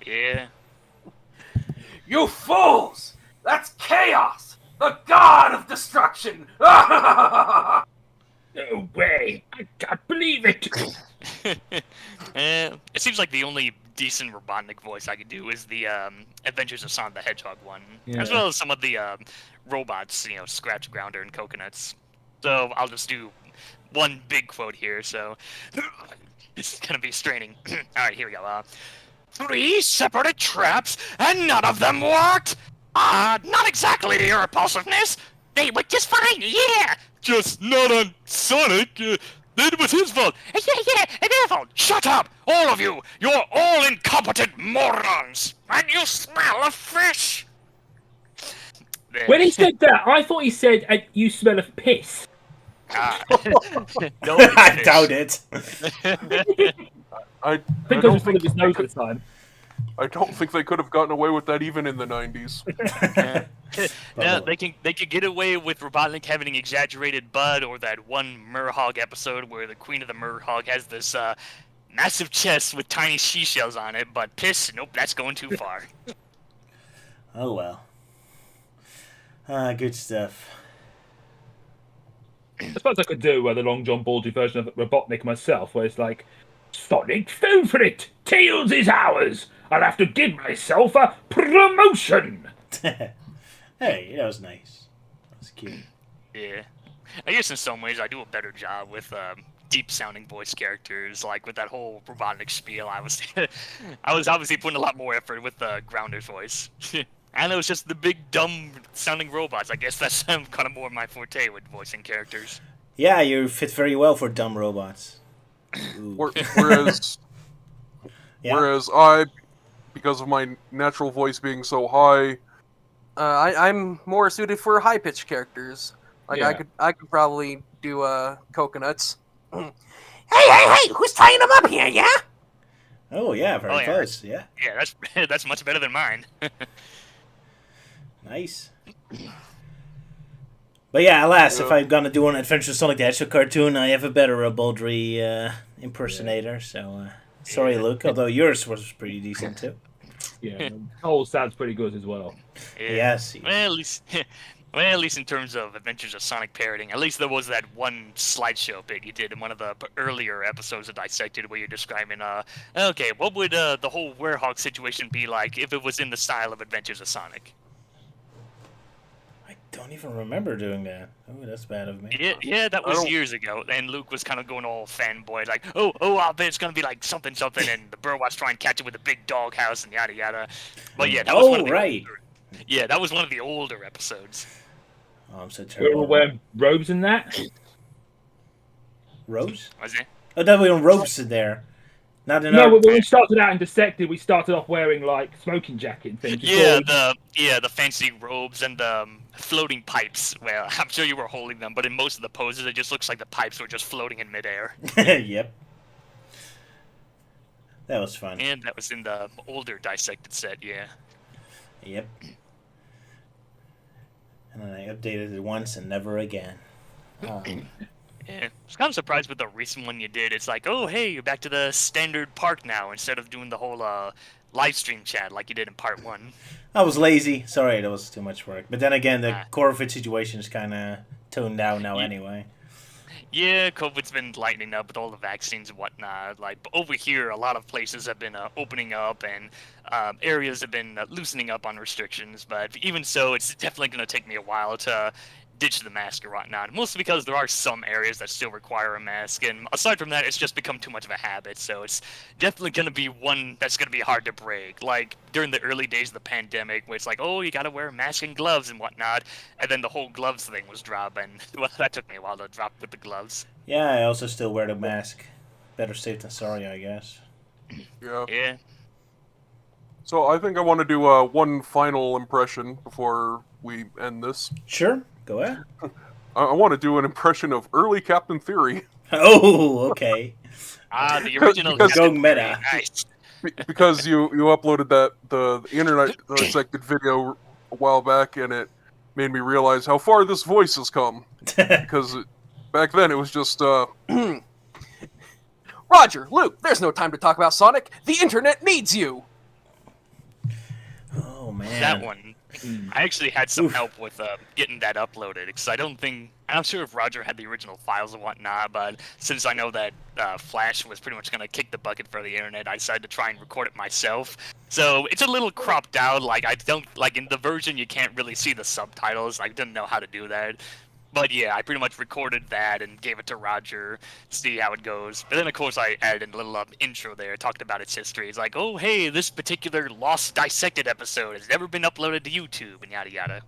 [SPEAKER 6] Yeah.
[SPEAKER 7] You fools! That's Chaos, the god of destruction!
[SPEAKER 5] No way! I can't believe it!
[SPEAKER 6] It seems like the only decent Robotnik voice I could do is the Adventures of Sonic the Hedgehog one, as well as some of the robots, you know, Scratch, Grounder, and Coconuts. So I'll just do one big quote here, so it's gonna be straining. Alright, here we go. 3 separate traps, and none of them worked! Not exactly your repulsiveness! They were just fine, yeah! Just not on Sonic. It was his fault. Yeah, their fault. Shut up, all of you! You're all incompetent morons! And you smell of fish! There.
[SPEAKER 5] When he said that, I thought he said, you smell of piss.
[SPEAKER 6] No,
[SPEAKER 1] I doubt it.
[SPEAKER 5] I think I was full of his nose at the time.
[SPEAKER 3] I don't think they could have gotten away with that even in the 90s.
[SPEAKER 6] Yeah, they can get away with Robotnik having exaggerated bud, or that one Murhog episode where the queen of the Murhog has this massive chest with tiny seashells on it, but piss, nope, that's going too far.
[SPEAKER 1] Oh well. Good stuff.
[SPEAKER 5] I suppose I could do the Long John Baldry version of Robotnik myself, where it's like, Sonic flew for it! Tails is ours! I'll have to give myself a promotion!
[SPEAKER 1] Hey, that was nice. That was cute.
[SPEAKER 6] Yeah. I guess in some ways I do a better job with deep-sounding voice characters, like with that whole Robotnik spiel. I was obviously putting a lot more effort with the Grounder's voice. And it was just the big, dumb-sounding robots. I guess that's kind of more my forte with voicing characters.
[SPEAKER 1] Yeah, you fit very well for dumb robots.
[SPEAKER 3] Whereas I, because of my natural voice being so high,
[SPEAKER 7] I'm more suited for high-pitched characters. Like
[SPEAKER 5] Yeah.
[SPEAKER 7] I could probably do Coconuts. Hey! Who's tying them up here? Yeah.
[SPEAKER 1] Oh yeah, very close. Yeah,
[SPEAKER 6] Yeah, that's much better than mine.
[SPEAKER 1] nice. But yeah, alas, if I'm gonna do an Adventure Sonic the Hedgehog cartoon, I have a better Baldry impersonator. So sorry, Luke. Although yours was pretty decent too.
[SPEAKER 5] Yeah, Cole sounds pretty good as well.
[SPEAKER 6] Yeah.
[SPEAKER 1] Yes.
[SPEAKER 6] Well, at least in terms of Adventures of Sonic parroting, at least there was that one slideshow bit you did in one of the earlier episodes of Dissected where you're describing, okay, what would the whole Werehog situation be like if it was in the style of Adventures of Sonic?
[SPEAKER 1] I don't even remember doing that. Oh, that's bad of me.
[SPEAKER 6] Yeah, that was years ago, and Luke was kind of going all fanboy, like, I'll bet it's gonna be like something, and the Burwatch try and catch it with a big doghouse and yada yada. But yeah, that was one of the older, yeah, that was one of the older episodes.
[SPEAKER 1] Oh, I'm so
[SPEAKER 5] We
[SPEAKER 1] terrible.
[SPEAKER 5] were wearing robes in that.
[SPEAKER 1] Robes?
[SPEAKER 6] Was it?
[SPEAKER 1] Oh, no, we were robes in there. Not in
[SPEAKER 5] No,
[SPEAKER 1] our...
[SPEAKER 5] when we started out in Dissected, we started off wearing like smoking jacket and things.
[SPEAKER 6] Yeah, the fancy robes and floating pipes. Well, I'm sure you were holding them, but in most of the poses, it just looks like the pipes were just floating in midair.
[SPEAKER 1] Yep. That was fun.
[SPEAKER 6] And that was in the older Dissected set, yeah.
[SPEAKER 1] Yep. And then I updated it once and never again.
[SPEAKER 6] Yeah, I was kind of surprised with the recent one you did. It's like, oh, hey, you're back to the standard park now instead of doing the whole live stream chat like you did in part 1.
[SPEAKER 1] I was lazy. Sorry, that was too much work. But then again, the
[SPEAKER 6] Ah.
[SPEAKER 1] COVID situation is kind of toned down now
[SPEAKER 6] Yeah.
[SPEAKER 1] anyway.
[SPEAKER 6] Yeah, COVID's been lightening up with all the vaccines and whatnot. Like, over here, a lot of places have been opening up and areas have been loosening up on restrictions. But even so, it's definitely going to take me a while to ditch the mask or whatnot. Mostly because there are some areas that still require a mask. And aside from that, it's just become too much of a habit. So it's definitely going to be one that's going to be hard to break. Like, during the early days of the pandemic, where it's like, oh, you got to wear a mask and gloves and whatnot. And then the whole gloves thing was dropping. Well, that took me a while to drop with the gloves.
[SPEAKER 1] Yeah, I also still wear the mask. Better safe than sorry, I guess.
[SPEAKER 3] Yeah.
[SPEAKER 6] Yeah.
[SPEAKER 3] So I think I want to do one final impression before we end this.
[SPEAKER 1] Sure, go ahead.
[SPEAKER 3] I want to do an impression of early Captain Theory.
[SPEAKER 1] Oh, okay.
[SPEAKER 6] The original.
[SPEAKER 3] Because-
[SPEAKER 6] Captain
[SPEAKER 1] Going meta.
[SPEAKER 6] Theory, Nice.
[SPEAKER 3] Because you uploaded the internet dissected video a while back, and it made me realize how far this voice has come. Because back then it was just
[SPEAKER 7] Roger, Luke, there's no time to talk about Sonic. The internet needs you.
[SPEAKER 1] Oh, man.
[SPEAKER 6] That one. I actually had some help with getting that uploaded because I'm not sure if Roger had the original files and whatnot, but since I know that Flash was pretty much going to kick the bucket for the internet, I decided to try and record it myself. So it's a little cropped out, like in the version you can't really see the subtitles. I didn't know how to do that. But yeah, I pretty much recorded that and gave it to Roger to see how it goes. But then, of course, I added a little intro there, talked about its history. It's like, oh, hey, this particular Lost Dissected episode has never been uploaded to YouTube, and yada yada.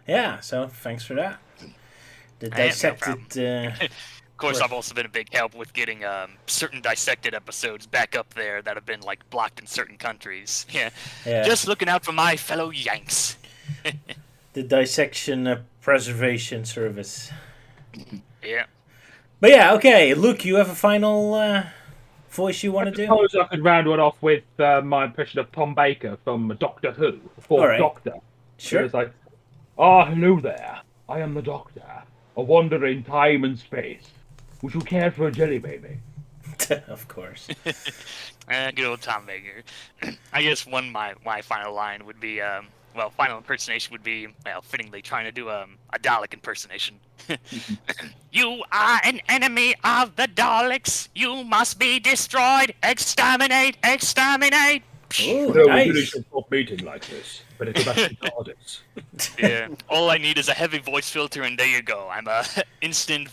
[SPEAKER 1] Yeah, so thanks for that. The
[SPEAKER 6] no
[SPEAKER 1] Dissected...
[SPEAKER 6] Of course, I've also been a big help with getting certain Dissected episodes back up there that have been, like, blocked in certain countries. Yeah,
[SPEAKER 1] yeah.
[SPEAKER 6] Just looking out for my fellow Yanks.
[SPEAKER 1] The Dissection Preservation Service.
[SPEAKER 6] Yeah.
[SPEAKER 1] But yeah, okay. Luke, you have a final voice you want to
[SPEAKER 5] I
[SPEAKER 1] do?
[SPEAKER 5] suppose I could round one off with my impression of Tom Baker from Doctor Who, the fourth
[SPEAKER 1] All right.
[SPEAKER 5] Doctor.
[SPEAKER 1] Sure.
[SPEAKER 5] It's like, hello there. I am the Doctor, a wanderer in time and space. Would you care for a jelly baby?
[SPEAKER 1] Of course.
[SPEAKER 6] Good old Tom Baker. I guess my final line would be, final impersonation would be, fittingly trying to do a Dalek impersonation. You are an enemy of the Daleks. You must be destroyed. Exterminate! Exterminate!
[SPEAKER 1] Ooh,
[SPEAKER 5] No, we
[SPEAKER 1] nice.
[SPEAKER 5] really should stop meeting like this. But it's about the goddess.
[SPEAKER 6] Yeah. All I need is a heavy voice filter, and there you go. I'm a instant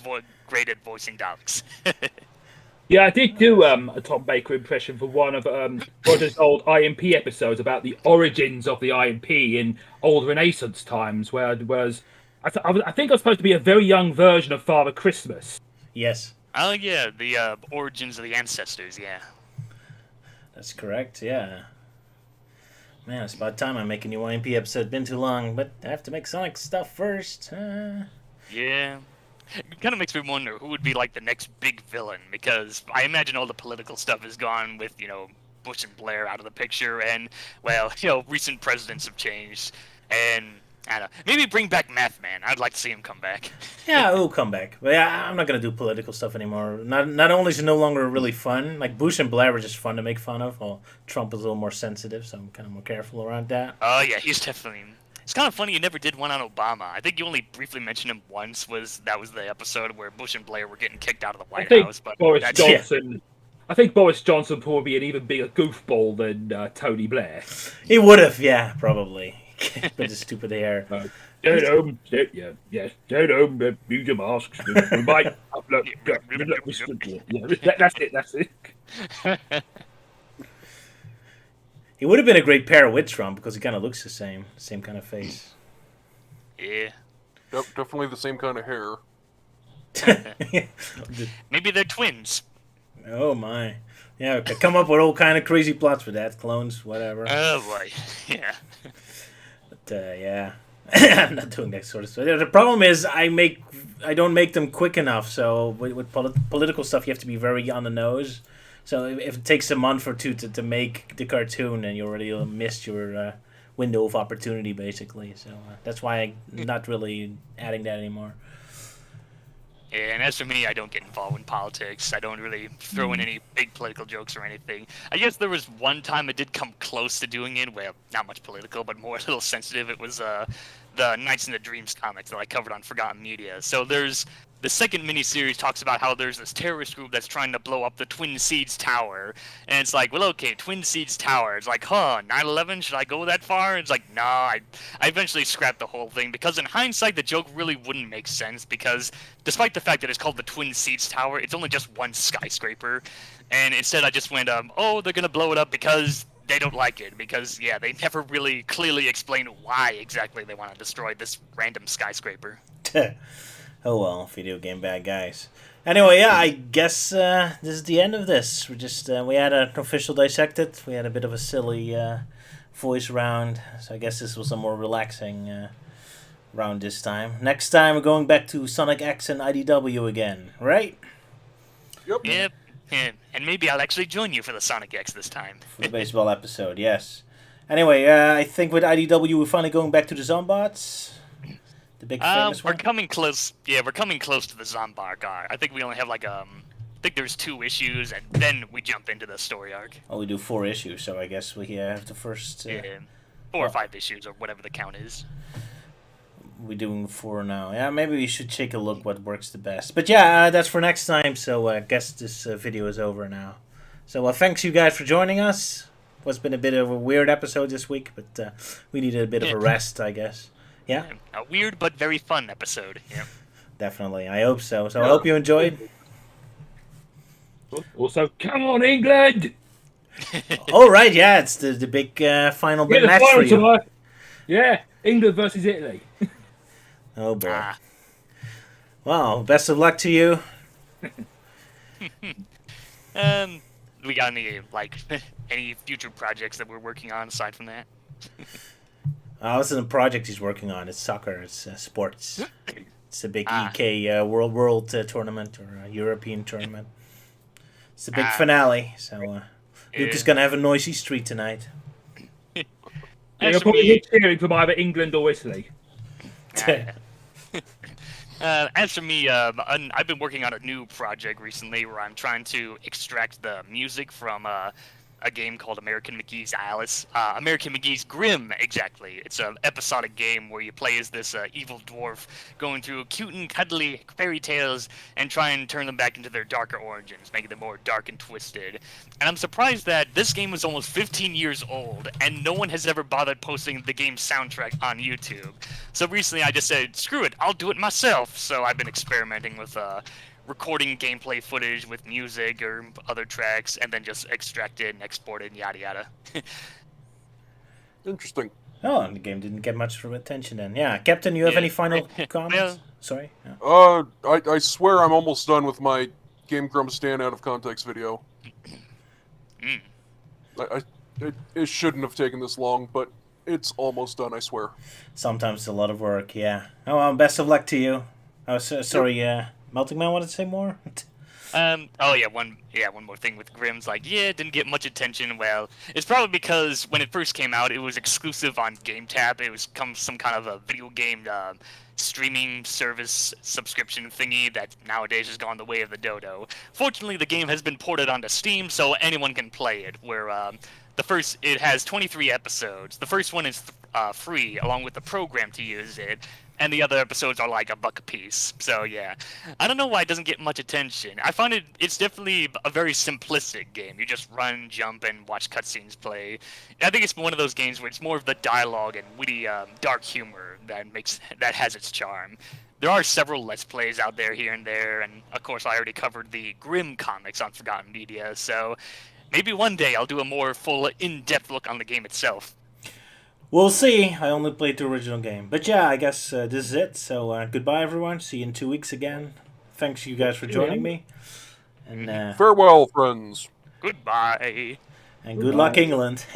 [SPEAKER 6] great at voicing Daleks.
[SPEAKER 5] Yeah, I did do a Tom Baker impression for one of Roger's old IMP episodes about the origins of the IMP in old Renaissance times, where it was, I think I was supposed to be a very young version of Father Christmas.
[SPEAKER 1] Yes,
[SPEAKER 6] Oh yeah, the origins of the ancestors. Yeah.
[SPEAKER 1] that's correct. Yeah. Man, it's about time I'm making a new YMP episode. Been too long, but I have to make Sonic stuff first.
[SPEAKER 6] Yeah. It kind of makes me wonder who would be like the next big villain, because I imagine all the political stuff is gone with, Bush and Blair out of the picture, and, recent presidents have changed, and, I don't know, maybe bring back Math Man. I'd like to see him come back.
[SPEAKER 1] Yeah, it'll come back. But yeah, I'm not gonna do political stuff anymore. Not only is it no longer really fun, like Bush and Blair were just fun to make fun of. Well, Trump is a little more sensitive, so I'm kind of more careful around that.
[SPEAKER 6] Oh, yeah, he's definitely... It's kind of funny you never did one on Obama. I think you only briefly mentioned him once. That was the episode where Bush and Blair were getting kicked out of the
[SPEAKER 5] I
[SPEAKER 6] White
[SPEAKER 5] think
[SPEAKER 6] House. But
[SPEAKER 5] Boris
[SPEAKER 6] that's
[SPEAKER 5] Johnson. I think Boris Johnson would probably be an even bigger goofball than Tony Blair.
[SPEAKER 1] He would have, yeah, probably. With his stupid hair.
[SPEAKER 5] Stay at home. Yes. Stay at home. Use your masks. We might. That's it.
[SPEAKER 1] He would have been a great pair with Trump because he kind of looks the same kind of face.
[SPEAKER 6] Yeah.
[SPEAKER 3] Yep, definitely the same kind of hair.
[SPEAKER 6] Maybe they're twins.
[SPEAKER 1] Oh my. Yeah, okay. Come up with all kind of crazy plots for that. Clones, whatever.
[SPEAKER 6] Oh boy. Yeah.
[SPEAKER 1] But yeah. I'm not doing that sort of stuff. The problem is I don't make them quick enough. So with political stuff, you have to be very on the nose. So if it takes a month or two to make the cartoon, then you already missed your window of opportunity, basically. So that's why I'm not really adding that anymore.
[SPEAKER 6] Yeah, and as for me, I don't get involved in politics. I don't really throw in any big political jokes or anything. I guess there was one time I did come close to doing it. Well, not much political, but more a little sensitive. It was the Nights in the Dreams comics that I covered on Forgotten Media. So there's the second miniseries talks about how there's this terrorist group that's trying to blow up the Twin Seeds Tower. And it's like, well, okay, Twin Seeds Tower. It's like, 9/11, should I go that far? It's like, nah, I eventually scrapped the whole thing because in hindsight, the joke really wouldn't make sense because despite the fact that it's called the Twin Seeds Tower, it's only just one skyscraper. And instead I just went, oh, they're going to blow it up because they don't like it. Because, yeah, they never really clearly explained why exactly they want to destroy this random skyscraper.
[SPEAKER 1] Oh well, video game bad guys. Anyway, yeah, I guess this is the end of this. We had an official Dissected. We had a bit of a silly voice round, so I guess this was a more relaxing round this time. Next time we're going back to Sonic X and IDW again, right?
[SPEAKER 6] Yep. And maybe I'll actually join you for the Sonic X this time.
[SPEAKER 1] For the baseball episode, yes. Anyway, I think with IDW we're finally going back to the Zombots. The big famous
[SPEAKER 6] we're
[SPEAKER 1] one?
[SPEAKER 6] coming close. Yeah, we're coming close to the Zombark arc. I think we only have I think there's 2 issues, and then we jump into the story arc.
[SPEAKER 1] Oh, we do 4 issues, so I guess we have the first...
[SPEAKER 6] Yeah, 4 or 5 issues, or whatever the count is.
[SPEAKER 1] We're doing 4 now. Yeah, maybe we should take a look what works the best. But yeah, that's for next time, so I guess this video is over now. So thanks you guys for joining us. It's been a bit of a weird episode this week, but we needed a bit of a rest, I guess. Yeah?
[SPEAKER 6] A weird but very fun episode. Yeah.
[SPEAKER 1] Definitely. I hope so. So I hope you enjoyed.
[SPEAKER 5] Also, come on, England!
[SPEAKER 1] Oh, right, yeah. It's the big final big match for you.
[SPEAKER 5] Tonight. Yeah, England versus Italy.
[SPEAKER 1] Oh, boy. Well, best of luck to you.
[SPEAKER 6] We got any, any future projects that we're working on aside from that?
[SPEAKER 1] This is a project he's working on. It's soccer. It's sports. It's a big EK world tournament or a European tournament. It's the big finale. So Luke is going to have a noisy street tonight.
[SPEAKER 5] You're probably cheering from either England or Italy.
[SPEAKER 6] As for me, I've been working on a new project recently where I'm trying to extract the music from a game called American McGee's Alice. American McGee's Grimm, exactly. It's an episodic game where you play as this evil dwarf going through cute and cuddly fairy tales and try and turn them back into their darker origins, making them more dark and twisted. And I'm surprised that this game is almost 15 years old and no one has ever bothered posting the game's soundtrack on YouTube. So recently I just said, screw it, I'll do it myself. So I've been experimenting with recording gameplay footage with music or other tracks, and then just extract it and export it and yada yada.
[SPEAKER 3] Interesting.
[SPEAKER 1] Oh, and the game didn't get much of attention then. Yeah, Captain, you have any final comments? Sorry? Yeah.
[SPEAKER 3] I swear I'm almost done with my Game Grumps stand out of context video. It shouldn't have taken this long, but it's almost done, I swear.
[SPEAKER 1] Sometimes it's a lot of work, yeah. Oh, well, best of luck to you. Oh, sorry, Melting Man wanted to say more?
[SPEAKER 6] One more thing with Grimm's, didn't get much attention. Well, it's probably because when it first came out, it was exclusive on GameTap. It was some kind of a video game streaming service subscription thingy that nowadays has gone the way of the dodo. Fortunately, the game has been ported onto Steam, so anyone can play it, where it has 23 episodes. The first one is free, along with the program to use it. And the other episodes are like $1 a piece. So yeah, I don't know why it doesn't get much attention. I find it's definitely a very simplistic game. You just run, jump, and watch cutscenes play. I think it's one of those games where it's more of the dialogue and witty, dark humor that has its charm. There are several Let's Plays out there here and there, and of course I already covered the Grimm comics on Forgotten Media, so maybe one day I'll do a more full, in-depth look on the game itself.
[SPEAKER 1] We'll see. I only played the original game. But yeah, I guess this is it. So goodbye, everyone. See you in 2 weeks again. Thanks you guys for joining me. And
[SPEAKER 3] farewell, friends.
[SPEAKER 6] Goodbye.
[SPEAKER 1] And good luck, England.